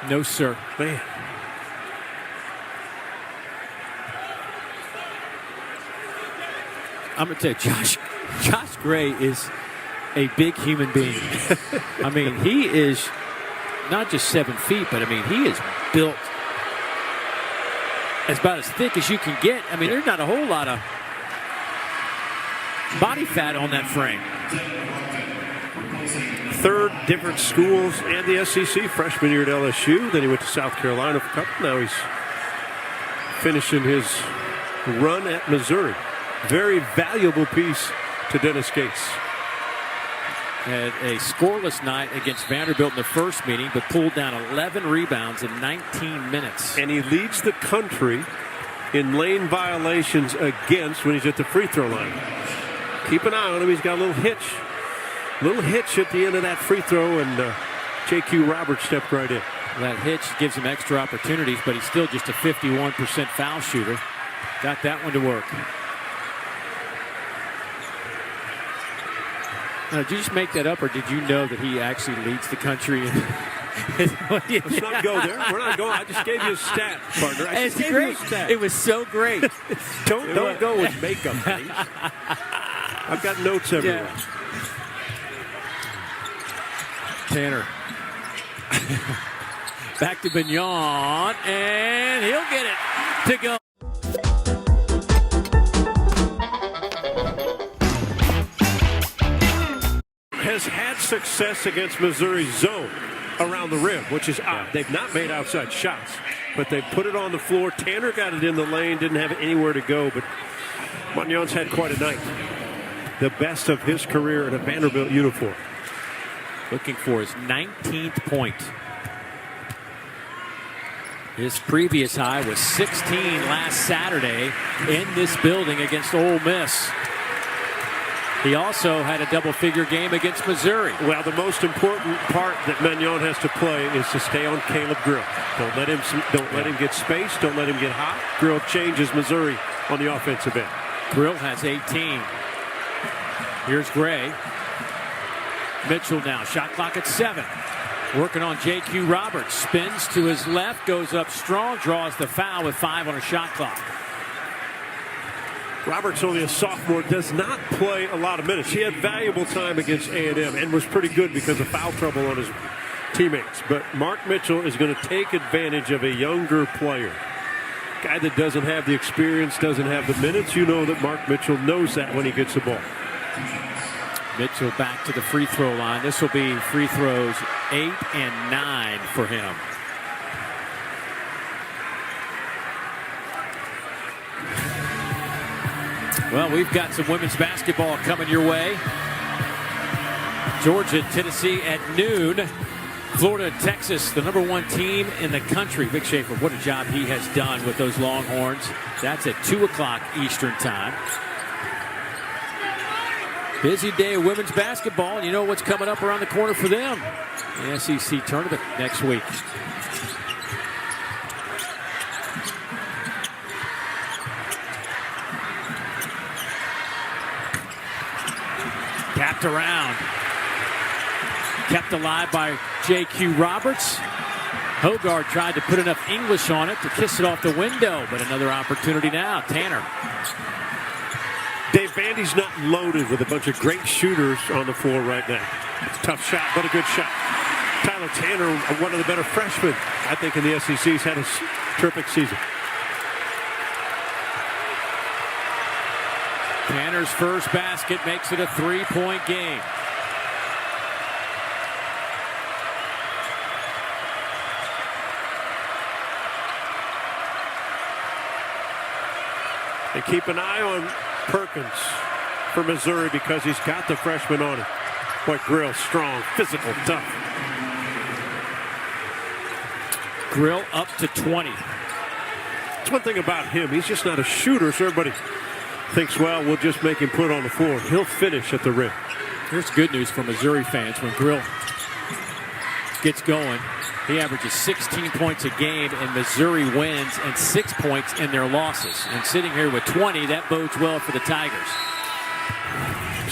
Speaker 14: No, sir.
Speaker 15: Man.
Speaker 14: I'm going to tell you, Josh Gray is a big human being. I mean, he is not just 7 feet, but I mean, he is built as about as thick as you can get. I mean, there's not a whole lot of body fat on that frame.
Speaker 15: 3rd different schools and the SEC. Freshman year at LSU. Then he went to South Carolina for a couple. Now he's finishing his run at Missouri. Very valuable piece to Dennis Gates.
Speaker 14: Had a scoreless night against Vanderbilt in the first meeting, but pulled down 11 rebounds in 19 minutes.
Speaker 15: And he leads the country in lane violations against when he's at the free throw line. Keep an eye on him. He's got a little hitch. At the end of that free throw, and J.Q. Roberts stepped right in.
Speaker 14: That hitch gives him extra opportunities, but he's still just a 51% foul shooter. Got that one to work. Now, did you just make that up, or did you know that he actually leads the country?
Speaker 15: Let's not go there. We're not going. I just gave you a stat, partner.
Speaker 14: It's great. It was so great.
Speaker 15: Don't go with makeup, please. I've got notes everywhere.
Speaker 14: Yeah. Tanner. Back to Bignon, and he'll get it to go.
Speaker 15: Has had success against Missouri's zone around the rim, which is odd. They've not made outside shots, but they put it on the floor. Tanner got it in the lane, didn't have anywhere to go, but Magnan's had quite a night. The best of his career in a Vanderbilt uniform.
Speaker 14: Looking for his 19th point. His previous high was 16 last Saturday in this building against Ole Miss. He also had a double-figure game against Missouri.
Speaker 15: Well, the most important part that Magnan has to play is to stay on Caleb Grill. Don't let him get space. Don't let him get hot. Grill changes Missouri on the offensive end.
Speaker 14: Grill has 18. Here's Gray. Mitchell now. Shot clock at 7. Working on J.Q. Roberts. Spins to his left. Goes up strong. Draws the foul with 5 on a shot clock.
Speaker 15: Roberts, only a sophomore, does not play a lot of minutes. He had valuable time against A&M and was pretty good because of foul trouble on his teammates. But Mark Mitchell is going to take advantage of a younger player. Guy that doesn't have the experience, doesn't have the minutes. You know that Mark Mitchell knows that when he gets the ball.
Speaker 14: Mitchell back to the free throw line. This will be free throws 8 and 9 for him. Well, we've got some women's basketball coming your way. Georgia, Tennessee at noon. Florida, Texas, the #1 team in the country. Vic Schaefer, what a job he has done with those Longhorns. That's at 2 o'clock Eastern time. Busy day of women's basketball, and you know what's coming up around the corner for them? The SEC tournament next week. knocked around. Kept alive by J.Q. Roberts. Hogard tried to put enough English on it to kiss it off the window, but another opportunity now. Tanner.
Speaker 15: Dave, Vandy's not loaded with a bunch of great shooters on the floor right now. Tough shot, but a good shot. Tyler Tanner, one of the better freshmen, I think, in the SEC. He's had a terrific season.
Speaker 14: Tanner's first basket makes it a 3-point game.
Speaker 15: And keep an eye on Perkins for Missouri because he's got the freshman on him. Boy, Grill, strong, physical, tough.
Speaker 14: Grill up to 20.
Speaker 15: That's one thing about him. He's just not a shooter, so everybody thinks, well, we'll just make him put it on the floor. He'll finish at the rim.
Speaker 14: Here's good news for Missouri fans. When Grill gets going, he averages 16 points a game, and Missouri wins, and 6 points in their losses. And sitting here with 20, that bodes well for the Tigers.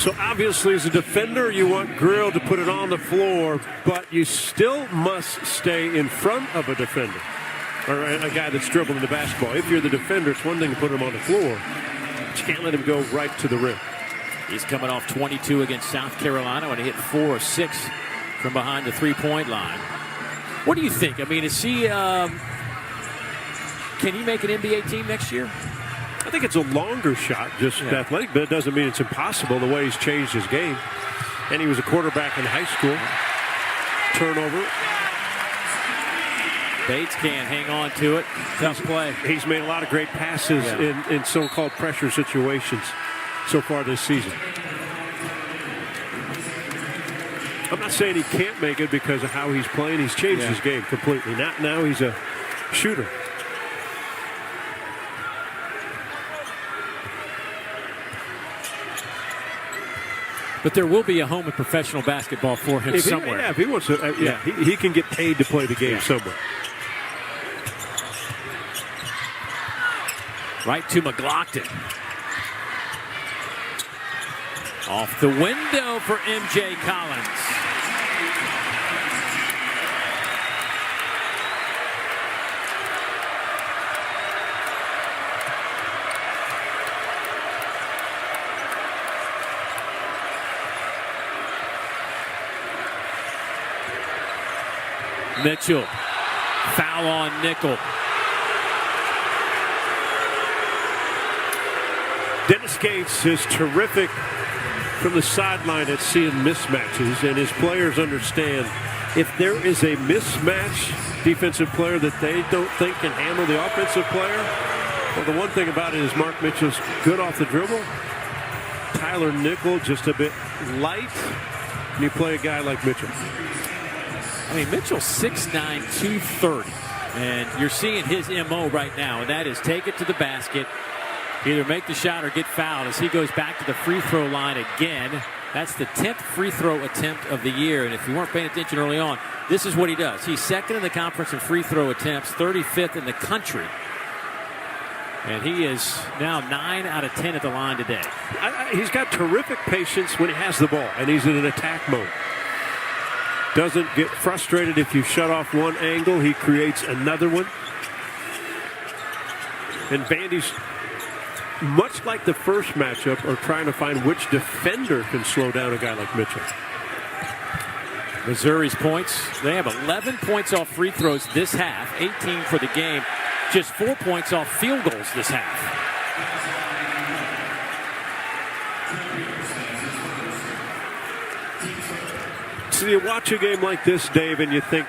Speaker 15: So obviously, as a defender, you want Grill to put it on the floor, but you still must stay in front of a defender or a guy that's dribbling the basketball. If you're the defender, it's one thing to put him on the floor, but you can't let him go right to the rim.
Speaker 14: He's coming off 22 against South Carolina when he hit 4 of 6 from behind the three-point line. What do you think? I mean, is he? Can he make an NBA team next year?
Speaker 15: I think it's a longer shot, just athletic, but it doesn't mean it's impossible the way he's changed his game. And he was a quarterback in high school. Turnover.
Speaker 14: Bates can't hang on to it. Tough play.
Speaker 15: He's made a lot of great passes in so-called pressure situations so far this season. I'm not saying he can't make it because of how he's playing. He's changed his game completely. Now he's a shooter.
Speaker 14: But there will be a home in professional basketball for him somewhere.
Speaker 15: If he wants to, he can get paid to play the game somewhere.
Speaker 14: Right to McLaughlin. Off the window for M.J. Collins. Mitchell, foul on Nickel.
Speaker 15: Dennis Gates is terrific from the sideline at seeing mismatches, and his players understand if there is a mismatch defensive player that they don't think can handle the offensive player. Well, the one thing about it is Mark Mitchell's good off the dribble. Tyler Nickel just a bit light, and you play a guy like Mitchell.
Speaker 14: I mean, Mitchell's 6'9", 230, and you're seeing his MO right now, and that is take it to the basket, either make the shot or get fouled as he goes back to the free throw line again. That's the 10th free throw attempt of the year, and if you weren't paying attention early on, this is what he does. He's second in the conference in free throw attempts, 35th in the country. And he is now 9 out of 10 at the line today.
Speaker 15: He's got terrific patience when he has the ball, and he's in an attack mode. Doesn't get frustrated if you shut off one angle. He creates another one. And Vandy's, much like the first matchup, are trying to find which defender can slow down a guy like Mitchell.
Speaker 14: Missouri's points, they have 11 points off free throws this half, 18 for the game. Just 4 points off field goals this half.
Speaker 15: So you watch a game like this, Dave, and you think,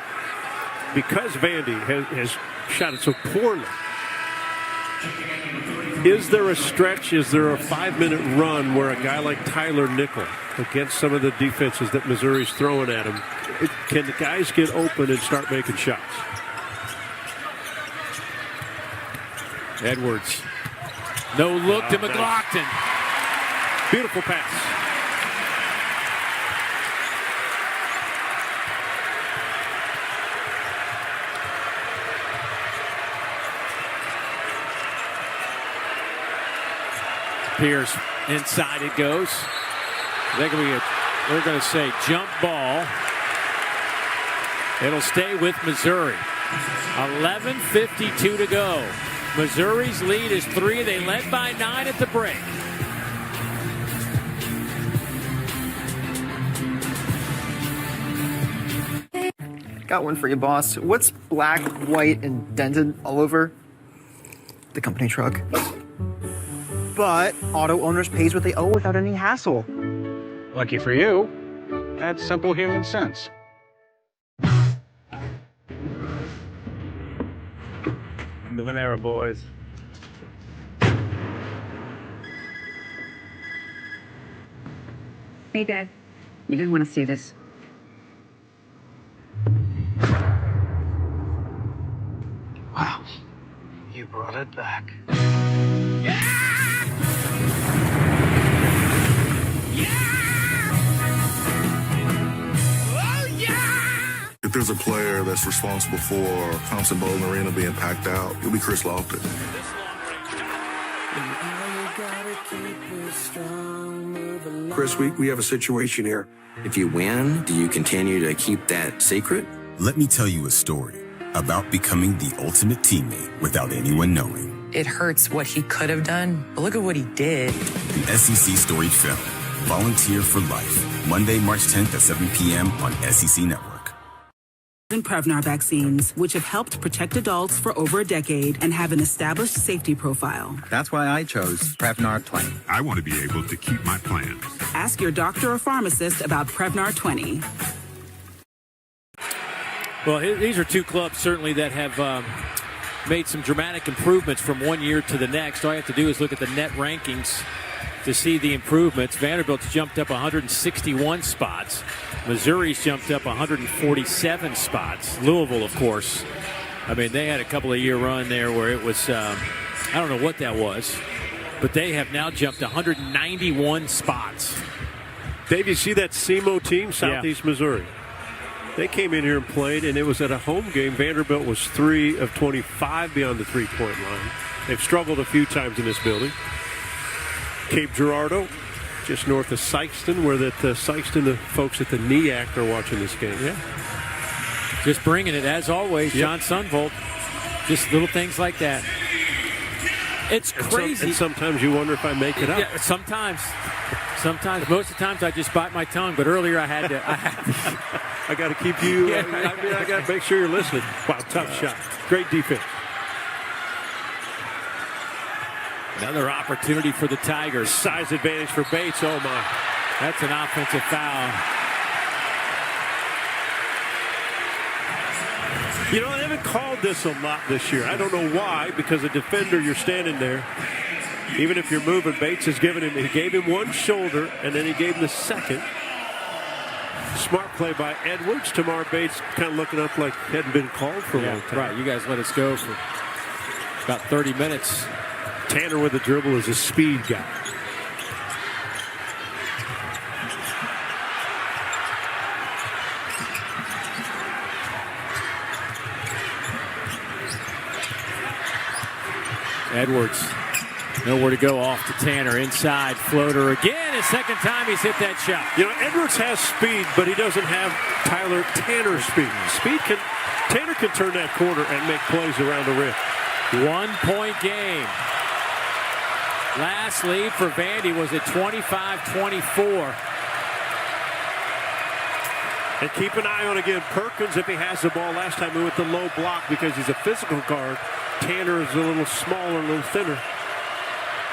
Speaker 15: because Vandy has shot it so poorly, is there a stretch, is there a 5-minute run where a guy like Tyler Nickel, against some of the defenses that Missouri's throwing at him, can the guys get open and start making shots?
Speaker 14: Edwards. No look to McLaughlin.
Speaker 15: Nice. Beautiful pass.
Speaker 14: Pierce inside it goes. That could be a They're going to say jump ball. It'll stay with Missouri. 11:52 to go. Missouri's lead is 3. They led by 9 at the break.
Speaker 5: Got one for you, boss. What's black, white, and dented all over? The company truck. But auto owners pays what they owe without any hassle.
Speaker 3: Lucky for you, that's simple human sense. Moving era, boys.
Speaker 16: Hey, Dad. You didn't want to see this.
Speaker 3: Wow, you brought it back.
Speaker 17: If there's a player that's responsible for Thompson Bowling Arena being packed out, it'll be Chris Lofton.
Speaker 6: Chris, we have a situation here.
Speaker 7: If you win, do you continue to keep that secret?
Speaker 8: Let me tell you a story about becoming the ultimate teammate without anyone knowing.
Speaker 25: It hurts what he could have done, but look at what he did.
Speaker 8: An SEC storied film, Volunteer for Life, Monday, March 10th at 7 p.m. on SEC Network.
Speaker 22: And Prevnar vaccines, which have helped protect adults for over a decade and have an established safety profile.
Speaker 23: That's why I chose Prevnar 20.
Speaker 24: I want to be able to keep my plans.
Speaker 22: Ask your doctor or pharmacist about Prevnar 20.
Speaker 14: Well, these are two clubs certainly that have made some dramatic improvements from one year to the next. All you have to do is look at the net rankings to see the improvements. Vanderbilt's jumped up 161 spots. Missouri's jumped up 147 spots. Louisville, of course. I mean, they had a couple of year run there where it was, I don't know what that was, but they have now jumped 191 spots.
Speaker 15: Dave, you see that SEMO team, Southeast Missouri? They came in here and played, and it was at a home game. Vanderbilt was 3 of 25 beyond the three-point line. They've struggled a few times in this building. Cape Girardeau, just north of Sykeston, where the folks at the NEAC are watching this game.
Speaker 14: Yeah. Just bringing it, as always, John Sunvolt. Just little things like that. It's crazy.
Speaker 15: And sometimes you wonder if I make it up.
Speaker 14: Yeah, sometimes. Most of the times I just bite my tongue, but earlier I had to.
Speaker 15: I got to keep you. I got to make sure you're listening. Wow, tough shot. Great defense.
Speaker 14: Another opportunity for the Tigers.
Speaker 15: Size advantage for Bates. Oh, my.
Speaker 14: That's an offensive foul.
Speaker 15: You know, they haven't called this a lot this year. I don't know why, because a defender, you're standing there. Even if you're moving, Bates has given him, he gave him one shoulder, and then he gave him the second. Smart play by Edwards. Tamar Bates kind of looking up like he hadn't been called for a long time.
Speaker 14: Right, you guys let us go for about 30 minutes.
Speaker 15: Tanner with the dribble is a speed guy.
Speaker 14: Edwards, nowhere to go, off to Tanner. Inside, floater again. His second time he's hit that shot.
Speaker 15: You know, Edwards has speed, but he doesn't have Tanner's speed. Tanner can turn that corner and make plays around the rim.
Speaker 14: 1 point game. Last lead for Vandy was at 25-24.
Speaker 15: And keep an eye on, again, Perkins if he has the ball. Last time we went the low block because he's a physical guard. Tanner is a little smaller, a little thinner.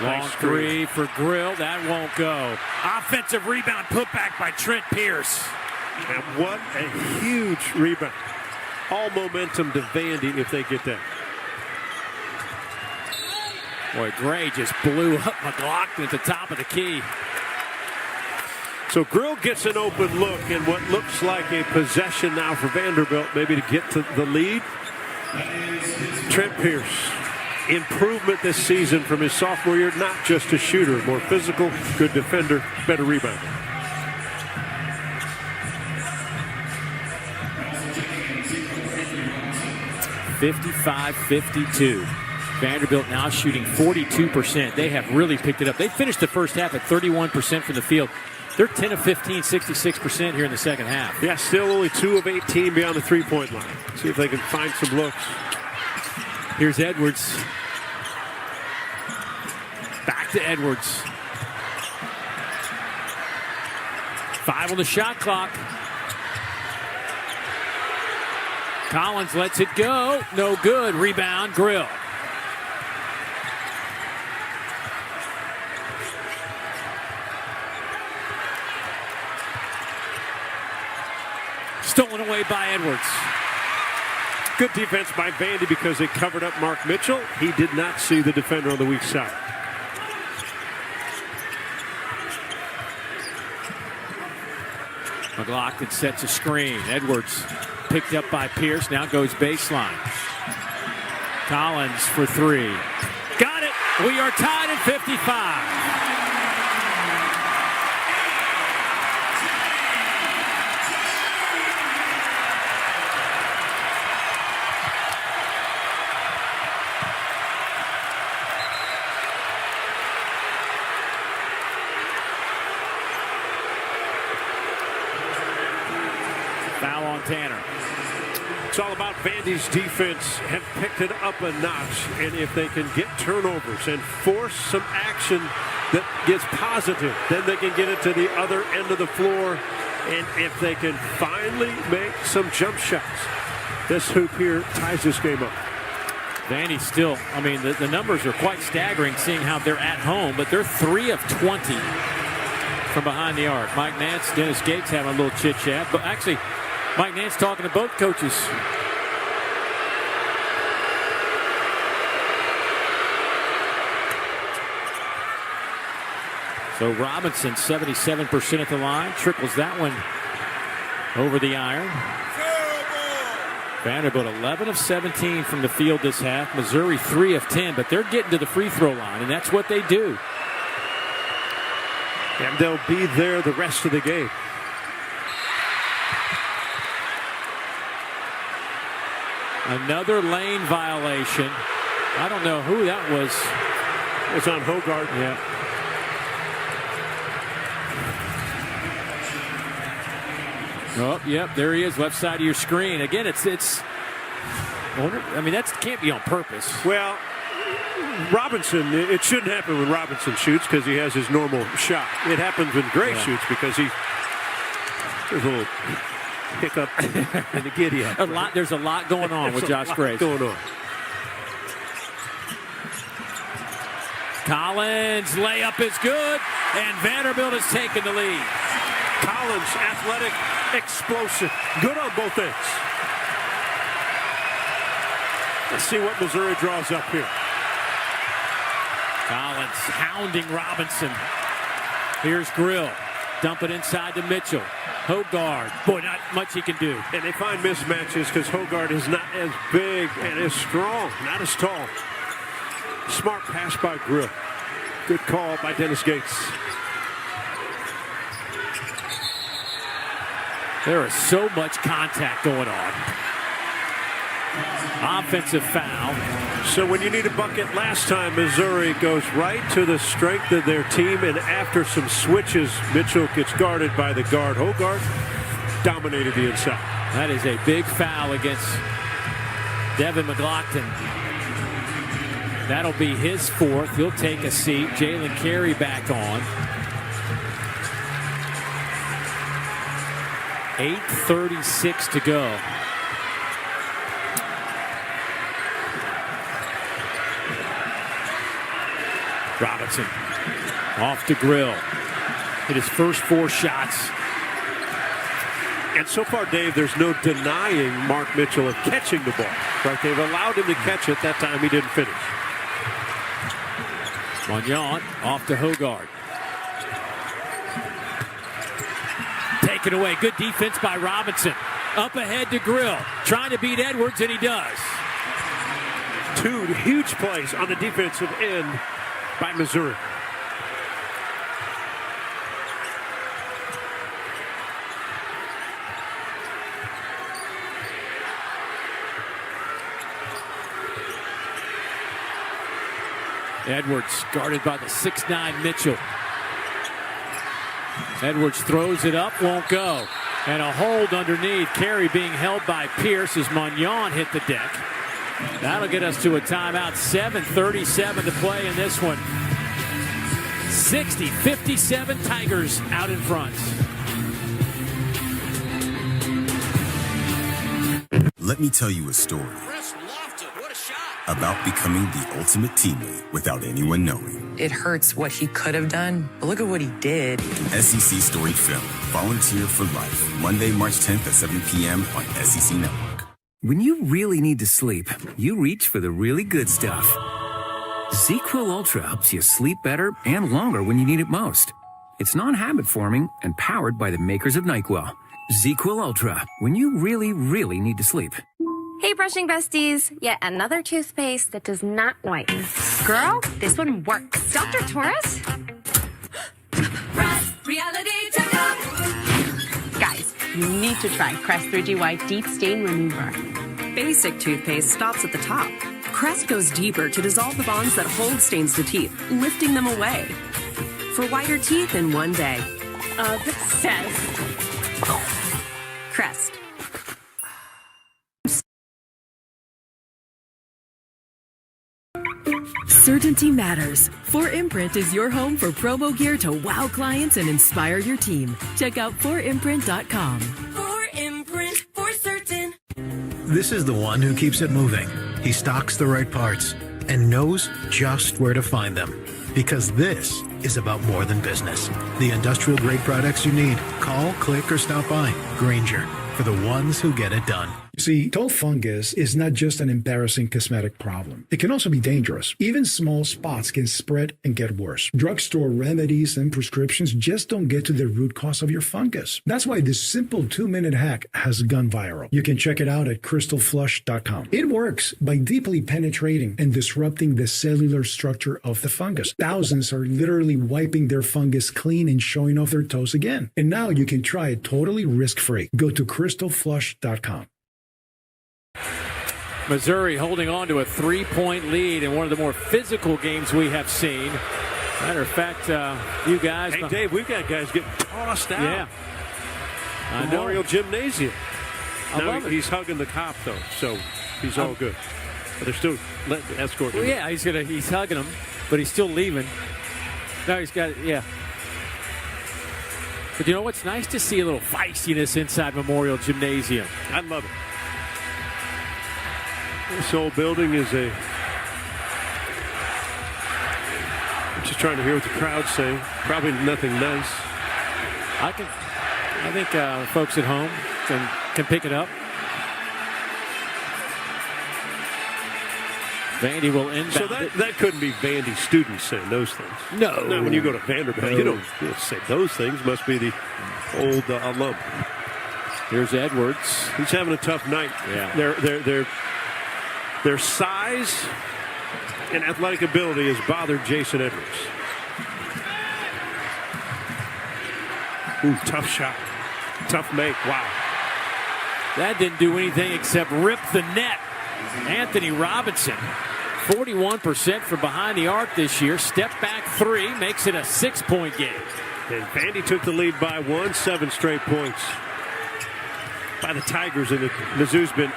Speaker 14: Long
Speaker 15: nice
Speaker 14: three for Grill. That won't go. Offensive rebound put back by Trent Pierce.
Speaker 15: And what a huge rebound. All momentum to Vandy if they get that.
Speaker 14: Boy, Gray just blew up McLaughlin at the top of the key.
Speaker 15: So Grill gets an open look and what looks like a possession now for Vanderbilt, maybe to get to the lead. Trent Pierce, improvement this season from his sophomore year, not just a shooter, more physical, good defender, better rebounder.
Speaker 14: .55-52. Vanderbilt now shooting 42%. They have really picked it up. They finished the first half at 31% from the field. They're 10 of 15, 66% here in the second half.
Speaker 15: Yeah, still only 2 of 18 beyond the three-point line. See if they can find some looks.
Speaker 14: Here's Edwards. Back to Edwards. 5 on the shot clock. Collins lets it go. No good. Rebound, Grill. Stolen away by Edwards.
Speaker 15: Good defense by Vandy because they covered up Mark Mitchell. He did not see the defender on the weak side.
Speaker 14: McLaughlin sets a screen. Edwards picked up by Pierce. Now goes baseline. Collins for 3. Got it. We are tied at 55. Foul on Tanner.
Speaker 15: It's all about Vandy's defense have picked it up a notch, and if they can get turnovers and force some action that gets positive, then they can get it to the other end of the floor. And if they can finally make some jump shots, this hoop here ties this game up.
Speaker 14: Vandy still, I mean, the numbers are quite staggering seeing how they're at home, but they're 3 of 20 from behind the arc. Mike Nance, Dennis Gates having a little chit-chat, but actually Mike Nance talking to both coaches. So Robinson, 77% at the line. Trickles that one over the iron. Vanderbilt, 11 of 17 from the field this half. Missouri, 3 of 10, but they're getting to the free throw line, and that's what they do.
Speaker 15: And they'll be there the rest of the game.
Speaker 14: Another lane violation. I don't know who that was.
Speaker 15: It's on Hogard.
Speaker 14: Yeah. Oh, yep, there he is, left side of your screen. Again, it's. I mean, that can't be on purpose.
Speaker 15: Well, Robinson, it shouldn't happen when Robinson shoots because he has his normal shot. It happens when Gray shoots because there's a little hiccup in the giddy up.
Speaker 14: There's a lot going on with Josh Gray. Collins, layup is good, and Vanderbilt has taken the lead.
Speaker 15: Collins, athletic, explosive, good on both ends. Let's see what Missouri draws up here.
Speaker 14: Collins hounding Robinson. Here's Grill. Dump it inside to Mitchell. Hogard. Boy, not much he can do.
Speaker 15: And they find mismatches because Hogard is not as big and as strong, not as tall. Smart pass by Grill. Good call by Dennis Gates.
Speaker 14: There is so much contact going on. Offensive foul.
Speaker 15: So when you need a bucket last time, Missouri goes right to the strength of their team, and after some switches, Mitchell gets guarded by the guard. Hogard dominated the inside.
Speaker 14: That is a big foul against Devin McLaughlin. That'll be his 4th. He'll take a seat. Jalen Carey back on. 8:36 to go. Robinson off to Grill. Hit his first 4 shots.
Speaker 15: And so far, Dave, there's no denying Mark Mitchell of catching the ball. Right? They've allowed him to catch it. That time he didn't finish.
Speaker 14: Magnon off to Hogard. Taken away. Good defense by Robinson. Up ahead to Grill. Trying to beat Edwards, and he does.
Speaker 15: 2 huge plays on the defensive end by Missouri.
Speaker 14: Edwards guarded by the 6'9 Mitchell. Edwards throws it up, won't go. And a hold underneath. Carey being held by Pierce as Magnon hit the deck. That'll get us to a timeout. 7:37 to play in this one. 60-57 Tigers out in front.
Speaker 8: Let me tell you a story about becoming the ultimate teammate without anyone knowing.
Speaker 25: It hurts what he could have done, but look at what he did.
Speaker 8: An SEC Story film, Volunteer for Life, Monday, March 10th at 7 p.m. on SEC Network.
Speaker 1: When you really need to sleep, you reach for the really good stuff. ZQL Ultra helps you sleep better and longer when you need it most. It's non-habit forming and powered by the makers of NyQuil. ZQL Ultra, when you really, really need to sleep.
Speaker 2: Hey, brushing besties. Yet another toothpaste that does not whiten. Girl, this one works. Dr. Torres?
Speaker 9: Reality checkup.
Speaker 21: Guys, you need to try Crest 3G White Deep Stain Remover. Basic toothpaste stops at the top. Crest goes deeper to dissolve the bonds that hold stains to teeth, lifting them away. For whiter teeth in one day.
Speaker 2: This says
Speaker 21: Crest.
Speaker 10: Certainty matters. 4imprint is your home for promo gear to wow clients and inspire your team. Check out 4imprint.com.
Speaker 9: 4imprint for certain.
Speaker 11: This is the one who keeps it moving. He stocks the right parts and knows just where to find them. Because this is about more than business. The industrial grade products you need. Call, click, or stop by. Grainger, for the ones who get it done.
Speaker 13: See, toe fungus is not just an embarrassing cosmetic problem. It can also be dangerous. Even small spots can spread and get worse. Drugstore remedies and prescriptions just don't get to the root cause of your fungus. That's why this simple 2-minute hack has gone viral. You can check it out at crystalflush.com. It works by deeply penetrating and disrupting the cellular structure of the fungus. Thousands are literally wiping their fungus clean and showing off their toes again. And now you can try it totally risk-free. Go to crystalflush.com.
Speaker 14: Missouri holding on to a 3-point lead in one of the more physical games we have seen. Matter of fact, you guys...
Speaker 15: Hey, Dave, we've got guys getting tossed out.
Speaker 14: Yeah. I know.
Speaker 15: Memorial Gymnasium.
Speaker 14: I love it.
Speaker 15: He's hugging the cop, though, so he's all good. But they're still letting escort him.
Speaker 14: Well, yeah, he's hugging him, but he's still leaving. Now he's got... Yeah. But you know what's nice to see a little feistiness inside Memorial Gymnasium.
Speaker 15: I love it. This old building is I'm just trying to hear what the crowd's saying. Probably nothing nice.
Speaker 14: I think folks at home can pick it up. Vandy will inbound.
Speaker 15: So that couldn't be Vandy students saying those things.
Speaker 14: No.
Speaker 15: Not when you go to Vanderbilt.
Speaker 14: No.
Speaker 15: You don't say those things. Must be the old alum.
Speaker 14: Here's Edwards.
Speaker 15: He's having a tough night.
Speaker 14: Yeah.
Speaker 15: Their size and athletic ability has bothered Jason Edwards. Ooh, tough shot. Tough make. Wow.
Speaker 14: That didn't do anything except rip the net. Anthony Robinson, 41% from behind the arc this year. Step back 3 makes it a 6-point game.
Speaker 15: And Vandy took the lead by 1, 7 straight points by the Tigers. And Mizzou's been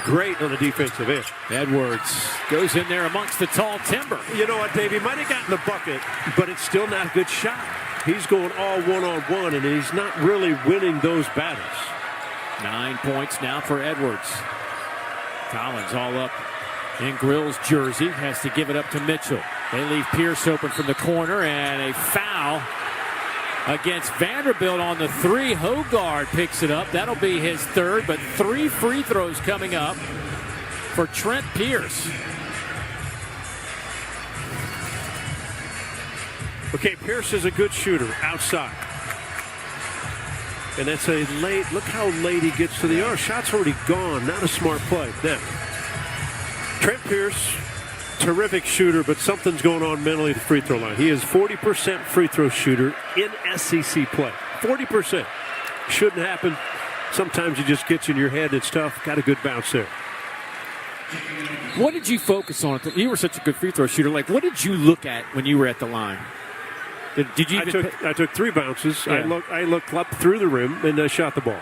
Speaker 15: great on the defensive end.
Speaker 14: Edwards goes in there amongst the tall timber.
Speaker 15: You know what, Dave? He might have gotten the bucket, but it's still not a good shot. He's going all one-on-one, and he's not really winning those battles.
Speaker 14: 9 points now for Edwards. Collins all up in Grill's jersey. Has to give it up to Mitchell. They leave Pierce open from the corner, and a foul against Vanderbilt on the 3. Hogard picks it up. That'll be his 3rd, but 3 free throws coming up for Trent Pierce.
Speaker 15: Okay, Pierce is a good shooter outside. And that's a late, look how late he gets to the arc. Shot's already gone. Not a smart play. Now, Trent Pierce, terrific shooter, but something's going on mentally at the free throw line. He is 40% free throw shooter in SEC play. 40%. Shouldn't happen. Sometimes it just gets in your head. It's tough. Got a good bounce there.
Speaker 14: What did you focus on? You were such a good free throw shooter. Like, what did you look at when you were at the line? Did you?
Speaker 15: I took 3 bounces.
Speaker 14: Yeah.
Speaker 15: I looked up through the rim and shot the ball.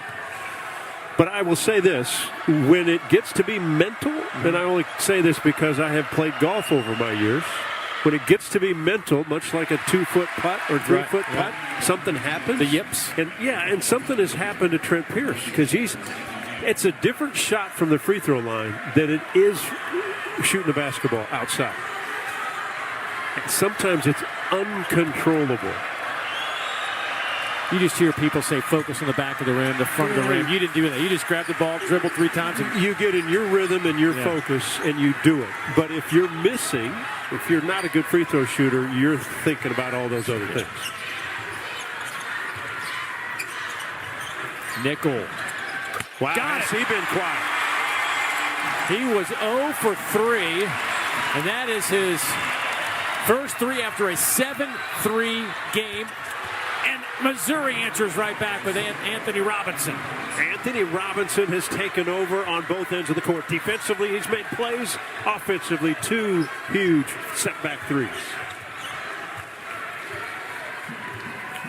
Speaker 15: But I will say this: when it gets to be mental, and I only say this because I have played golf over my years. When it gets to be mental, much like a 2-foot putt or 3-foot putt, something happens.
Speaker 14: The yips.
Speaker 15: And something has happened to Trent Pierce because it's a different shot from the free throw line than it is shooting a basketball outside. And sometimes it's uncontrollable.
Speaker 14: You just hear people say focus on the back of the rim, the front of the rim. You didn't do that. You just grabbed the ball, dribbled 3 times. And
Speaker 15: you get in your rhythm and your focus, and you do it. But if you're missing, if you're not a good free throw shooter, you're thinking about all those other things.
Speaker 14: Nickel.
Speaker 15: Wow, has he been quiet?
Speaker 14: He was 0 for 3, and that is his first 3 after a 7-3 game. And Missouri answers right back with Anthony Robinson.
Speaker 15: Anthony Robinson has taken over on both ends of the court. Defensively, he's made plays. Offensively, 2 huge setback threes.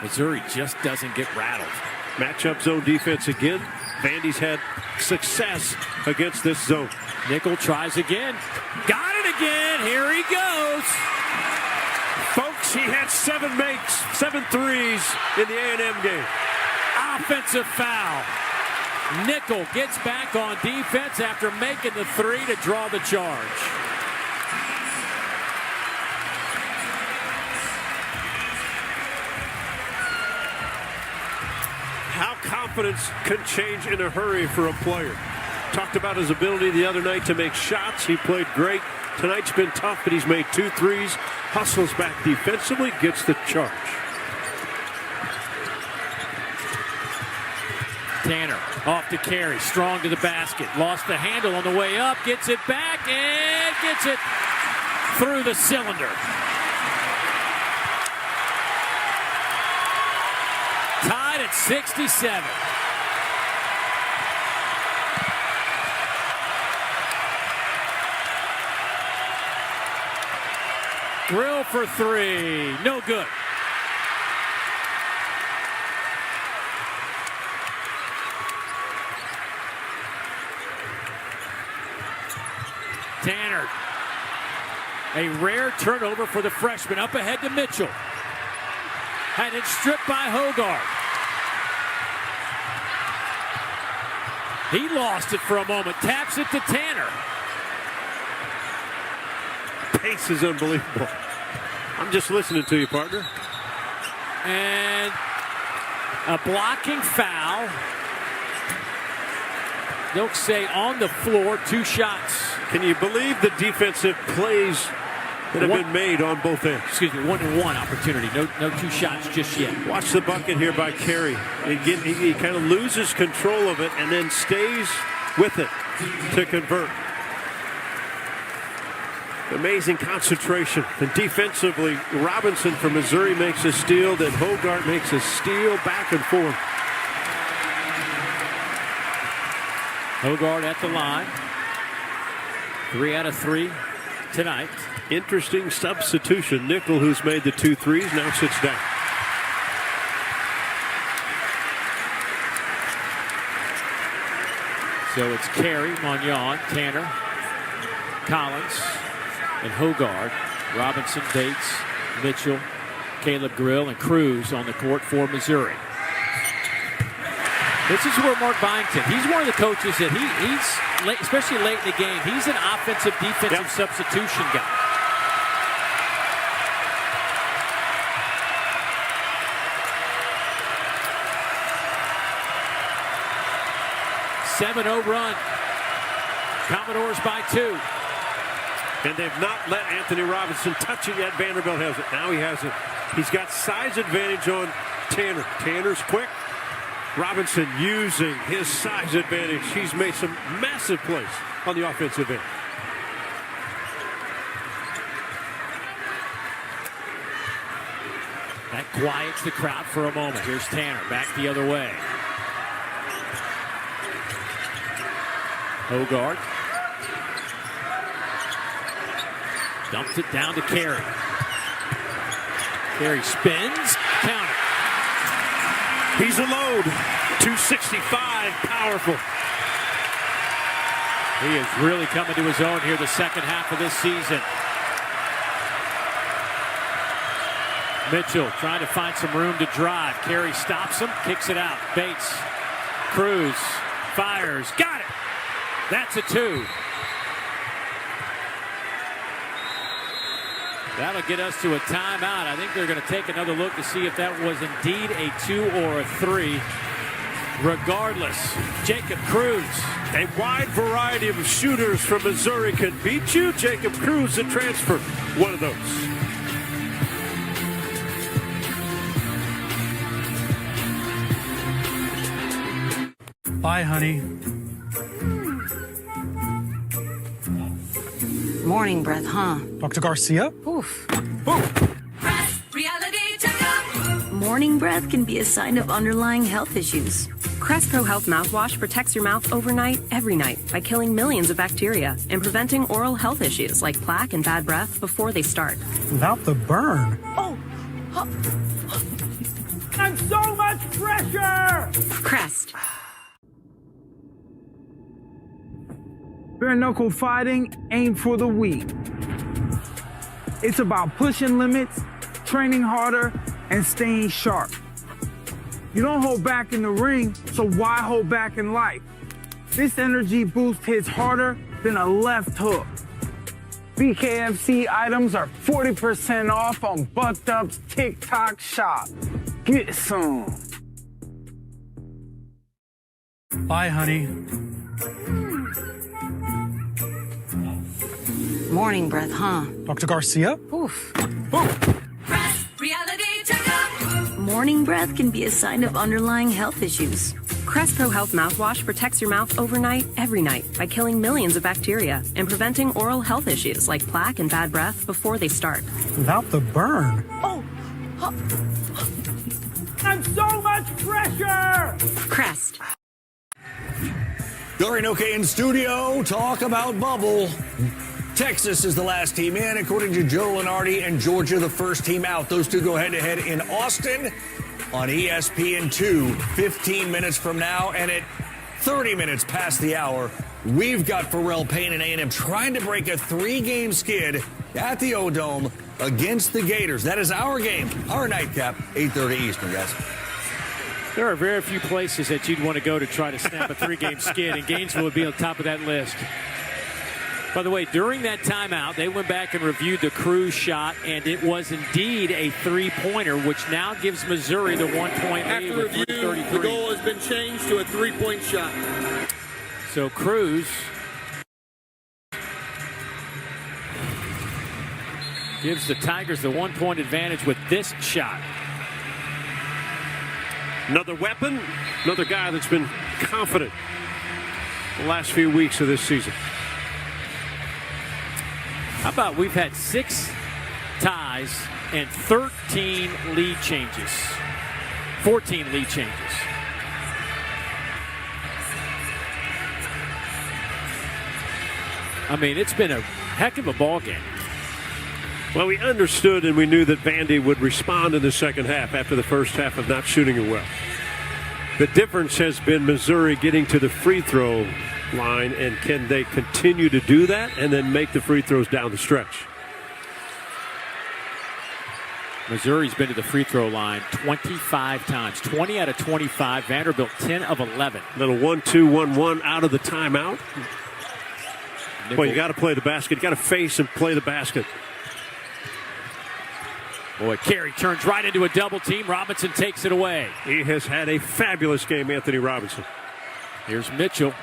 Speaker 14: Missouri just doesn't get rattled.
Speaker 15: Matchup zone defense again. Vandy's had success against this zone.
Speaker 14: Nickel tries again. Got it again. Here he goes.
Speaker 15: Folks, he had 7 makes, 7 threes in the A&M game.
Speaker 14: Offensive foul. Nickel gets back on defense after making the 3 to draw the charge.
Speaker 15: How confidence can change in a hurry for a player. Talked about his ability the other night to make shots. He played great. Tonight's been tough, but he's made 2 threes. Hustles back defensively, gets the charge.
Speaker 14: Tanner off to carry, strong to the basket. Lost the handle on the way up, gets it back, and gets it through the cylinder. Tied at 67. Grill for 3. No good. Tanner. A rare turnover for the freshman. Up ahead to Mitchell. And it's stripped by Hogarth. He lost it for a moment. Taps it to Tanner.
Speaker 15: Pace is unbelievable. I'm just listening to you, partner.
Speaker 14: And a blocking foul. They'll say on the floor, 2 shots.
Speaker 15: Can you believe the defensive plays that have been made on both ends?
Speaker 14: Excuse me, 1-1 opportunity. No 2 shots just yet.
Speaker 15: Watch the bucket here by Carey. He kind of loses control of it and then stays with it to convert. Amazing concentration. And defensively, Robinson from Missouri makes a steal, then Hogarth makes a steal, back and forth.
Speaker 14: Hogarth at the line. 3 out of 3 tonight.
Speaker 15: Interesting substitution. Nickel, who's made the 2 threes, now sits down.
Speaker 14: So it's Carey, Magnon, Tanner, Collins, and Hogarth. Robinson, Bates, Mitchell, Caleb Grill, and Cruz on the court for Missouri. This is where Mark Byington, he's one of the coaches that he's late, especially late in the game, he's an offensive, defensive substitution guy. "7-0 run. Commodores by 2.
Speaker 15: And they've not let Anthony Robinson touch it yet. Vanderbilt has it. Now he has it. He's got size advantage on Tanner. Tanner's quick. Robinson using his size advantage. He's made some massive plays on the offensive end.
Speaker 14: That quiets the crowd for a moment. Here's Tanner back the other way. Hogarth. Dumped it down to Carey. Carey spins. Counter.
Speaker 15: He's a load. 265. Powerful.
Speaker 14: He is really coming to his own here the second half of this season. Mitchell trying to find some room to drive. Carey stops him, kicks it out. Bates, Cruz, fires, got it. That's a 2. That'll get us to a timeout. I think they're going to take another look to see if that was indeed a 2 or a 3. Regardless, Jacob Cruz.
Speaker 15: A wide variety of shooters from Missouri can beat you. Jacob Cruz, the transfer, one of those.
Speaker 4: Bye, honey.
Speaker 12: Morning breath, huh?
Speaker 4: Dr. Garcia?
Speaker 12: Oof.
Speaker 9: Reality checkup.
Speaker 12: Morning breath can be a sign of underlying health issues.
Speaker 21: Crest Pro Health mouthwash protects your mouth overnight, every night, by killing millions of bacteria and preventing oral health issues like plaque and bad breath before they start.
Speaker 4: Without the burn.
Speaker 12: Oh!
Speaker 4: I'm so much pressure!
Speaker 21: Crest.
Speaker 18: Bare knuckle fighting ain't for the weak. It's about pushing limits, training harder, and staying sharp. You don't hold back in the ring, so why hold back in life? This energy boost hits harder than a left hook. BKFC items are 40% off on Bucked Up's TikTok shop. Get some.
Speaker 4: Bye, honey.
Speaker 12: Morning breath, huh?
Speaker 4: Dr. Garcia?
Speaker 12: Oof.
Speaker 9: Reality checkup.
Speaker 12: Morning breath can be a sign of underlying health issues.
Speaker 21: Crest Pro Health mouthwash protects your mouth overnight, every night, by killing millions of bacteria and preventing oral health issues like plaque and bad breath before they start.
Speaker 4: Without the burn.
Speaker 18: Oh! I'm so much pressure!
Speaker 21: Crest.
Speaker 19: Dorinoke in studio, talk about bubble. Texas is the last team in, according to Joe Lenardi, and Georgia the first team out. Those two go head-to-head in Austin on ESPN2, 15 minutes from now, and at 30 minutes past the hour, we've got Pharrell Payne and A&M trying to break a 3-game skid at the O-Dome against the Gators. That is our game, our nightcap, 8:30 Eastern, guys.
Speaker 14: There are very few places that you'd want to go to try to snap a 3-game skid, and Gainesville would be on top of that list. By the way, during that timeout, they went back and reviewed the Cruz shot, and it was indeed a 3-pointer, which now gives Missouri the 1-point lead
Speaker 20: After
Speaker 14: with
Speaker 20: review,
Speaker 14: 3:33.
Speaker 20: the goal has been changed to a 3-point shot.
Speaker 14: So Cruz gives the Tigers the 1-point advantage with this shot.
Speaker 15: Another weapon, another guy that's been confident the last few weeks of this season.
Speaker 14: How about we've had 6 ties and 13 lead changes. 14 lead changes. I mean, it's been a heck of a ball game.
Speaker 15: Well, we understood and we knew that Vandy would respond in the second half after the first half of not shooting it well. The difference has been Missouri getting to the free throw line, and can they continue to do that and then make the free throws down the stretch?
Speaker 14: Missouri's been to the free throw line 25 times. 20 out of 25. Vanderbilt 10 of 11.
Speaker 15: Little 1-2-1-1 out of the timeout. Well, you got to play the basket. You got to face and play the basket.
Speaker 14: Boy, Carey turns right into a double team. Robinson takes it away.
Speaker 15: He has had a fabulous game, Anthony Robinson.
Speaker 14: Here's Mitchell.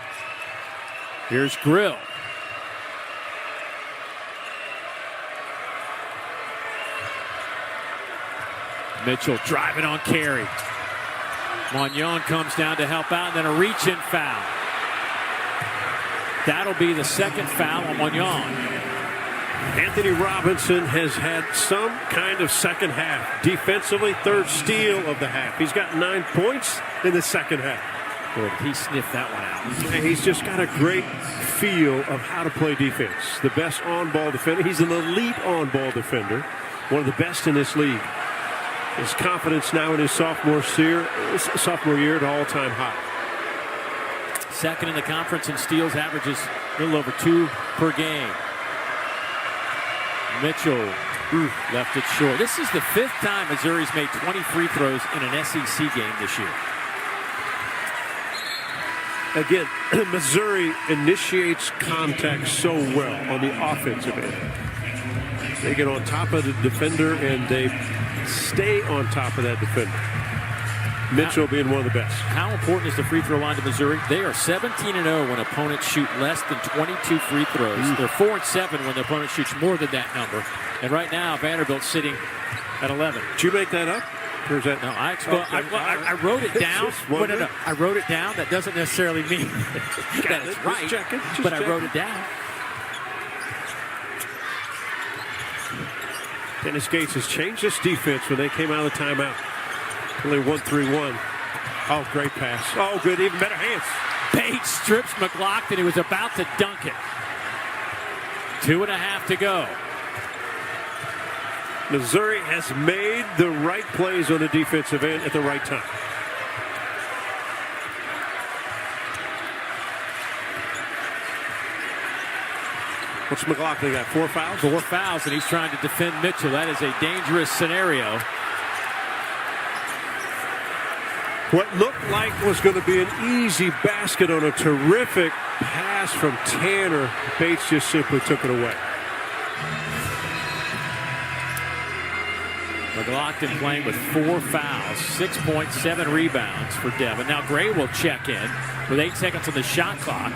Speaker 14: Here's Grill. Mitchell driving on Carey. Magnon comes down to help out, and then a reach-in foul. That'll be the second foul on Magnon.
Speaker 15: Anthony Robinson has had some kind of second half. Defensively, third steal of the half. He's got 9 points in the second half.
Speaker 14: Boy, did he sniffed that one out.
Speaker 15: And he's just got a great feel of how to play defense. The best on-ball defender. He's an elite on-ball defender. One of the best in this league. His confidence now in his sophomore year at all-time high.
Speaker 14: Second in the conference in steals, averages a little over 2 per game. Mitchell left it short. This is the 5th time Missouri's made 20 free throws in an SEC game this year.
Speaker 15: Again, Missouri initiates contact so well on the offensive end. They get on top of the defender and they stay on top of that defender. Mitchell being one of the best.
Speaker 14: How important is the free throw line to Missouri? They are 17-0 when opponents shoot less than 22 free throws. They're 4-7 when the opponent shoots more than that number. And right now, Vanderbilt's sitting at 11.
Speaker 15: Did you make that up? Or is that?
Speaker 14: No, I wrote it down. No, I wrote it down. That doesn't necessarily mean that it's right. But I wrote it down.
Speaker 15: Dennis Gates has changed this defense when they came out of the timeout. Only 1-3-1. Oh, great pass. Oh, good. Even better hands.
Speaker 14: Page strips McLaughlin. He was about to dunk it. 2.5 to go.
Speaker 15: Missouri has made the right plays on the defensive end at the right time. What's McLaughlin got? 4 fouls?
Speaker 14: 4 fouls, and he's trying to defend Mitchell. That is a dangerous scenario.
Speaker 15: What looked like was going to be an easy basket on a terrific pass from Tanner. Bates just simply took it away.
Speaker 14: McLaughlin playing with 4 fouls, 6.7 rebounds for Devin. Now Gray will check in with 8 seconds on the shot clock.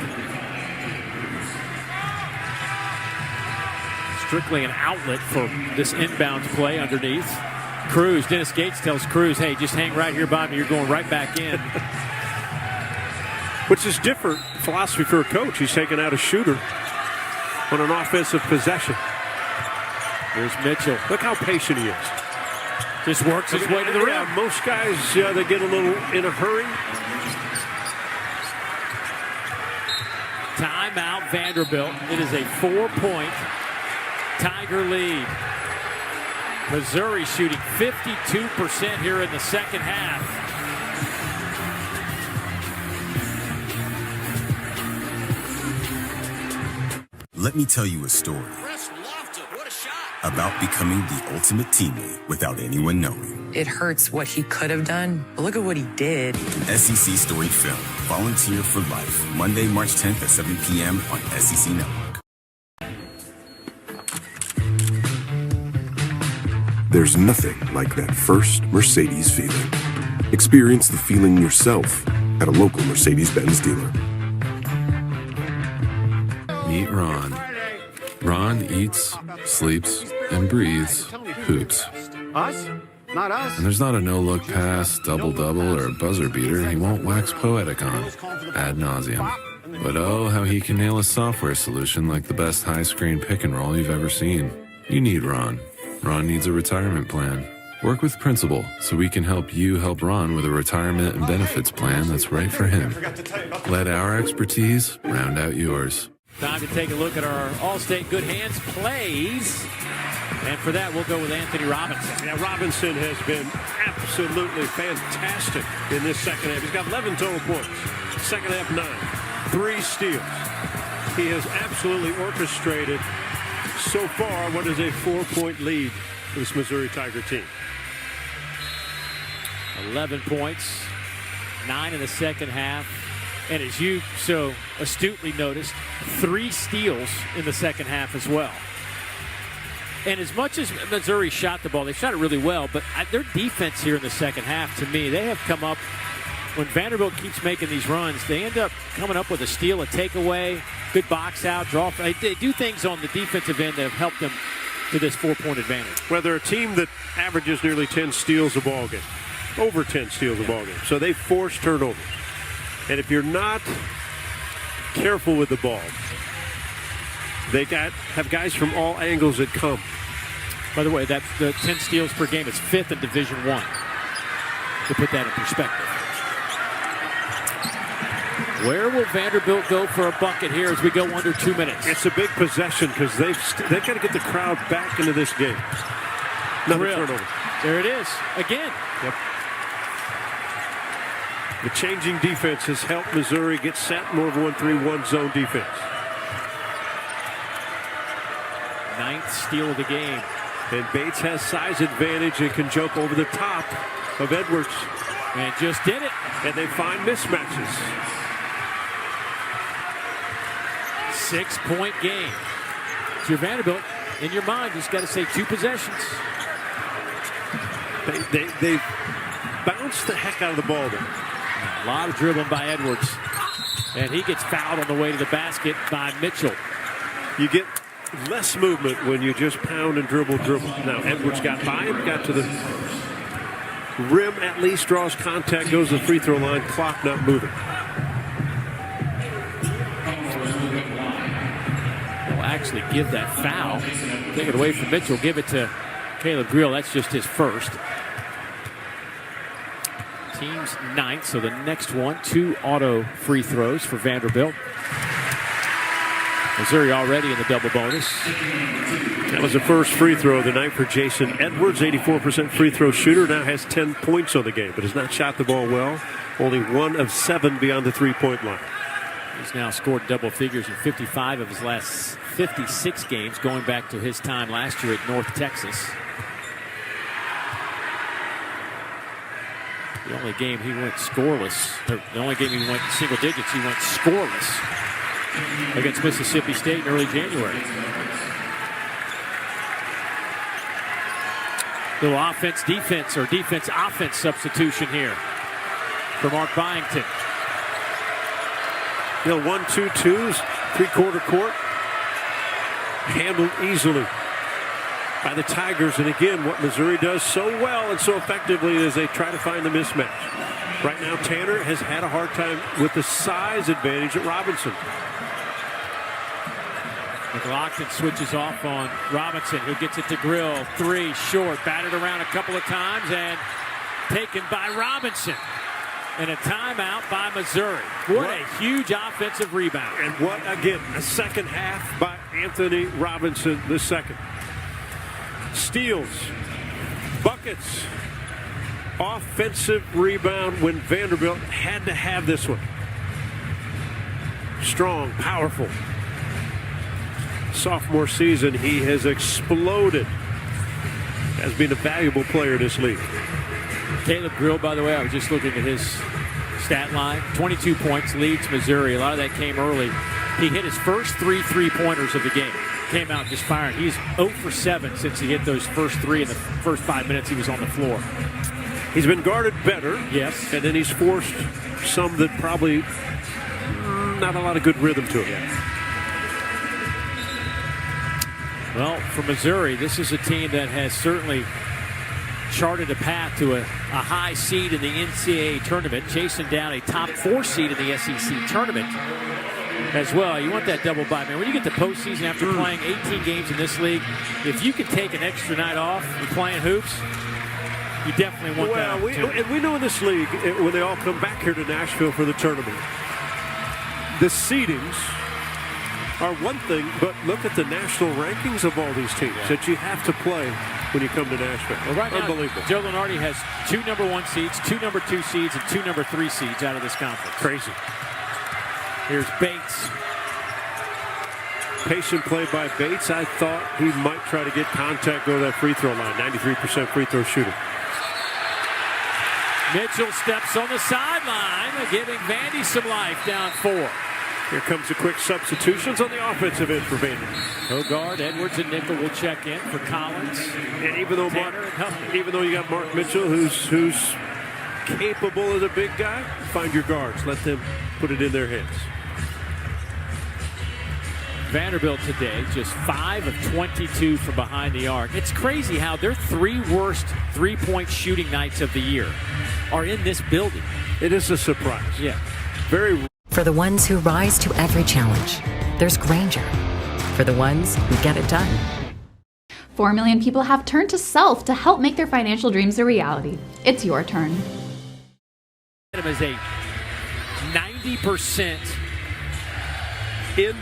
Speaker 14: Strictly an outlet for this inbounds play underneath. Cruz, Dennis Gates tells Cruz, hey, just hang right here by me. You're going right back in.
Speaker 15: Which is different philosophy for a coach. He's taking out a shooter on an offensive possession.
Speaker 14: Here's Mitchell.
Speaker 15: Look how patient he is.
Speaker 14: Just works his way to the rim.
Speaker 15: Most guys, they get a little in a hurry.
Speaker 14: Timeout, Vanderbilt. It is a 4-point Tiger lead. Missouri shooting 52% here in the second half.
Speaker 8: Let me tell you a story about becoming the ultimate teammate without anyone knowing.
Speaker 25: It hurts what he could have done, but look at what he did.
Speaker 8: An SEC Story film, Volunteer for Life, Monday, March 10th at 7 p.m. on SEC Network.
Speaker 3: There's nothing like that first Mercedes feeling. Experience the feeling yourself at a local Mercedes-Benz dealer.
Speaker 5: Meet Ron. Ron eats, sleeps, and breathes hoops.
Speaker 6: Us? Not us.
Speaker 5: And there's not a no-look pass, double-double, or a buzzer beater he won't wax poetic on, ad nauseum. But oh, how he can nail a software solution like the best high-screen pick-and-roll you've ever seen. You need Ron. Ron needs a retirement plan. Work with Principal so we can help you help Ron with a retirement and benefits plan that's right for him. Let our expertise round out yours.
Speaker 14: Time to take a look at our All-State Good Hands plays. And for that, we'll go with Anthony Robinson.
Speaker 15: Yeah, Robinson has been absolutely fantastic in this second half. He's got 11 total points. Second half, 9. 3 steals. He has absolutely orchestrated so far what is a 4-point lead for this Missouri Tiger team.
Speaker 14: 11 points, 9 in the second half. And as you so astutely noticed, 3 steals in the second half as well. And as much as Missouri shot the ball, they shot it really well, but their defense here in the second half, to me, they have come up, when Vanderbilt keeps making these runs, they end up coming up with a steal, a takeaway, good box out, draw. They do things on the defensive end that have helped them to this 4-point advantage.
Speaker 15: Well, they're a team that averages nearly 10 steals a ball game, over 10 steals a ball game. So they force turnovers. And if you're not careful with the ball, they have guys from all angles that come.
Speaker 14: By the way, that's the 10 steals per game. It's 5th in Division I. To put that in perspective. Where will Vanderbilt go for a bucket here as we go under 2 minutes?
Speaker 15: It's a big possession because they've got to get the crowd back into this game. Another turnover.
Speaker 14: There it is again.
Speaker 15: Yep. The changing defense has helped Missouri get set more of 1-3-1 zone defense.
Speaker 14: 9th steal of the game.
Speaker 15: And Bates has size advantage and can jump over the top of Edwards.
Speaker 14: And just did it.
Speaker 15: And they find mismatches.
Speaker 14: 6-point game. If you're Vanderbilt, in your mind, you just got to say 2 possessions.
Speaker 15: They bounced the heck out of the ball there.
Speaker 14: A lot of dribbling by Edwards. And he gets fouled on the way to the basket by Mitchell.
Speaker 15: You get less movement when you just pound and dribble. Now, Edwards got by him, got to the rim at least, draws contact, goes to the free throw line, clock not moving.
Speaker 14: Will actually give that foul. Take it away from Mitchell, give it to Caleb Grill. That's just his first. Team's 9th, so the next one, 2 auto free throws for Vanderbilt. Missouri already in the double bonus.
Speaker 15: That was the first free throw of the night for Jason Edwards. 84% free throw shooter. Now has 10 points on the game, but has not shot the ball well. Only 1 of 7 beyond the 3-point line.
Speaker 14: He's now scored double figures in 55 of his last 56 games, going back to his time last year at North Texas. The only game he went scoreless, the only game he went single digits, he went scoreless against Mississippi State in early January. Little offense-defense or defense-offense substitution here for Mark Byington.
Speaker 15: 1-2-2s, 3-quarter court. Handled easily by the Tigers. And again, what Missouri does so well and so effectively is they try to find the mismatch. Right now, Tanner has had a hard time with the size advantage at Robinson.
Speaker 14: McLaughlin switches off on Robinson, who gets it to Grill. 3 short, batted around a couple of times and taken by Robinson. And a timeout by Missouri. What a huge offensive rebound.
Speaker 15: And what, again, a second half by Anthony Robinson, the second. Steals, buckets, offensive rebound when Vanderbilt had to have this one. Strong, powerful. Sophomore season, he has exploded as being a valuable player in this league.
Speaker 14: Caleb Grill, by the way, I was just looking at his stat line. 22 points, leads Missouri. A lot of that came early. He hit his first 3 3-pointers of the game. Came out just firing. He's 0 for 7 since he hit those first 3 in the first 5 minutes he was on the floor.
Speaker 15: He's been guarded better.
Speaker 14: Yes.
Speaker 15: And then he's forced some that probably not a lot of good rhythm to him.
Speaker 14: Well, for Missouri, this is a team that has certainly charted a path to a high seed in the NCAA tournament, chasing down a top 4 seed in the SEC tournament as well. You want that double bye, man. When you get to postseason after playing 18 games in this league, if you can take an extra night off and playing hoops, you definitely want that.
Speaker 15: And we know in this league, when they all come back here to Nashville for the tournament, the seedings are one thing, but look at the national rankings of all these teams that you have to play when you come to Nashville.
Speaker 14: Well, right
Speaker 15: unbelievable.
Speaker 14: Now, Joe Lunardi has 2 number 1 seeds, 2 number 2 seeds, and 2 number 3 seeds out of this conference.
Speaker 15: Crazy.
Speaker 14: Here's Bates.
Speaker 15: Patient play by Bates. I thought he might try to get contact, go to that free throw line. 93% free throw shooter.
Speaker 14: Mitchell steps on the sideline, giving Vandy some life, down 4.
Speaker 15: Here comes the quick substitutions on the offensive end for Vandy.
Speaker 14: Hogard, Edwards, and Nickel will check in for Collins.
Speaker 15: And even though you got Mark Mitchell, who's capable as a big guy, find your guards. Let them put it in their hands.
Speaker 14: Vanderbilt today, just 5 of 22 from behind the arc. It's crazy how their 3 worst 3-point shooting nights of the year are in this building.
Speaker 15: It is a surprise.
Speaker 14: Yeah.
Speaker 15: Very.
Speaker 7: For the ones who rise to every challenge, there's Granger. For the ones who get it done.
Speaker 16: 4 million people have turned to Self to help make their financial dreams a reality. It's your turn.
Speaker 14: Him as a 90% in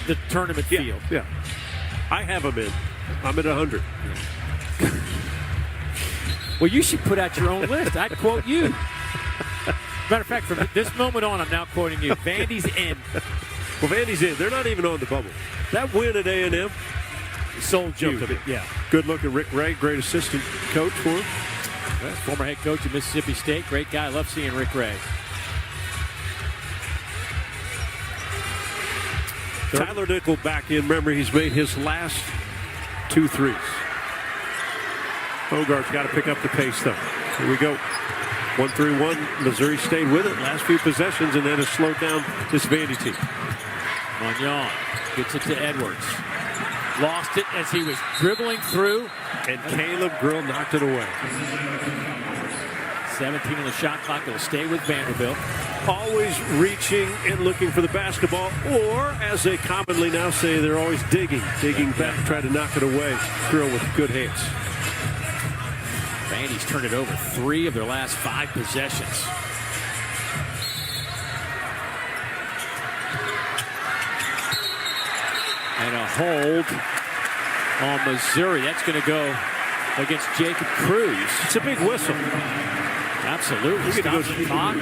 Speaker 14: the tournament field.
Speaker 15: Yeah. I have him in. I'm at 100.
Speaker 14: Well, you should put out your own list. I'd quote you. Matter of fact, from this moment on, I'm now quoting you. Vandy's in.
Speaker 15: Well, Vandy's in. They're not even on the bubble. That win at A&M.
Speaker 14: Sole joke of it, yeah.
Speaker 15: Good look at Rick Ray, great assistant coach for him.
Speaker 14: Yes, former head coach of Mississippi State. Great guy. Love seeing Rick Ray.
Speaker 15: Tyler Nickel back in. Remember, he's made his last 2 threes. Hogarth's got to pick up the pace, though. Here we go. 1-3-1. Missouri stayed with it last few possessions and then has slowed down this Vandy team.
Speaker 14: Magnon gets it to Edwards. Lost it as he was dribbling through.
Speaker 15: And Caleb Grill knocked it away.
Speaker 14: 17 on the shot clock. It'll stay with Vanderbilt.
Speaker 15: Always reaching and looking for the basketball, or as they commonly now say, they're always digging back, try to knock it away. Grill with good hands.
Speaker 14: Vandy's turned it over 3 of their last 5 possessions. And a hold on Missouri. That's going to go against Jacob Cruz.
Speaker 15: It's a big whistle.
Speaker 14: Absolutely. Stops the clock.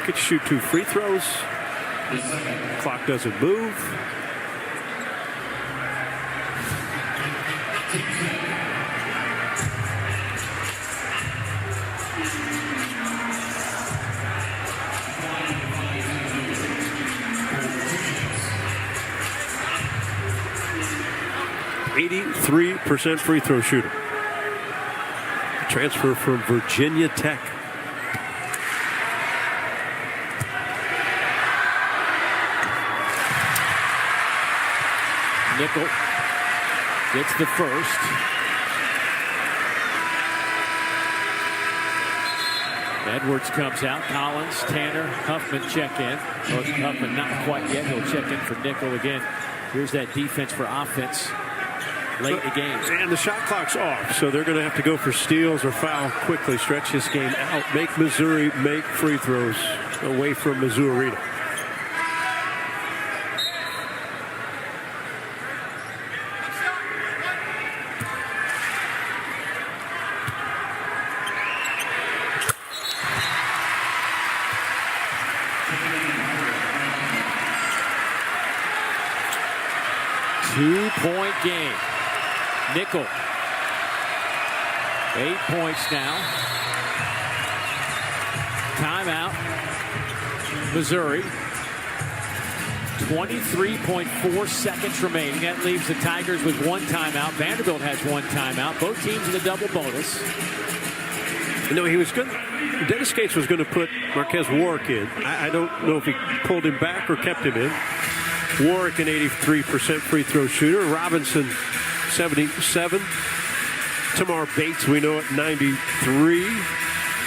Speaker 15: Could shoot 2 free throws. Clock doesn't move. .83% free throw shooter. Transfer from Virginia Tech.
Speaker 14: Nickel gets the first. Edwards comes out. Collins, Tanner, Huffman check in. Or Huffman not quite yet. He'll check in for Nickel again. Here's that defense for offense late in the game.
Speaker 15: And the shot clock's off, so they're going to have to go for steals or foul quickly, stretch this game out, make Missouri make free throws away from Mizzou Arena.
Speaker 14: Two-point game. Nickel. 8 points now. Timeout. Missouri. 23.4 seconds remaining. That leaves the Tigers with 1 timeout. Vanderbilt has 1 timeout. Both teams in the double bonus.
Speaker 15: No, he was good. Dennis Gates was going to put Marquez Warwick in. I don't know if he pulled him back or kept him in. Warwick, an 83% free throw shooter. Robinson, 77. Tamar Bates, we know, at 93.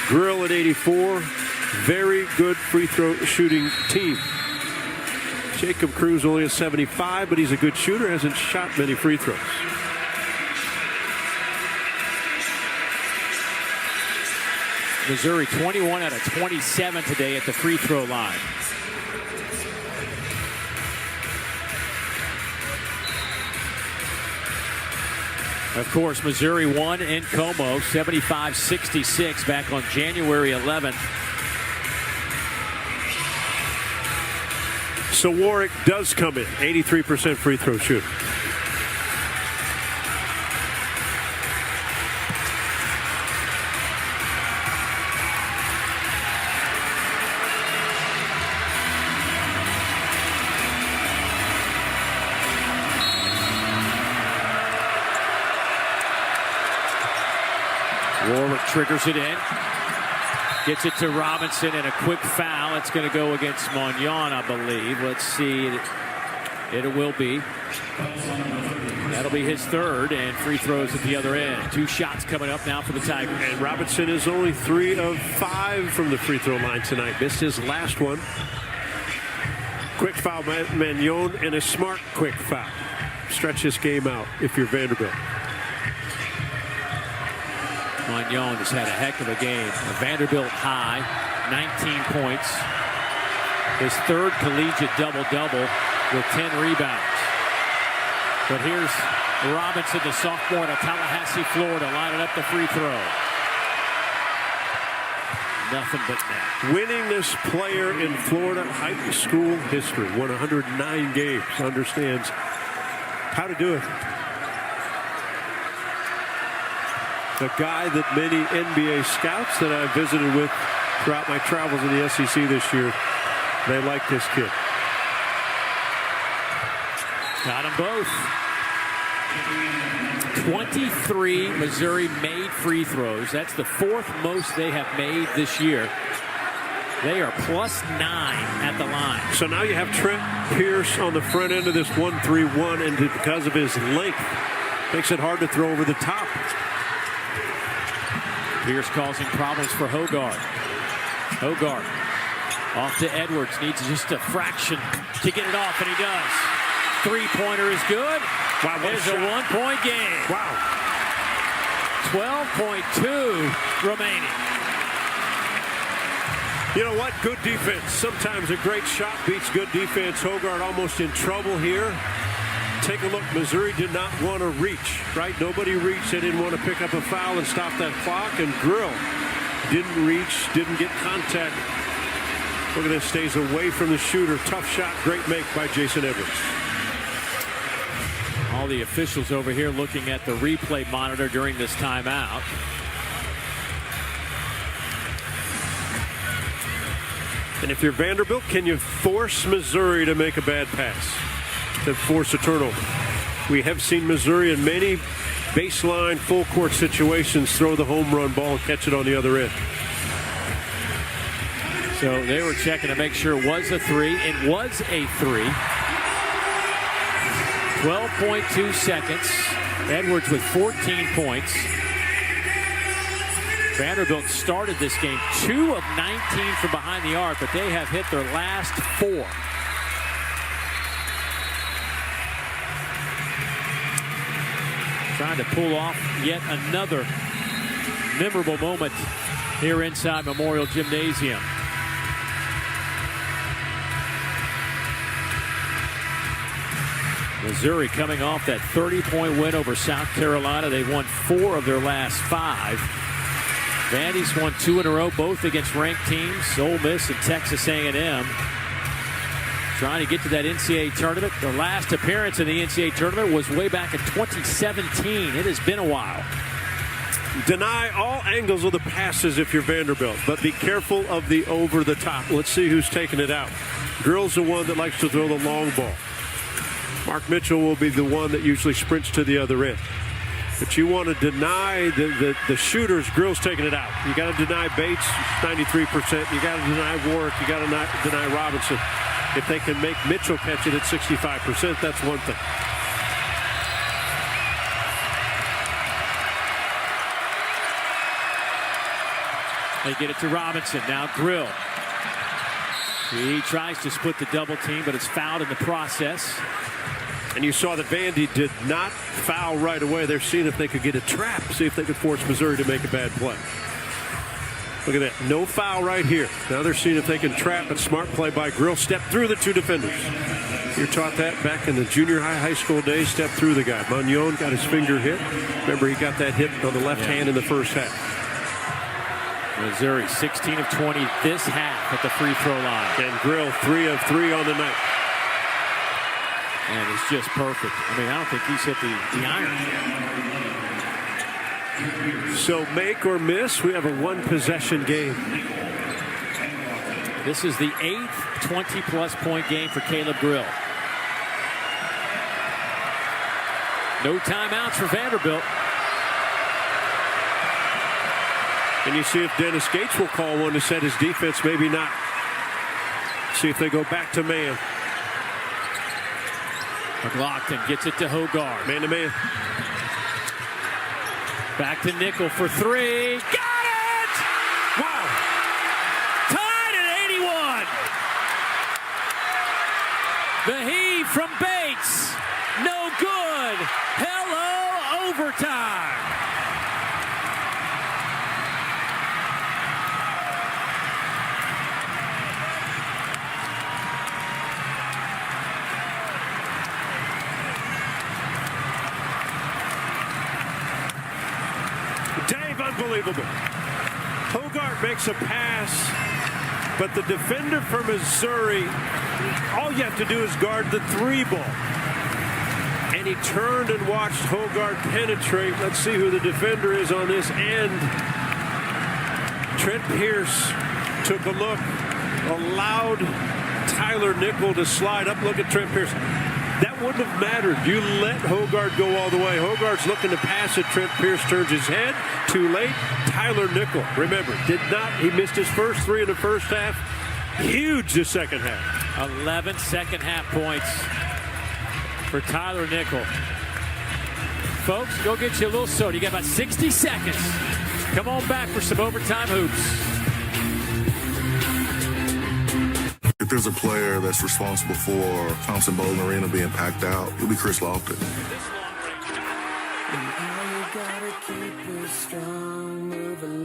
Speaker 15: Grill at 84. Very good free throw shooting team. Jacob Cruz only at 75, but he's a good shooter. Hasn't shot many free throws.
Speaker 14: Missouri 21 out of 27 today at the free throw line. Of course, Missouri won in Como, 75-66 back on January 11th.
Speaker 15: So Warwick does come in, 83% free throw shooter.
Speaker 14: Warwick triggers it in. Gets it to Robinson and a quick foul. It's going to go against Magnon, I believe. Let's see. It will be. That'll be his 3rd, and free throws at the other end. 2 shots coming up now for the Tigers.
Speaker 15: And Robinson is only 3 of 5 from the free throw line tonight. Missed his last one. Quick foul, Magnon, and a smart quick foul. Stretch this game out if you're Vanderbilt.
Speaker 14: Magnon has had a heck of a game. A Vanderbilt high, 19 points. His 3rd collegiate double-double with 10 rebounds. But here's Robinson, the sophomore out of Tallahassee, Florida, lining up the free throw. Nothing but net.
Speaker 15: Winningest player in Florida high school history. Won 109 games. Understands how to do it. A guy that many NBA scouts that I've visited with throughout my travels in the SEC this year, they like this kid.
Speaker 14: Got them both. 23 Missouri made free throws. That's the fourth most they have made this year. They are +9 at the line.
Speaker 15: So now you have Trent Pierce on the front end of this 1-3-1, and because of his length, makes it hard to throw over the top.
Speaker 14: Pierce causing problems for Hogarth. Hogarth off to Edwards. Needs just a fraction to get it off, and he does. Three-pointer is good.
Speaker 15: Wow,
Speaker 14: it is a 1-point game.
Speaker 15: Wow.
Speaker 14: 12.2 remaining.
Speaker 15: You know what? Good defense. Sometimes a great shot beats good defense. Hogarth almost in trouble here. Take a look. Missouri did not want to reach, right? Nobody reached. They didn't want to pick up a foul and stop that clock. And Grill didn't reach, didn't get contact. Look at this. Stays away from the shooter. Tough shot. Great make by Jason Edwards.
Speaker 14: All the officials over here looking at the replay monitor during this timeout.
Speaker 15: And if you're Vanderbilt, can you force Missouri to make a bad pass? To force a turnover? We have seen Missouri in many baseline full court situations throw the home run ball and catch it on the other end.
Speaker 14: So they were checking to make sure it was a three. It was a three. 12.2 seconds. Edwards with 14 points. Vanderbilt started this game 2 of 19 from behind the arc, but they have hit their last 4. Trying to pull off yet another memorable moment here inside Memorial Gymnasium. Missouri coming off that 30-point win over South Carolina. They've won 4 of their last 5. Vandy's won 2 in a row, both against ranked teams, Ole Miss and Texas A&M. Trying to get to that NCAA tournament. Their last appearance in the NCAA tournament was way back in 2017. It has been a while.
Speaker 15: Deny all angles of the passes if you're Vanderbilt, but be careful of the over the top. Let's see who's taking it out. Grill's the one that likes to throw the long ball. Mark Mitchell will be the one that usually sprints to the other end. But you want to deny the shooters. Grill's taking it out. You got to deny Bates, 93%. You got to deny Warwick. You got to deny Robinson. If they can make Mitchell catch it at 65%, that's one thing.
Speaker 14: They get it to Robinson. Now Grill. He tries to split the double team, but it's fouled in the process.
Speaker 15: And you saw that Vandy did not foul right away. They're seeing if they could get a trap, see if they could force Missouri to make a bad play. Look at that. No foul right here. Now they're seeing if they can trap, but smart play by Grill. Step through the 2 defenders. You're taught that back in the junior high school days. Step through the guy. Magnon got his finger hit. Remember, he got that hit on the left hand in the first half.
Speaker 14: Missouri 16 of 20 this half at the free throw line.
Speaker 15: And Grill 3 of 3 on the night.
Speaker 14: And it's just perfect. I mean, I don't think he's hit the iron.
Speaker 15: So make or miss, we have a 1-possession game.
Speaker 14: This is the 8th 20-plus point game for Caleb Grill. No timeouts for Vanderbilt.
Speaker 15: And you see if Dennis Gates will call one to set his defense, maybe not. See if they go back to man.
Speaker 14: McLaughlin gets it to Hogarth.
Speaker 15: Man to man.
Speaker 14: Back to Nickel for 3. Got it!
Speaker 15: Wow.
Speaker 14: Tied at 81. The heave from Bates. No good. Hello, overtime.
Speaker 15: Unbelievable. Hogart makes a pass, but the defender for Missouri, all you have to do is guard the 3 ball. And he turned and watched Hogart penetrate. Let's see who the defender is on this end. Trent Pierce took a look, allowed Tyler Nickel to slide up. Look at Trent Pierce. That wouldn't have mattered. You let Hogart go all the way. Hogart's looking to pass it. Trent Pierce turns his head. Too late. Tyler Nickel, remember, he missed his first 3 in the first half. Huge the second half.
Speaker 14: 11 second half points for Tyler Nickel. Folks, go get you a little soda. You got about 60 seconds. Come on back for some overtime hoops.
Speaker 1: If there's a player that's responsible for Thompson Bowling Arena being packed out, it'll be Chris Lofton.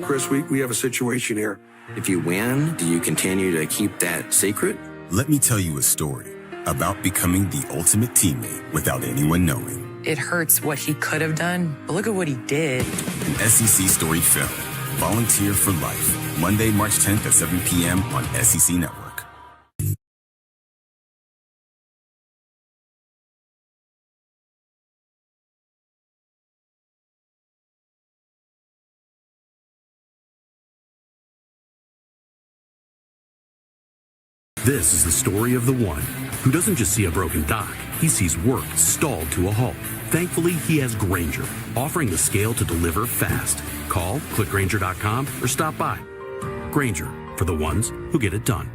Speaker 17: Chris, we have a situation here. If you win, do you continue to keep that secret?
Speaker 8: Let me tell you a story about becoming the ultimate teammate without anyone knowing.
Speaker 25: It hurts what he could have done, but look at what he did.
Speaker 8: An SEC story film. Volunteer for Life. Monday, March 10th at 7 p.m. on SEC Network.
Speaker 22: This is the story of the one who doesn't just see a broken dock, he sees work stalled to a halt. Thankfully, he has Grainger, offering the scale to deliver fast. Call, click Grainger.com, or stop by. Grainger, for the ones who get it done.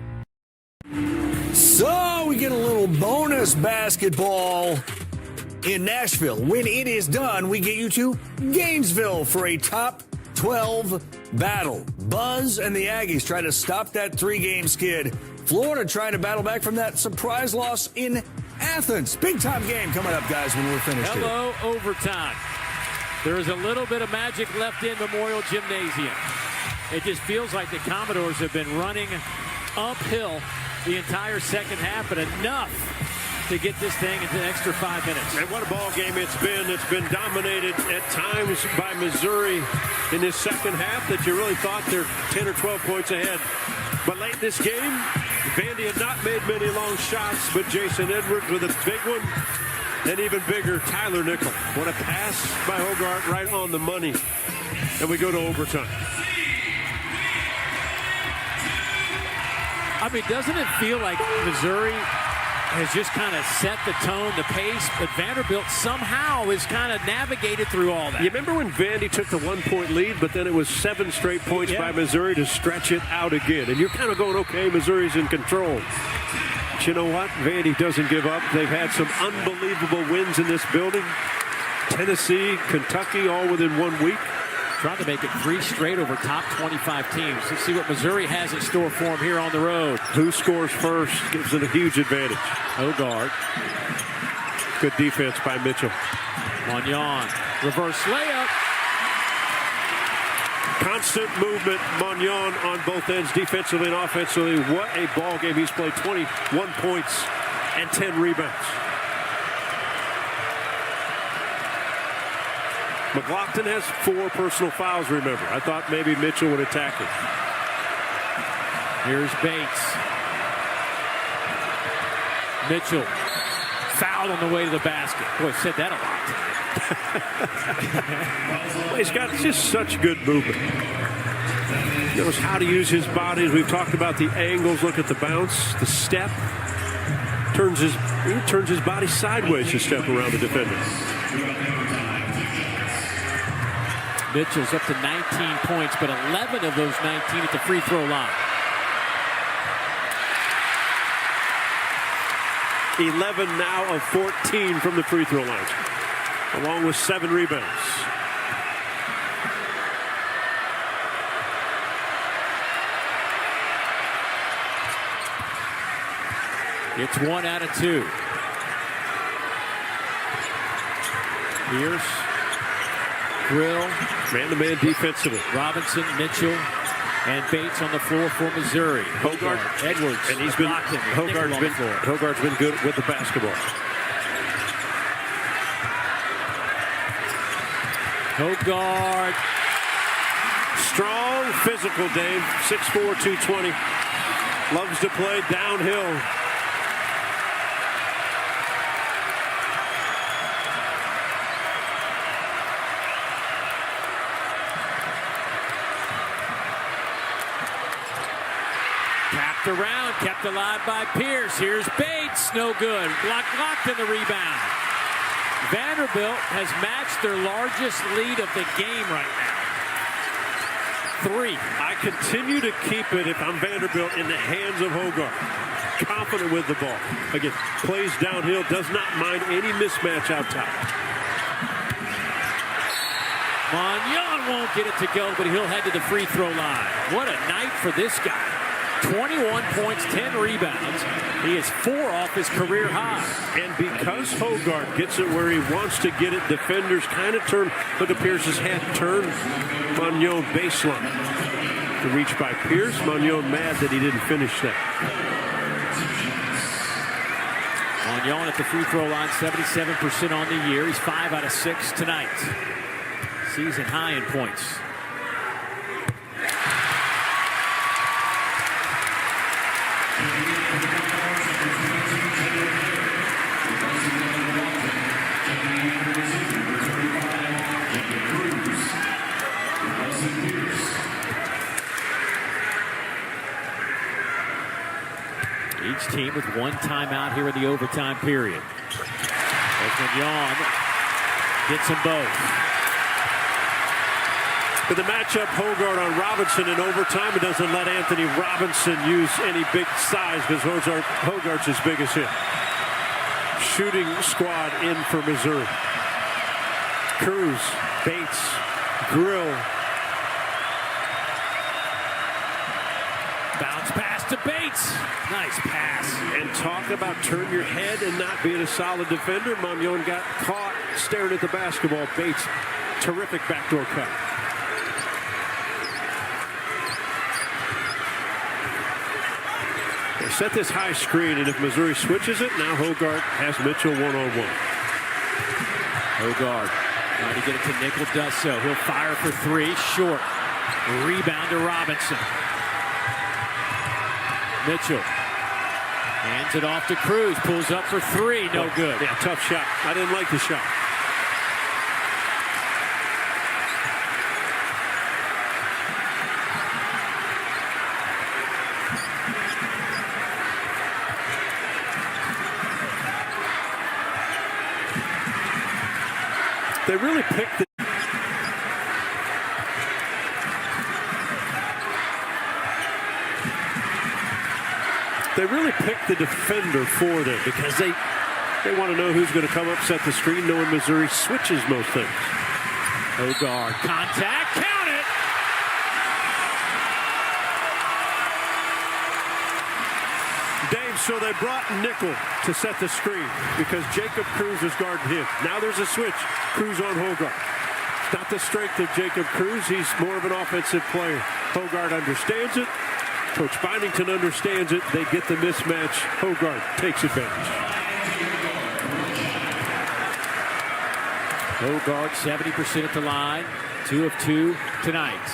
Speaker 19: So we get a little bonus basketball in Nashville. When it is done, we get you to Gainesville for a top 12 battle. Buzz and the Aggies try to stop that 3-game skid. Florida trying to battle back from that surprise loss in Athens. Big-time game coming up, guys, when we're finished here.
Speaker 14: Hello, overtime. There is a little bit of magic left in Memorial Gymnasium. It just feels like the Commodores have been running uphill the entire second half, but enough to get this thing into an extra 5 minutes.
Speaker 15: And what a ball game it's been. It's been dominated at times by Missouri in this second half that you really thought they're 10 or 12 points ahead. But late in this game, Vandy had not made many long shots, but Jason Edwards with a big one. And even bigger, Tyler Nickel. What a pass by Hogart, right on the money. And we go to overtime.
Speaker 14: I mean, doesn't it feel like Missouri has just kind of set the tone, the pace, but Vanderbilt somehow has kind of navigated through all that.
Speaker 15: You remember when Vandy took the 1-point lead, but then it was 7 straight points by Missouri to stretch it out again. And you're kind of going, okay, Missouri's in control. But you know what? Vandy doesn't give up. They've had some unbelievable wins in this building. Tennessee, Kentucky, all within 1 week.
Speaker 14: Trying to make it 3 straight over top 25 teams. Let's see what Missouri has in store for them here on the road.
Speaker 15: Who scores first gives it a huge advantage.
Speaker 14: Hogart.
Speaker 15: Good defense by Mitchell.
Speaker 14: Magnon. Reverse layup.
Speaker 15: Constant movement, Magnon on both ends, defensively and offensively. What a ball game. He's played 21 points and 10 rebounds. McLaughlin has 4 personal fouls, remember. I thought maybe Mitchell would attack it.
Speaker 14: Here's Bates. Mitchell fouled on the way to the basket. Boy, said that a lot.
Speaker 15: He's got just such good movement. He knows how to use his body. As we've talked about the angles, look at the bounce, the step. He turns his body sideways to step around the defender.
Speaker 14: Mitchell's up to 19 points, but 11 of those 19 at the free throw line.
Speaker 15: 11 now of 14 from the free throw line, along with 7 rebounds.
Speaker 14: It's 1 out of 2. Pierce. Grill.
Speaker 15: Man-to-man defensively.
Speaker 14: Robinson, Mitchell, and Bates on the floor for Missouri.
Speaker 15: Hogart,
Speaker 14: Edwards,
Speaker 15: and Hogart's been good with the basketball.
Speaker 14: Hogart
Speaker 15: Strong, physical, Dave. 6'4", 220. Loves to play downhill.
Speaker 14: Tapped around, kept alive by Pierce. Here's Bates, no good. Blocked in the rebound. Vanderbilt has matched their largest lead of the game right now. 3.
Speaker 15: I continue to keep it, if I'm Vanderbilt, in the hands of Hogarth. Confident with the ball. Again, plays downhill, does not mind any mismatch out top.
Speaker 14: Magnon won't get it to go, but he'll head to the free throw line. What a night for this guy. 21 points, 10 rebounds. He is 4 off his career high.
Speaker 15: And because Hogarth gets it where he wants to get it, defenders kind of turn, look at Pierce's head, turn Magnon baseline. The reach by Pierce, Magnon mad that he didn't finish that.
Speaker 14: Magnon at the free throw line, 77% on the year. He's 5 out of 6 tonight. Season high in points. Each team with one timeout here in the overtime period. Magnon gets them both.
Speaker 15: But the matchup, Hogarth on Robinson in overtime, it doesn't let Anthony Robinson use any big size because Hogarth's his biggest hit. Shooting squad in for Missouri. Cruz, Bates, Grill.
Speaker 14: Bounce pass to Bates. Nice pass.
Speaker 15: And talk about turn your head and not being a solid defender. Magnon got caught staring at the basketball. Bates, terrific backdoor cut. They set this high screen, and if Missouri switches it, now Hogarth has Mitchell one-on-one.
Speaker 14: Hogarth trying to get it to Nickel, does so. He'll fire for 3, short. Rebound to Robinson. Mitchell hands it off to Cruz, pulls up for 3, no good.
Speaker 15: Yeah, tough shot. I didn't like the shot. They really picked it. They really picked the defender for them because they want to know who's going to come up, set the screen, knowing Missouri switches most things.
Speaker 14: Hogarth, contact, count it!
Speaker 15: Dave, so they brought Nickel to set the screen because Jacob Cruz is guarding him. Now there's a switch. Cruz on Hogarth. Not the strength of Jacob Cruz. He's more of an offensive player. Hogarth understands it. Coach Bynington understands it. They get the mismatch. Hogarth takes advantage.
Speaker 14: Hogarth 70% at the line. 2 of 2 tonight.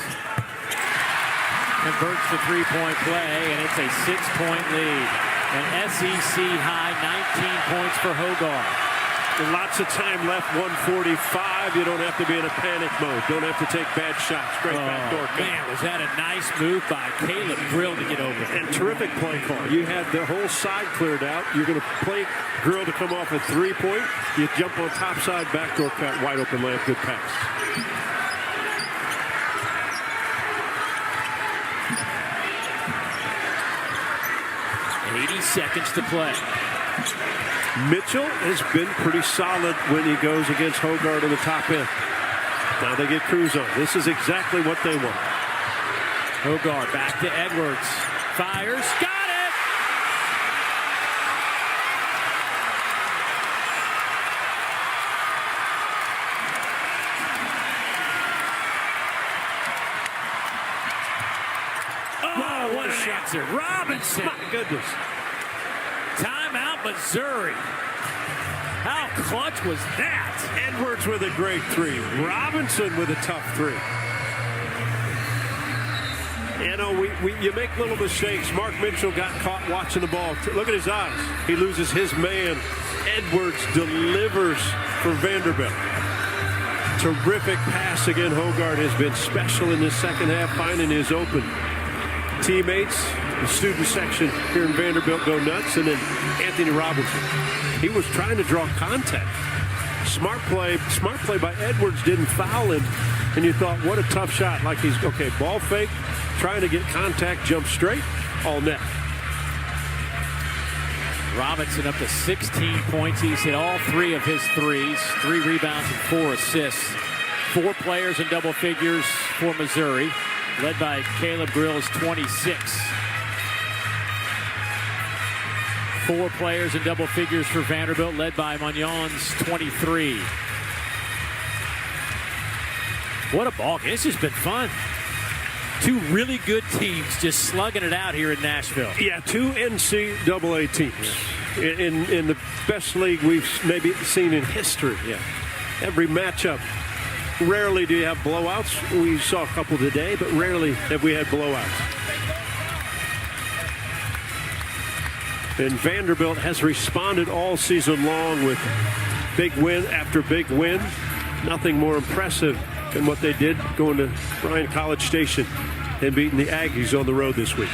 Speaker 14: Converts the three-point play, and it's a 6-point lead. An SEC high 19 points for Hogarth.
Speaker 15: Lots of time left, 1:45. You don't have to be in a panic mode. Don't have to take bad shots. Great backdoor cut.
Speaker 14: Man, was that a nice move by Caleb Grill to get over.
Speaker 15: And terrific play call. You had the whole side cleared out. You're going to play Grill to come off a 3-point. You jump on top side, backdoor cut, wide open layup, good pass.
Speaker 14: Seconds to play.
Speaker 15: Mitchell has been pretty solid when he goes against Hogarth on the top end. Now they get Cruz on. This is exactly what they want.
Speaker 14: Hogarth back to Edwards. Fires. Got it! Oh, what an answer. Robinson.
Speaker 15: My goodness.
Speaker 14: Timeout, Missouri. How clutch was that?
Speaker 15: Edwards with a great 3. Robinson with a tough 3. You know, you make little mistakes. Mark Mitchell got caught watching the ball. Look at his eyes. He loses his man. Edwards delivers for Vanderbilt. Terrific pass again. Hogard has been special in this second half, finding his open teammates. The student section here in Vanderbilt go nuts. And then Anthony Robinson. He was trying to draw contact. Smart play by Edwards, didn't foul him. And you thought, what a tough shot. Like he's, okay, ball fake, trying to get contact, jump straight, all net.
Speaker 14: Robinson up to 16 points. He's hit all 3 of his threes, 3 rebounds and 4 assists. 4 players in double figures for Missouri, led by Caleb Grill's 26. 4 players in double figures for Vanderbilt, led by Magnon's 23. What a ball game. This has been fun. 2 really good teams just slugging it out here in Nashville.
Speaker 15: Yeah, 2 NCAA teams in the best league we've maybe seen in history.
Speaker 14: Yeah.
Speaker 15: Every matchup. Rarely do you have blowouts. We saw a couple today, but rarely have we had blowouts. And Vanderbilt has responded all season long with big win after big win. Nothing more impressive than what they did going to Bryan College Station and beating the Aggies on the road this week.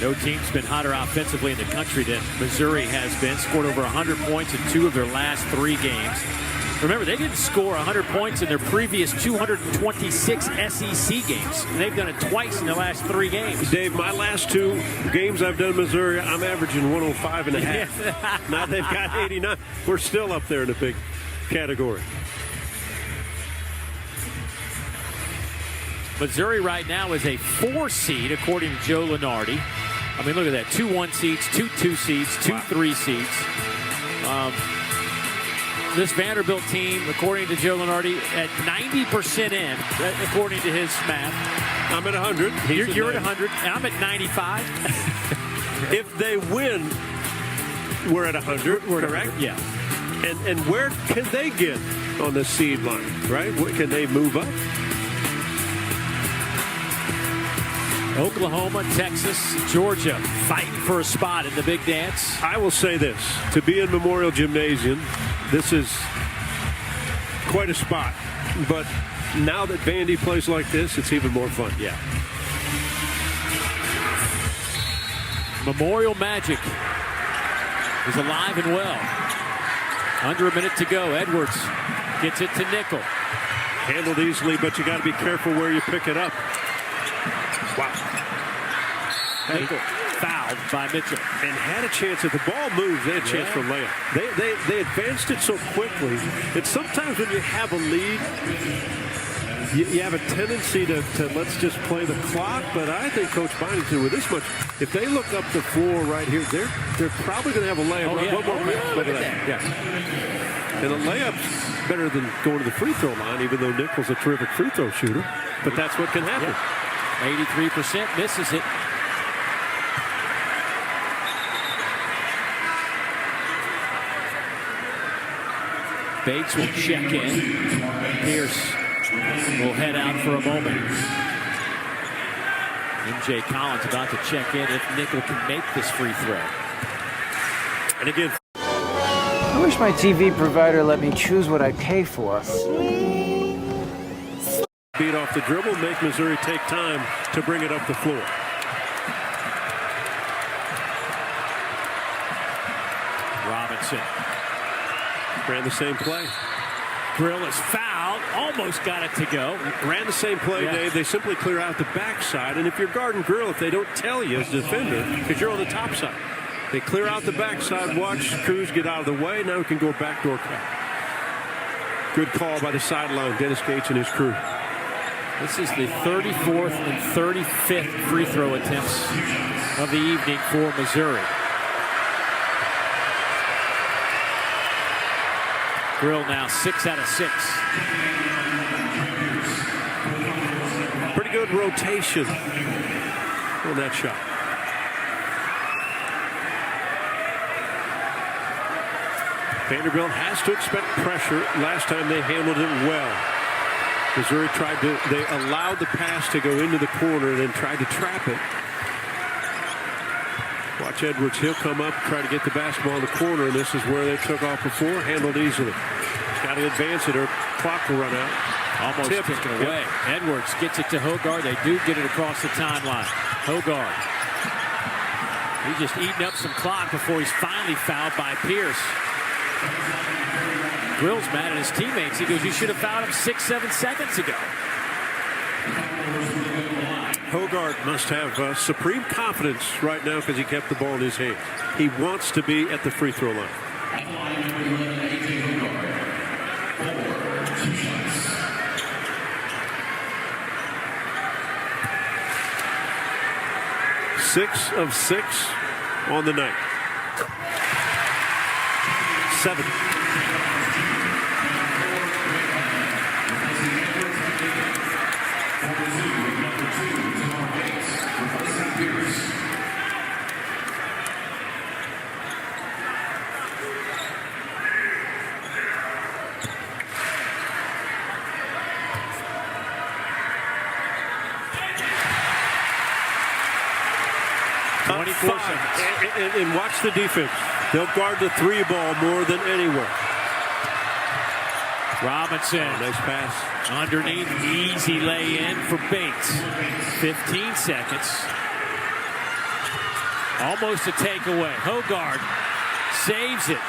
Speaker 14: No team's been hotter offensively in the country than Missouri has been. Scored over 100 points in 2 of their last 3 games. Remember, they didn't score 100 points in their previous 226 SEC games. And they've done it twice in the last 3 games.
Speaker 15: Dave, my last 2 games I've done in Missouri, I'm averaging 105 and a half. Now they've got 89. We're still up there in the big category.
Speaker 14: Missouri right now is a 4 seed, according to Joe Lunardi. I mean, look at that. 2 1 seeds, 2 2 seeds, 2 3 seeds. This Vanderbilt team, according to Joe Lunardi, at 90% in, according to his math.
Speaker 15: I'm at 100.
Speaker 14: You're at 100, and I'm at 95.
Speaker 15: If they win, we're at 100. We're correct?
Speaker 14: Yeah.
Speaker 15: And where can they get on the seed line, right? Can they move up?
Speaker 14: Oklahoma, Texas, Georgia fighting for a spot in the big dance.
Speaker 15: I will say this. To be in Memorial Gymnasium, this is quite a spot. But now that Vandy plays like this, it's even more fun.
Speaker 14: Yeah. Memorial Magic is alive and well. Under a minute to go. Edwards gets it to Nickel.
Speaker 15: Handled easily, but you got to be careful where you pick it up. Wow.
Speaker 14: Nickel fouled by Mitchell.
Speaker 15: And had a chance. If the ball moves, they had a chance for a layup. They advanced it so quickly that sometimes when you have a lead, you have a tendency to let's just play the clock. But I think Coach Bynum, with this much, if they look up the floor right here, they're probably going to have a layup.
Speaker 14: Look at that.
Speaker 15: Yeah. And a layup's better than going to the free throw line, even though Nickel's a terrific free throw shooter. But that's what can happen.
Speaker 14: Yeah. 83% misses it. Bates will check in. Pierce will head out for a moment. MJ Collins about to check in if Nickel can make this free throw.
Speaker 15: And again,
Speaker 2: I wish my TV provider let me choose what I pay for.
Speaker 15: Beat off the dribble, make Missouri take time to bring it up the floor.
Speaker 14: Robinson
Speaker 15: ran the same play.
Speaker 14: Grill is fouled, almost got it to go.
Speaker 15: Ran the same play, Dave. They simply clear out the backside, and if you're guarding Grill, if they don't tell you as a defender, because you're on the top side, they clear out the backside, watch Cruz get out of the way. Now we can go backdoor cut. Good call by the sideline, Dennis Gates and his crew.
Speaker 14: This is the 34th and 35th free throw attempts of the evening for Missouri. Grill now 6 out of 6.
Speaker 15: Pretty good rotation on that shot. Vanderbilt has to expect pressure. Last time they handled it well. Missouri they allowed the pass to go into the corner, then tried to trap it. Watch Edwards. He'll come up, try to get the basketball in the corner, and this is where they took off before. Handled easily. Got to advance it or clock will run out.
Speaker 14: Almost taken away. Yep. Edwards gets it to Hogarth. They do get it across the timeline. Hogarth. He's just eating up some clock before he's finally fouled by Pierce. Grill's mad at his teammates. He goes, you should have fouled him 6-7 seconds ago.
Speaker 15: Hogarth must have supreme confidence right now because he kept the ball in his hand. He wants to be at the free throw line. Six of 6 on the night. 7. And watch the defense. They'll guard the 3 ball more than anyone.
Speaker 14: Robinson.
Speaker 15: Nice pass.
Speaker 14: Underneath, easy lay in for Bates. 15 seconds. Almost a takeaway. Hogarth saves it.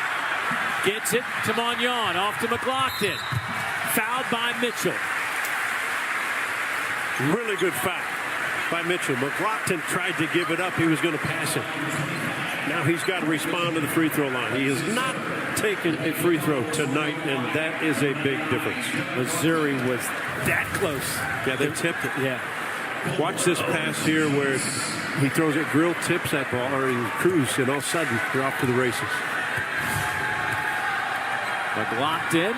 Speaker 14: Gets it to Magnon. Off to McLaughlin. Fouled by Mitchell.
Speaker 15: Really good foul by Mitchell. McLaughlin tried to give it up. He was going to pass it. Now he's got to respond to the free throw line. He has not taken a free throw tonight, and that is a big difference.
Speaker 14: Missouri was that close.
Speaker 15: Yeah, they tipped it.
Speaker 14: Yeah.
Speaker 15: Watch this pass here where he throws it. Grill tips that ball, or he Cruz, and all of a sudden they're off to the races.
Speaker 14: McLaughlin.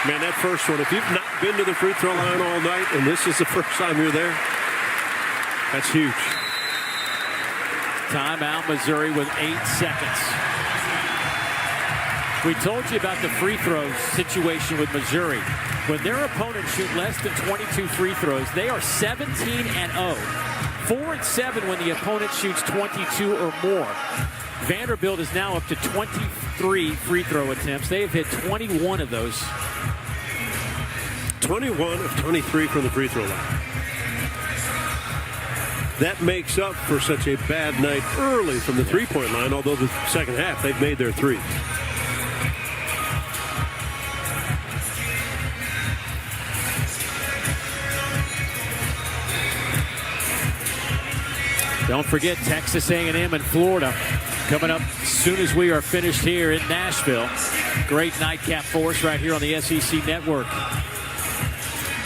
Speaker 15: Man, that first one, if you've not been to the free throw line all night, and this is the first time you're there, that's huge.
Speaker 14: Timeout, Missouri with 8 seconds. We told you about the free throw situation with Missouri. When their opponents shoot less than 22 free throws, they are 17-0. 4-7 when the opponent shoots 22 or more. Vanderbilt is now up to 23 free throw attempts. They have hit 21 of those.
Speaker 15: 21 of 23 from the free throw line. That makes up for such a bad night early from the three-point line, although the second half they've made their 3.
Speaker 14: Don't forget Texas A&M and Florida coming up as soon as we are finished here in Nashville. Great nightcap for us right here on the SEC Network.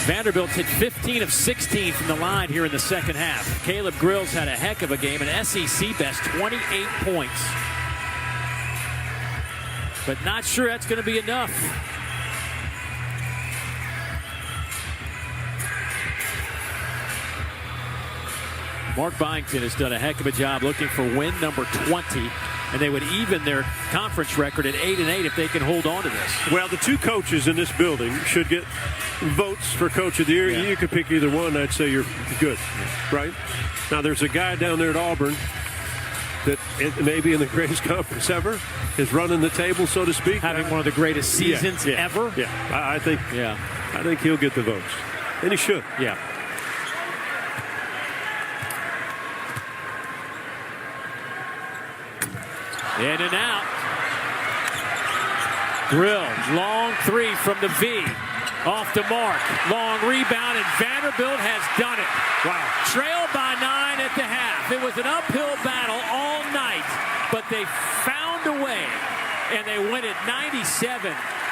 Speaker 14: Vanderbilt hit 15 of 16 from the line here in the second half. Caleb Grills had a heck of a game, an SEC best 28 points. But not sure that's going to be enough. Mark Byington has done a heck of a job looking for win number 20. And they would even their conference record at 8-8 if they can hold on to this.
Speaker 15: Well, the 2 coaches in this building should get votes for Coach of the Year.
Speaker 14: Yeah.
Speaker 15: You could pick either one. I'd say you're good, right? Now, there's a guy down there at Auburn that maybe in the greatest conference ever is running the table, so to speak.
Speaker 14: Having one of the greatest seasons ever.
Speaker 15: Yeah, I think he'll get the votes. And he should.
Speaker 14: Yeah. In and out. Grill, long 3 from the V. Off the mark. Long rebound, and Vanderbilt has done it.
Speaker 15: Wow.
Speaker 14: Trailed by 9 at the half. It was an uphill battle all night, but they found a way, and they win it 97